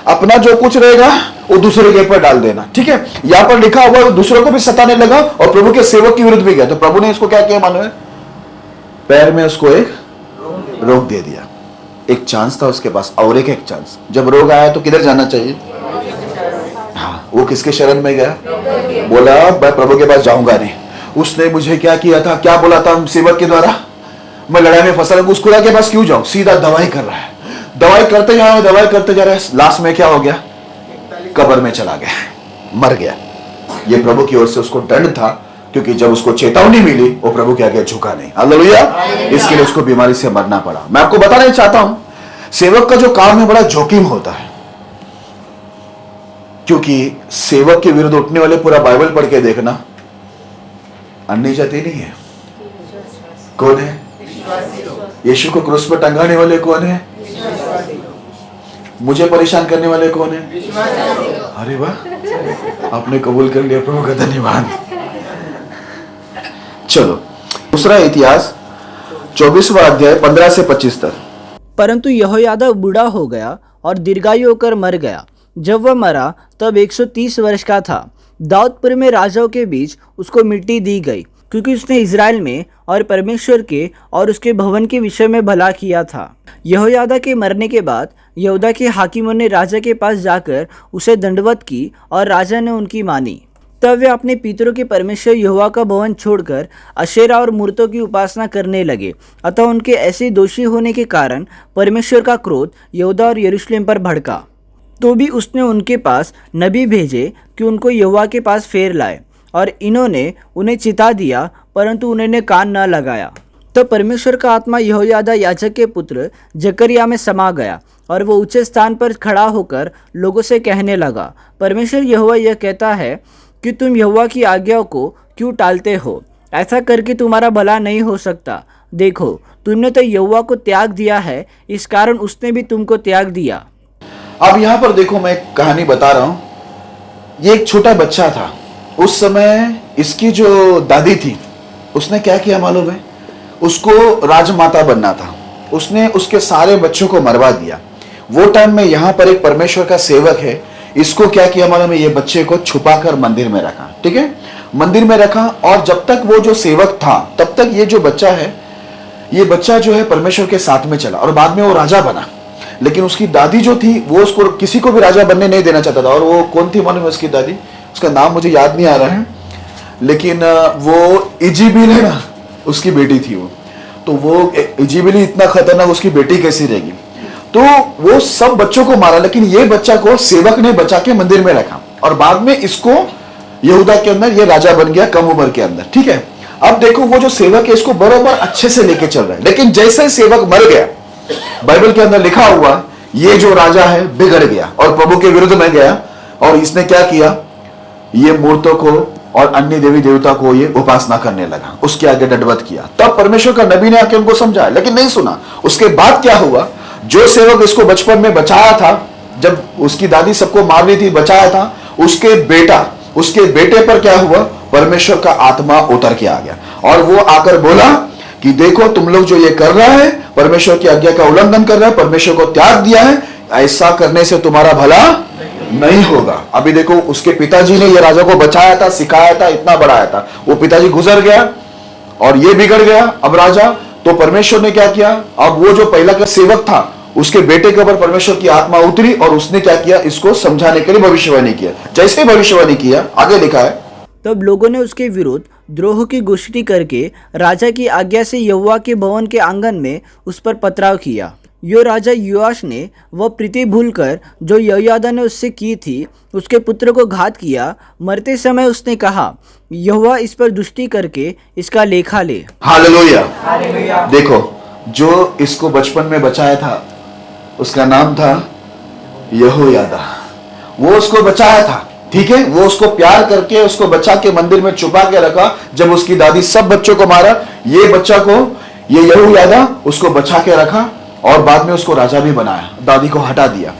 अपना जो कुछ रहेगा वो दूसरे के ऊपर डाल देना, ठीक है। यहां पर लिखा हुआ दूसरों को भी सताने लगा और प्रभु के सेवक के विरुद्ध भी गया। तो प्रभु ने इसको क्या किया मालूम है, पैर में उसको एक रोग दे दिया। एक चांस था उसके पास, और एक चांस। जब रोग आया तो किधर जाना चाहिए, हाँ, वो किसके शरण में गया, बोला मैं प्रभु के पास जाऊंगा नहीं। उसने मुझे क्या किया था, क्या बोला था सेवक के द्वारा, मैं लड़ाई में फंसा हूं, उस खुदा के पास क्यों जाऊं, सीधा दवाई कर रहा है, दवाई करते जा रहा है, लास्ट में क्या हो गया, कब्र में चला गया, मर गया। ये प्रभु की ओर से उसको दंड था, क्योंकि जब उसको चेतावनी मिली वो प्रभु के आगे झुका नहीं। हालेलुया। इसके लिए उसको बीमारी से मरना पड़ा। मैं आपको बताना चाहता हूं, सेवक का जो काम है बड़ा जोखिम होता है, क्योंकि सेवक के विरुद्ध उठने वाले, पूरा बाइबल पढ़ के देखना, अन्य जाति नहीं है, कौन है? यीशु को क्रूस पर टंगाने वाले कौन है? मुझे परेशान करने वाले कौन है? अरे वाह, आपने कबूल कर लिया, प्रभु का धन्यवाद। चलो दूसरा इतिहास 24वां अध्याय 15 से 25 तक। परंतु यहोयादा बूढ़ा हो गया और दीर्घायु होकर मर गया। जब वह मरा तब 130 वर्ष का था। दाऊदपुर में राजाओं के बीच उसको मिट्टी दी गई, क्योंकि उसने इज़राइल में और परमेश्वर के और उसके भवन के विषय में भला किया था। यहोयादा के मरने के बाद यहूदा के हाकिमों ने राजा के पास जाकर उसे दंडवत की और राजा ने उनकी मानी। तब वे अपने पितरों के परमेश्वर यहोवा का भवन छोड़कर अशेरा और मूर्तों की उपासना करने लगे। अतः उनके ऐसे दोषी होने के कारण परमेश्वर का क्रोध यहूदा और यरूशलेम पर भड़का। तो भी उसने उनके पास नबी भेजे कि उनको यहोवा के पास फेर लाए, और इन्होंने उन्हें चिता दिया, परंतु उन्होंने कान न लगाया। तो परमेश्वर का आत्मा यहोयादा याजक के पुत्र जकरिया में समा गया, और वो ऊंचे स्थान पर खड़ा होकर लोगों से कहने लगा, परमेश्वर यहोवा यह कहता है कि तुम यहोवा की आज्ञाओं को क्यों टालते हो? ऐसा करके तुम्हारा भला नहीं हो सकता। देखो, तुमने तो यहोवा को त्याग दिया है, इस कारण उसने भी तुमको त्याग दिया। अब यहां पर देखो, मैं एक कहानी बता रहा हूं। ये एक छोटा बच्चा था। उस समय इसकी जो दादी थी, उसने क्या किया मालूम है? उसको राजमाता बनना था। उसने उसके सारे बच्चों को मरवा दिया। वो टाइम में यहां पर एक परमेश्वर का सेवक है, इसको क्या किया मालूम है? ये बच्चे को छुपाकर मंदिर में रखा। ठीक है, मंदिर में रखा, और जब तक वो जो सेवक था तब तक ये जो बच्चा है, ये बच्चा जो है परमेश्वर के साथ में चला, और बाद में वो राजा बना। लेकिन उसकी दादी जो थी, वो उसको किसी को भी राजा बनने नहीं देना चाहता था। और वो कौन थी मालूम है उसकी दादी? उसका नाम मुझे याद नहीं आ रहा है, लेकिन वो इजेबेल है ना, उसकी बेटी थी वो। तो वो इजेबेल इतना खतरनाक, उसकी बेटी कैसी रहेगी? तो वो सब बच्चों को मारा, लेकिन ये बच्चा को सेवक ने बचा के मंदिर में रखा, और बाद में इसको यहूदा के अंदर ये राजा बन गया कम उम्र के अंदर। ठीक है, अब देखो, वो जो सेवक है इसको बराबर अच्छे से लेके चल रहा है, लेकिन जैसे सेवक मर गया, बाइबल के अंदर लिखा हुआ, ये जो राजा है बिगड़ गया और प्रभु के विरुद्ध में गया, और इसने क्या किया? ये मूर्तों को और अन्य देवी देवता को ये उपासना करने लगा, उसके आगे दंडवत किया। तब परमेश्वर का नबी ने आके उनको समझाया, लेकिन नहीं सुना। उसके बाद क्या हुआ? जो सेवक इसको बचपन में बचाया था, जब उसकी दादी सबको मार रही थी, बचाया था, उसके बेटे पर क्या हुआ? परमेश्वर का आत्मा उतर के आ गया, और वो आकर बोला कि देखो, तुम लोग जो ये कर रहा है, परमेश्वर की आज्ञा का उल्लंघन कर रहा है, परमेश्वर को त्याग दिया है, ऐसा करने से तुम्हारा भला नहीं होगा। अभी देखो, उसके पिताजी ने ये राजा को बचाया था, सिखाया था, इतना बढ़ाया था, वो पिताजी गुजर गया और ये बिगड़ गया। अब राजा, तो परमेश्वर ने क्या किया? अब वो जो पहला का सेवक था, उसके बेटे के ऊपर परमेश्वर की आत्मा उतरी, और उसने क्या किया? इसको समझाने के लिए भविष्यवाणी किया। जैसे भविष्यवाणी किया, आगे लिखा है, तब लोगों ने उसके विरुद्ध द्रोह की गोष्ठी करके राजा की आज्ञा से यहोवा के भवन के आंगन में उस पर पथराव किया। यो राजा योआश ने वह प्रीति भूलकर जो यहोयादा ने उससे की थी, उसके पुत्र को घात किया। मरते समय उसने कहा, यहोवा इस पर दुष्टि करके इसका लेखा ले। हालेलुया। देखो, जो इसको बचपन में बचाया था, उसका नाम था यहोयादा। वो उसको बचाया था, ठीक है, वो उसको प्यार करके उसको बचा के मंदिर में छुपा के रखा। जब उसकी दादी सब बच्चों को मारा, ये बच्चा को, ये यहोयादा उसको बचा के रखा, और बाद में उसको राजा भी बनाया, दादी को हटा दिया।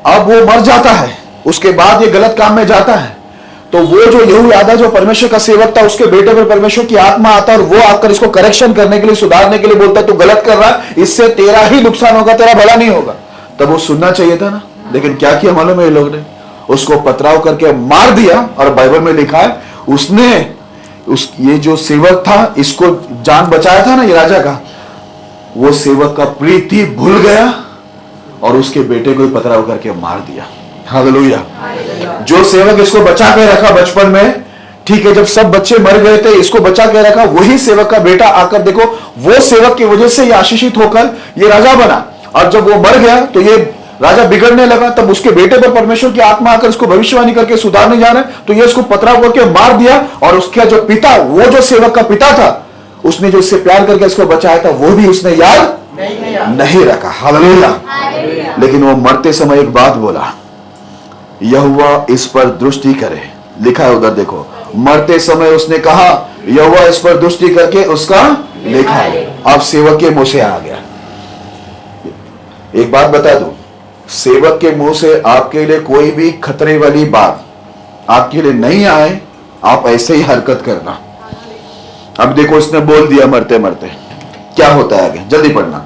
अब वो मर जाता है, उसके बाद ये गलत काम में जाता है, तो वो जो यहोयादा जो परमेश्वर का सेवक था, उसके बेटे पर परमेश्वर की आत्मा आता है, और वो आकर इसको करेक्शन करने के लिए, सुधारने के लिए बोलता है, तू गलत कर रहा है, इससे तेरा ही नुकसान होगा, तेरा भला नहीं होगा। तब वो सुनना चाहिए था ना, लेकिन क्या किया मालूम है? ये लोग ने उसको पथराव करके मार दिया, और बाइबल में लिखा है, उसने ये जो सेवक था, इसको जान बचाया था ना ये राजा का, वो सेवक का प्रीति भूल गया और उसके बेटे को ही पथराव करके मार दिया। हालेलुया। जो सेवक इसको बचा के रखा बचपन में, ठीक है, जब सब बच्चे मर गए थे, इसको बचा के रखा, वही सेवक का बेटा आकर, देखो, वो सेवक की वजह से ये आशीषित होकर ये राजा बना। और जब वो मर गया तो ये राजा बिगड़ने लगा। तब उसके बेटे पर परमेश्वर की आत्मा आकर इसको भविष्यवाणी करके सुधारने जा रहे हैं, तो ये इसको पथराव करके मार दिया। और उसका जो पिता, वो जो सेवक का पिता था, उसने जो इससे प्यार करके इसको बचाया था, वो भी उसने याद नहीं रखा। हालेलुया। लेकिन वो मरते समय एक बात बोला, यहोवा इस पर दृष्टि करे, लिखा है उधर देखो, मरते समय उसने कहा यहोवा इस पर दृष्टि करके उसका लेखा ले। अब सेवक के मुंह से आ गया। एक बात बता दूं, सेवक के मुंह से आपके लिए कोई भी खतरे वाली बात आपके लिए नहीं आए, आप ऐसे ही हरकत करना। अब देखो इसने बोल दिया मरते मरते, क्या होता है आगे, जल्दी पढ़ना।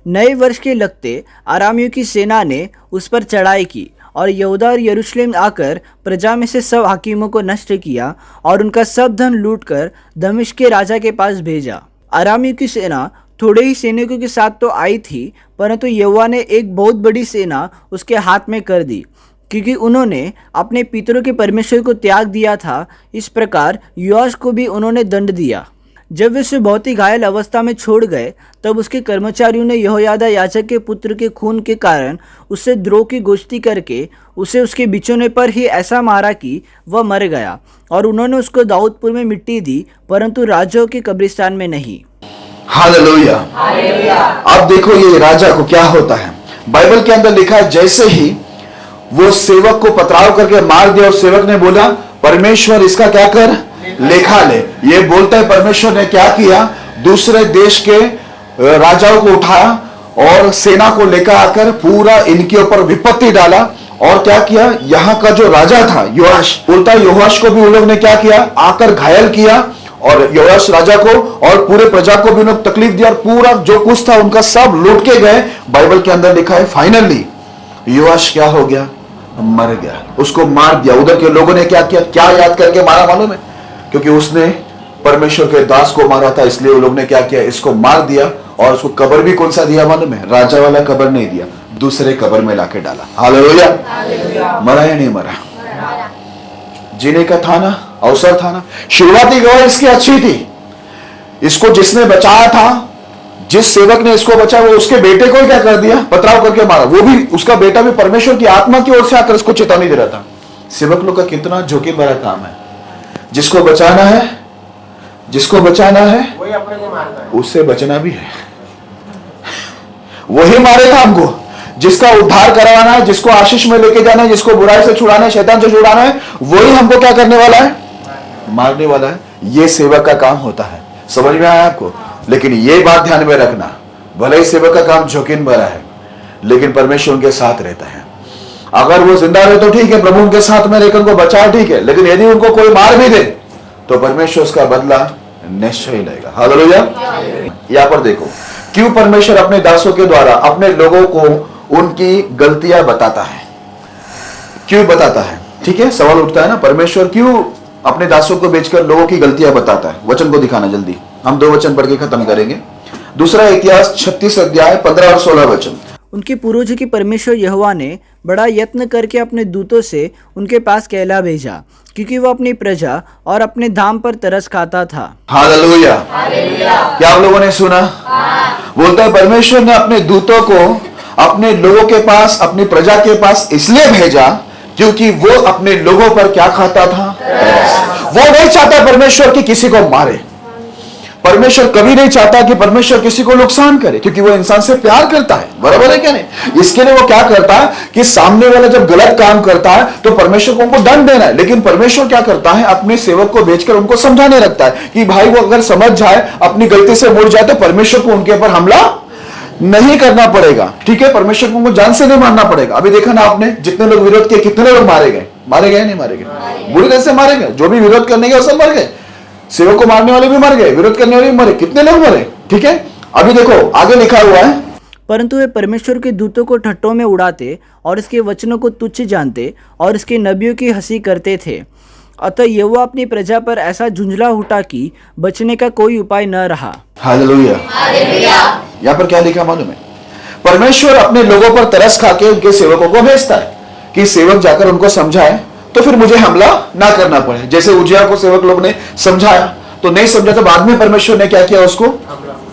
नए वर्ष के लगते आरामियों की सेना ने उस पर चढ़ाई की और यहूदा और यरूशलेम आकर प्रजा में से सब हाकिमों को नष्ट किया और उनका सब धन लूटकर दमिश्क के राजा के पास भेजा। आरामियों की सेना थोड़े ही सैनिकों के साथ तो आई थी, परंतु यहोवा ने एक बहुत बड़ी सेना उसके हाथ में कर दी, क्योंकि उन्होंने अपने पितरों के परमेश्वर को त्याग दिया था। इस प्रकार योआश को भी उन्होंने दंड दिया। जब वे उसे बहुत ही घायल अवस्था में छोड़ गए, तब उसके कर्मचारियों ने यहोयादा याजक के पुत्र के खून के कारण उससे द्रोह की गोष्ठी करके उसे उसके बिछौने पर ही ऐसा मारा कि वह मर गया, और उन्होंने उसको दाऊदपुर में मिट्टी दी, परंतु राजाओं के कब्रिस्तान में नहीं। हालेलुया। अब देखो ये राजा को क्या होता है, बाइबल के अंदर लिखा है जैसे ही वो सेवक को पथराव करके मार दिया और सेवक ने बोला परमेश्वर इसका क्या कर, लेखा ले। ये बोलता है परमेश्वर ने क्या किया, दूसरे देश के राजाओं को उठाया और सेना को लेकर आकर पूरा इनके ऊपर विपत्ति डाला। और क्या किया, यहां का जो राजा था योआश, बोलता है योआश को भी उन लोग ने क्या किया, आकर घायल किया, और योआश राजा को और पूरे प्रजा को भी उन्होंने तकलीफ दिया, और पूरा जो कुछ था उनका सब लूट के गए। बाइबल के अंदर लिखा है फाइनली योआश क्या हो गया, मर गया, उसको मार दिया। उधर के लोगों ने क्या किया, क्या याद करके मारा मालूम है, क्योंकि उसने परमेश्वर के दास को मारा था, इसलिए वो लोग ने क्या किया, इसको मार दिया। और उसको कब्र भी कौन सा दिया मालूम है, राजा वाला कब्र नहीं दिया, दूसरे कब्र में लाके डाला। हालेलुया। मरा या नहीं मरा, जीने का था ना, अवसर था ना। शुरुआती गवाही इसकी अच्छी थी, इसको जिसने बचाया था, जिस सेवक ने इसको बचाया, वो उसके बेटे को क्या कर दिया, पथराव करके मारा। वो भी उसका बेटा भी परमेश्वर की आत्मा की ओर से आकर इसको चेतावनी दे रहा था। सेवक लोग का कितना जोखिम भरा काम है। जिसको बचाना है, जिसको बचाना है वही अपने को मारता है। उससे बचना भी है। वही मारेगा हमको। जिसका उद्धार करवाना है, जिसको आशीष में लेके जाना है, जिसको बुराई से छुड़ाना है, शैतान से छुड़ाना है, वही हमको क्या करने वाला है, मारने वाला है। ये सेवक का काम होता है। समझ में आया आपको? लेकिन ये बात ध्यान में रखना, भले ही सेवक का काम जोखिम भरा है, लेकिन परमेश्वर उनके साथ रहता है। अगर वो जिंदा रहे तो ठीक है, प्रभु उनके साथ में रहकर उनको बचाए, ठीक है, लेकिन यदि उनको कोई मार भी दे तो परमेश्वर उसका बदला निश्चय ही लेगा। हालेलुया। यहां पर देखो क्यों परमेश्वर अपने दासों के द्वारा अपने लोगों को उनकी गलतियां बताता है, क्यों बताता है? ठीक है, सवाल उठता है ना, परमेश्वर क्यों अपने दासों को बेचकर लोगों की गलतियां बताता है? वचन को दिखाना जल्दी, हम 2 वचन पढ़ के खत्म करेंगे। दूसरा इतिहास 36 अध्याय 15 और 16 वचन। उनके पूर्वजों की परमेश्वर यहोवा ने बड़ा यत्न करके अपने दूतों से उनके पास कहला भेजा, क्योंकि वो अपनी प्रजा और अपने धाम पर तरस खाता था। हालेलुया। क्या आप लोगों ने सुना? बोलता है परमेश्वर ने अपने दूतों को अपने लोगों के पास, अपनी प्रजा के पास इसलिए भेजा क्योंकि वो अपने लोगों पर क्या खाता था, वो नहीं चाहता परमेश्वर कि किसी को मारे। परमेश्वर कभी नहीं चाहता कि परमेश्वर किसी को नुकसान करे, क्योंकि वो इंसान से प्यार करता है। बराबर है क्या नहीं? इसके लिए वो क्या करता है कि सामने वाला जब गलत काम करता है तो परमेश्वर को उनको दंड देना है, लेकिन परमेश्वर क्या करता है, अपने सेवक को भेजकर उनको समझाने लगता है कि भाई वो अगर समझ जाए, अपनी गलती से मुड़ जाए, तो परमेश्वर को उनके ऊपर हमला नहीं करना पड़ेगा। ठीक है, परमेश्वर को उनको जान से नहीं मारना पड़ेगा। अभी देखा ना आपने, जितने लोग विरोध किए, कितने लोग मारे गए? मारे गए नहीं मारे गए? बुरी तरह से मारे गए। जो भी विरोध करने गए सब मर गए। सेवक को मारने वाले भी मर गए, विरोध करने वाले भी मरे। कितने लोग मरे? ठीक है, अभी देखो आगे लिखा हुआ है, परंतु वे परमेश्वर के दूतों को ठट्टों में उड़ाते और इसके वचनों को तुच्छ जानते और इसके नबियों की हंसी करते थे। अतः यहोवा अपनी प्रजा पर ऐसा झुंझला उठा कि बचने का कोई उपाय न रहा। हालेलुया। यहाँ पर क्या लिखा मालूम है? परमेश्वर अपने लोगों पर तरस खा के उनके सेवकों को भेजता है कि सेवक जाकर उनको समझाए, तो फिर मुझे हमला ना करना पड़े। जैसे उजिया को सेवक लोग ने समझाया, तो नहीं समझा तो बाद में परमेश्वर ने क्या किया, उसको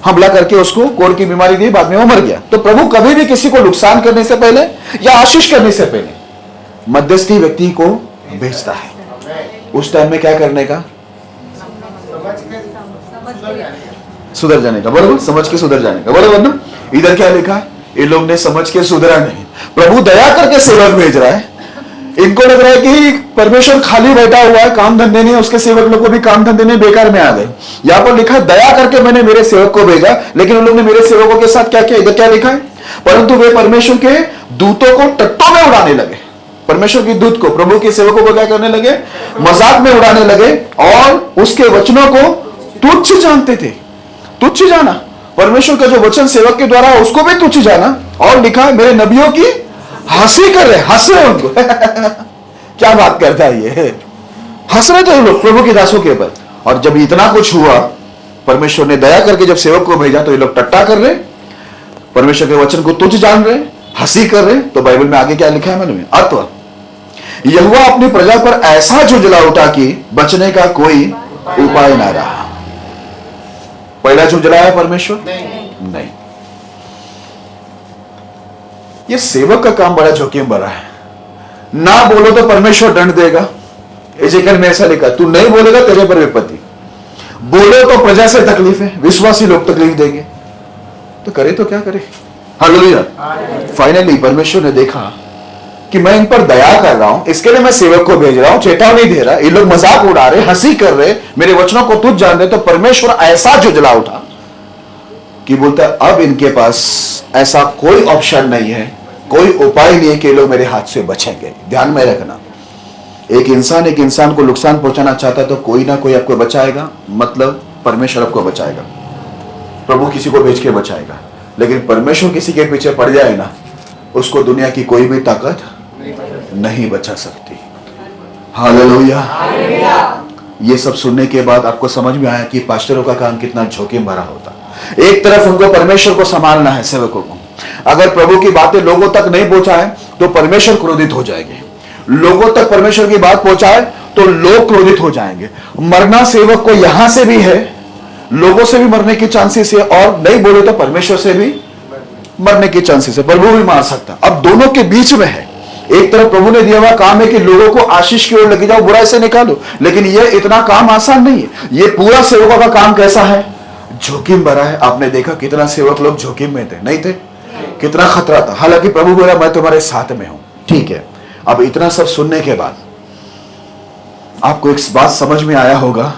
हमला करके उसको कोढ़ की बीमारी दी, बाद में वो मर गया। तो प्रभु कभी भी किसी को नुकसान करने से पहले या आशीष करने से पहले मध्यस्थी व्यक्ति को भेजता है। उस टाइम में क्या करने का, सुधर जाने का। बराबर, समझ के सुधर जाने का। बराबर ना? इधर क्या लिखा है, ये लोग ने समझ के सुधरा नहीं, प्रभु दया करके सेवक भेज रहा है इनको लग रहा है कि परमेश्वर खाली बैठा हुआ है, काम धंधे नहीं, उसके सेवक लोग को भी काम धंधे नहीं, बेकार में आ गए। यहां पर लिखा है दया करके मैंने मेरे सेवक को भेजा, लेकिन उन लोग ने मेरे सेवकों के साथ क्या किया? इधर क्या लिखा है? परंतु वे परमेश्वर के दूतों को टट्टों में उड़ाने लगे। परमेश्वर के दूत को, प्रभु के सेवकों को क्या करने लगे? मजाक में उड़ाने लगे और उसके वचनों को तुच्छ जानते थे। तुच्छ जाना, परमेश्वर का जो वचन सेवक के द्वारा उसको भी तुच्छ जाना। और लिखा है मेरे नबियों की हंसी कर रहे, हंस रहे उनको। क्या बात करता है ये? हंस रहे थे लोग प्रभु के दासों के ऊपर। और जब इतना कुछ हुआ, परमेश्वर ने दया करके जब सेवक को भेजा तो ये लोग टट्टा कर रहे, परमेश्वर के वचन को तुच्छ जान रहे, हंसी कर रहे। तो बाइबल में आगे क्या लिखा है मालूम है? अतः यहोवा अपनी प्रजा पर ऐसा झुंझला उठा कि बचने का कोई उपाय ना रहा। पहला झुंझलाया परमेश्वर? नहीं। ये सेवक का काम बड़ा जोखिम भरा है। ना बोलो तो परमेश्वर दंड देगा। एजेकियल में ऐसा लिखा, तू नहीं बोलेगा तेरे पर विपत्ति, बोलो तो प्रजा से तकलीफ है, विश्वासी लोग तकलीफ देंगे। तो करे तो क्या करे? हालेलुया। फाइनली परमेश्वर ने देखा कि मैं इन पर दया कर रहा हूं, इसके लिए मैं सेवक को भेज रहा हूं, चेतावनी दे रहा, ये लोग मजाक उड़ा रहे, हंसी कर रहे, मेरे वचनों को तुच्छ जान रहे। तो परमेश्वर ऐसा झुंझला उठा कि बोलता है अब इनके पास ऐसा कोई ऑप्शन नहीं है, कोई उपाय नहीं है कि ये लोग मेरे हाथ से बचेंगे। ध्यान में रखना, एक इंसान को नुकसान पहुंचाना चाहता है तो कोई ना कोई आपको बचाएगा, मतलब परमेश्वर आपको बचाएगा, प्रभु किसी को भेज के बचाएगा। लेकिन परमेश्वर किसी के पीछे पड़ जाए ना, उसको दुनिया की कोई भी ताकत नहीं बचा सकती। हालेलुया। ये सब सुनने के बाद आपको समझ में आया कि पास्टरों का काम कितना जोखिम भरा होता। एक तरफ उनको परमेश्वर को संभालना है, सेवकों को। अगर प्रभु की बातें लोगों तक नहीं पहुंचाए तो परमेश्वर क्रोधित हो जाएंगे। लोगों तक परमेश्वर की बात पहुंचाए तो लोग क्रोधित हो जाएंगे। मरना सेवक को यहां से भी है, लोगों से भी मरने की चांसेस है, और नहीं बोले तो परमेश्वर से भी मरने की चांसेस है, प्रभु भी मार सकता। अब दोनों के बीच में है। एक तरफ प्रभु ने दिया हुआ काम है कि लोगों को आशीष की ओर लेके जाओ, बुराई से निकालो, लेकिन ये इतना काम आसान नहीं है। ये पूरा सेवकों का काम कैसा है? जोखिम भरा है। आपने देखा कितना सेवक लोग जोखिम में थे, नहीं थे? कितना खतरा था। हालांकि प्रभु बोला मैं तुम्हारे साथ में हूं। ठीक है, अब इतना सब सुनने के बाद आपको एक बात समझ में आया होगा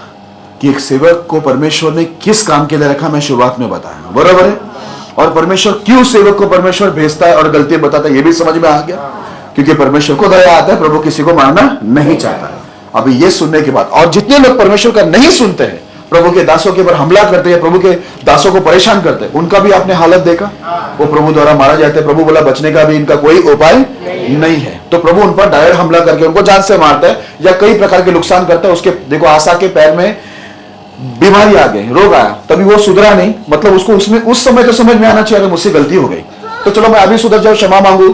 कि एक सेवक को परमेश्वर ने किस काम के लिए रखा। मैं शुरुआत में बताया, बराबर है? और परमेश्वर क्यों सेवक को परमेश्वर भेजता है और गलती बताता है, यह भी समझ में आ गया। क्योंकि परमेश्वर को दया आता है, प्रभु किसी को मारना नहीं चाहता। अभी ये सुनने के बाद, और जितने लोग परमेश्वर का नहीं सुनते हैं, प्रभु के दासों के ऊपर हमला करते हैं, प्रभु के दासों को परेशान करते हैं, उनका भी आपने हालत देखा, वो प्रभु द्वारा मारा जाते हैं। प्रभु बोला बचने का भी इनका कोई उपाय नहीं है। तो प्रभु उन पर डायरेक्ट हमला करके उनको जान से मारता है या कई प्रकार के नुकसान करता है। उसके देखो आशा के पैर में बीमारी आ गई, रोग आया, तभी वो सुधरा नहीं। मतलब उसको उसमें उस समय तो समझ में आना चाहिए मुझसे गलती हो गई, तो चलो मैं अभी सुधर जाऊं, क्षमा मांगू,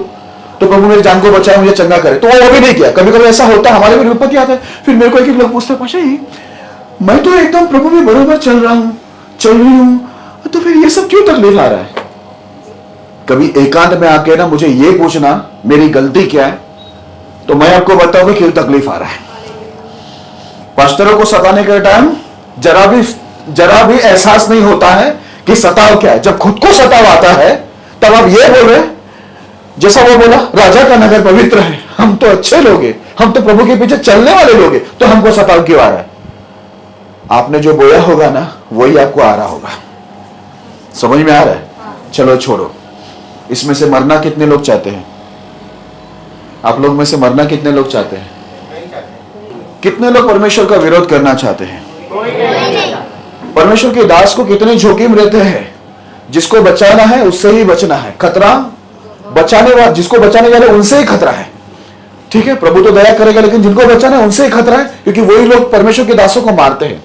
तो प्रभु मेरी जान को बचाए, मुझे चंगा करे। तो वो भी नहीं किया। कभी कभी ऐसा होता है, हमारे भी विपत्ति आता है, फिर मेरे को एक लोग पूछते पाशा जी मैं तो एकदम प्रभु में बरोबर चल रही हूं, तो फिर ये सब क्यों तकलीफ आ रहा है? कभी एकांत में आके ना मुझे ये पूछना मेरी गलती क्या है, तो मैं आपको बताऊंगा क्यों तकलीफ आ रहा है। पास्टरों को सताने के टाइम जरा भी एहसास नहीं होता है कि सताव क्या है। जब खुद को सताव आता है तब आप ये बोल रहे, जैसा वो बोला राजा का नगर पवित्र है, हम तो अच्छे लोग हैं, हम तो प्रभु के पीछे चलने वाले लोग हैं, तो हमको सताव क्यों आ रहा है? आपने जो बोया होगा ना वही आपको आ रहा होगा। समझ में आ रहा है? चलो छोड़ो। इसमें से मरना कितने लोग चाहते हैं? आप लोग में से मरना कितने लोग चाहते हैं? कितने लोग परमेश्वर का विरोध करना चाहते हैं? परमेश्वर के दास को कितने जोखिम रहते हैं। जिसको बचाना है उससे ही बचना है। खतरा बचाने वाला, जिसको बचाने वाले उनसे ही खतरा है। ठीक है, प्रभु तो दया करेगा, लेकिन जिनको बचाना है उनसे ही खतरा है, क्योंकि वही लोग परमेश्वर के दासों को मारते हैं।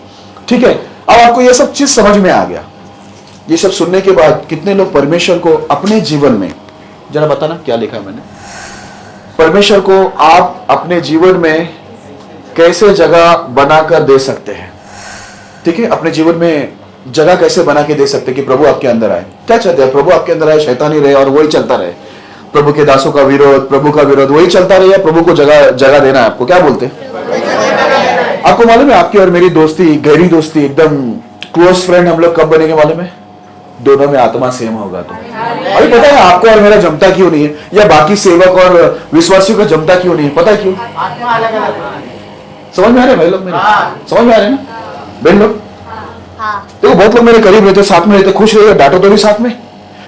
ठीक है, अब आपको यह सब चीज समझ में आ गया। ये सब सुनने के बाद कितने लोग परमेश्वर को अपने जीवन में, जरा बताना क्या लिखा है मैंने, परमेश्वर को आप अपने जीवन में कैसे जगह बनाकर दे सकते हैं? ठीक है, अपने जीवन में जगह कैसे बना के दे सकते हैं कि प्रभु आपके अंदर आए? क्या चाहते हैं? प्रभु आपके अंदर आए, शैतानी रहे और वही चलता रहे, प्रभु के दासों का विरोध, प्रभु का विरोध वही चलता रहे, या प्रभु को जगह देना है आपको? क्या बोलते हैं? आपको मालूम है आपकी और मेरी दोस्ती, गहरी दोस्ती, एकदम क्लोज फ्रेंड हम लोग कब बनेंगे मालूम है? दोनों में आत्मा सेम होगा तो अभी पता है आपको और मेरा जमता क्यों नहीं है, या बाकी सेवक और विश्वासियों का जमता क्यों नहीं है, पता है क्यों? आत्मा अलग अलग है। समझ में आ रहे भाई लोग मेरे? समझ में आ रहे हैं ना बहन लोग? देखो बहुत लोग मेरे करीब रहते, साथ में रहते, खुश रहेगा, डांटो तो भी साथ में,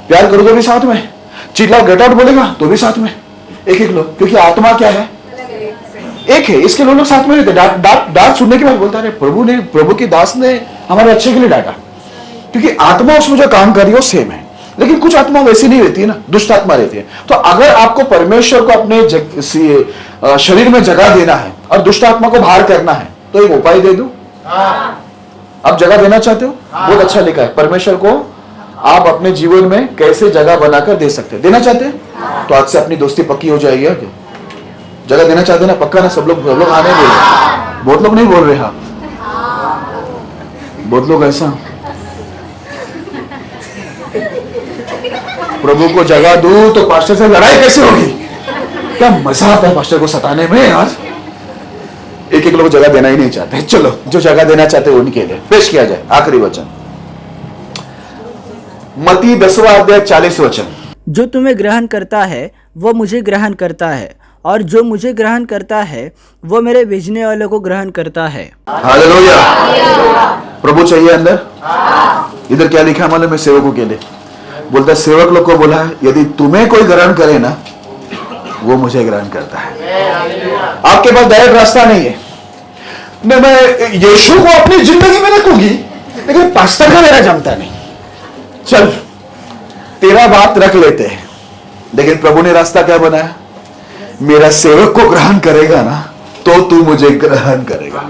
प्यार करो तो भी साथ में, चिल्लाओ गेट आउट बोलेगा तो भी साथ में, एक एक लोग, क्योंकि आत्मा क्या है? एक है, इसके लोग साथ में रहते। डांट सुनने के बाद बोलता है प्रभु के दास ने हमारे अच्छे के लिए डांटा, क्योंकि आत्मा उसमें जो काम कर रही है वो सेम है। लेकिन कुछ आत्मा वैसी नहीं रहती है ना, दुष्ट आत्मा रहती है। तो अगर आपको परमेश्वर को अपने शरीर में जगह देना है और दुष्ट आत्मा को बाहर करना है तो एक उपाय दे दो। आप जगह देना चाहते हो? बहुत अच्छा लिखा है, परमेश्वर को आप अपने जीवन में कैसे जगह बनाकर दे सकते हैं। देना चाहते हैं तो आज से अपनी दोस्ती पक्की हो जाएगी। क्या जगह देना चाहते हैं ना? पक्का ना? सब लोग आने बोल रहे, बहुत लोग नहीं बोल रहे। हाँ बहुत लोग ऐसा, प्रभु को जगह दूं तो पास्टर से लड़ाई कैसे होगी? क्या मजा आता है पास्टर को सताने में यार। एक एक लोग जगह देना ही नहीं चाहते। चलो जो जगह देना चाहते हैं उनके लिए पेश किया जाए आखिरी वचन, मत्ती 10वां अध्याय 40 वचन। जो तुम्हें ग्रहण करता है वो मुझे ग्रहण करता है, और जो मुझे ग्रहण करता है वो मेरे भेजने वाले को ग्रहण करता है। हालेलुया। प्रभु चाहिए अंदर। इधर क्या लिखा है मालूम है? सेवकों के लिए बोलता है, सेवक लोग को बोला है यदि तुम्हें कोई ग्रहण करे ना वो मुझे ग्रहण करता है। आपके पास डायरेक्ट रास्ता नहीं है। मैं यीशु को अपनी जिंदगी में रखूंगी, लेकिन पास्टर का मेरा जमता नहीं। चल तेरा बात रख लेते हैं, लेकिन प्रभु ने रास्ता क्या बनाया? मेरा सेवक को ग्रहण करेगा ना तो तू मुझे ग्रहण करेगा।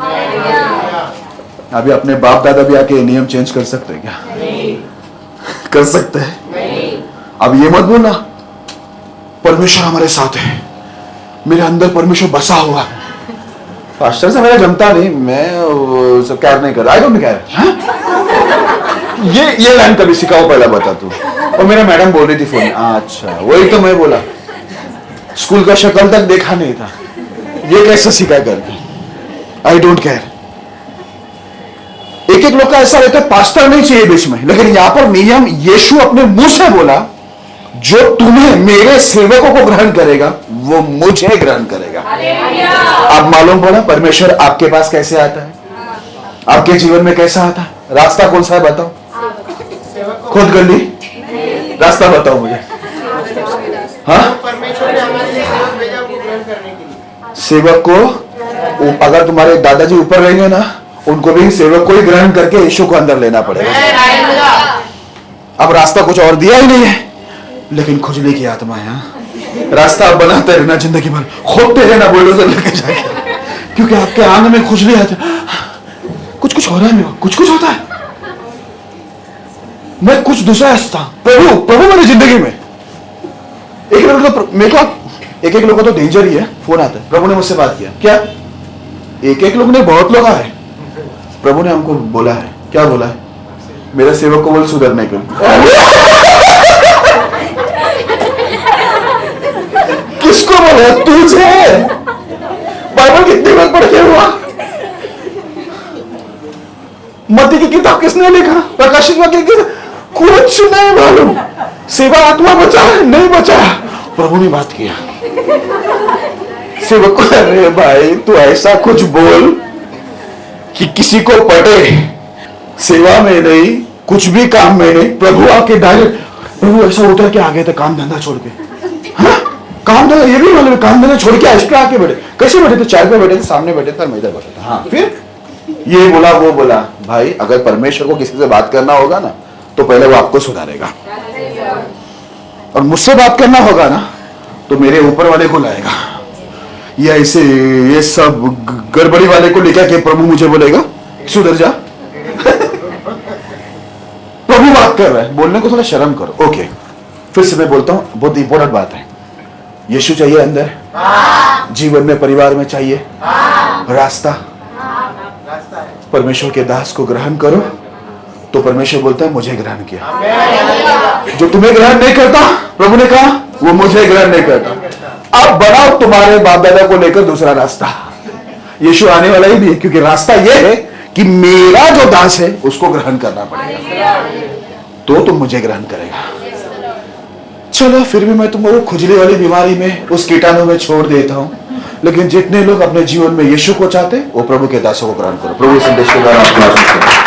अभी अपने बाप दादा भी आके नियम चेंज कर सकते हैं क्या? कर सकते हैं? अब ये मत बोलना परमेश्वर हमारे साथ है, मेरे अंदर परमेश्वर बसा हुआ है। पास्टर से मेरा जमता नहीं, मैं सब केयर नहीं कर रहा। I don't care. ये लाइन कभी सिखाओ पहला बता तू। और मेरा मैडम बोल रही थी फोन, अच्छा वही तो मैं बोला, स्कूल का शक्ल तक देखा नहीं था, ये कैसे सिखा करके? I don't care. एक एक लोग का ऐसा रहता है पास्टर नहीं चाहिए बीच में, लेकिन यहां पर नियम यीशु अपने मुंह से बोला, जो तुम्हें मेरे सेवकों को ग्रहण करेगा वो मुझे ग्रहण करेगा। अब मालूम पड़ा परमेश्वर आपके पास कैसे आता है, आपके जीवन में कैसा आता है? रास्ता कौन सा है बताओ? खुद कर ली रास्ता बताओ मुझे। हाँ परमेश्वर ने हमारे लिए सेवक भेजा को ग्रहण करने के लिए। सेवक को, अगर तुम्हारे दादाजी ऊपर रहेंगे ना, उनको भी सेवक को ही ग्रहण करके यीशु को अंदर लेना पड़ेगा। अब रास्ता कुछ और दिया ही नहीं है, लेकिन खुजली की आत्मा है। रास्ता आप बनाते रहना जिंदगी भर, खोदते रहना बुलडोजर लेके जाके, क्योंकि आपके आंग में खुजली आती है। कुछ हो रहा है मेरा, कुछ होता है, मैं कुछ दूसरा हंसता। प्रभु मेरी जिंदगी में एक लोग तो मेरे को, एक लोगों को तो डेंजर ही है। फोन आता है, प्रभु ने मुझसे बात किया क्या? एक लोग ने, बहुत लोग आए, प्रभु ने हमको बोला है। क्या बोला है? मेरे सेवक को बोल सुधरने के लिए। किसको बोला? तुझे। बाइबल कितनी बार पढ़ के हुआ? मत्ती की किताब किसने लिखा? प्रकाशित वाक्य की कुछ नहीं मालूम। सेवा आत्मा बचा नहीं बचा, प्रभु ने बात किया। सेवक को, अरे भाई तू ऐसा कुछ बोल कि किसी को पटे, सेवा में नहीं, कुछ भी काम में नहीं। प्रभु आके डायरेक्ट, प्रभु ऐसा उतर के आ गए थे काम धंधा छोड़ के। हाँ? काम धंधा, ये भी मालूम है, काम धंधा छोड़ के एक्स्ट्रा आके बैठे। कैसे बैठे थे? चाय पे बैठे थे, सामने बैठे थे, मैं इधर बैठा था। हाँ फिर ये बोला वो बोला। भाई अगर परमेश्वर को किसी से बात करना होगा ना तो पहले वो आपको सुधारेगा, और मुझसे बात करना होगा ना तो मेरे ऊपर वाले को लाएगा। या ऐसे ये सब गड़बड़ी वाले को लेकर के प्रभु मुझे बोलेगा सुधर जा। प्रभु बात कर रहा है, बोलने को थोड़ा शर्म करो। ओके, फिर से मैं बोलता हूं, बहुत इंपॉर्टेंट बात है। यीशु चाहिए अंदर, जीवन में, परिवार में चाहिए रास्ता। परमेश्वर के दास को ग्रहण करो तो परमेश्वर बोलता है मुझे ग्रहण किया। जो तुम्हें ग्रहण नहीं करता, प्रभु ने कहा, वो मुझे ग्रहण नहीं करता। अब बनाओ तुम्हारे बाप दादा को लेकर दूसरा रास्ता। यीशु आने वाला ही नहीं है, क्योंकि रास्ता यह है कि मेरा जो दास है उसको ग्रहण करना पड़ेगा। तो तुम मुझे ग्रहण करेगा। चलो फिर भी मैं तुमको खुजली वाली बीमारी में, उस कीटाणु में छोड़ देता हूं, लेकिन जितने लोग अपने जीवन में यीशु को चाहते, वो प्रभु के दासों को ग्रहण करो। प्रभु इस संदेश के द्वारा आपको आशीष दे।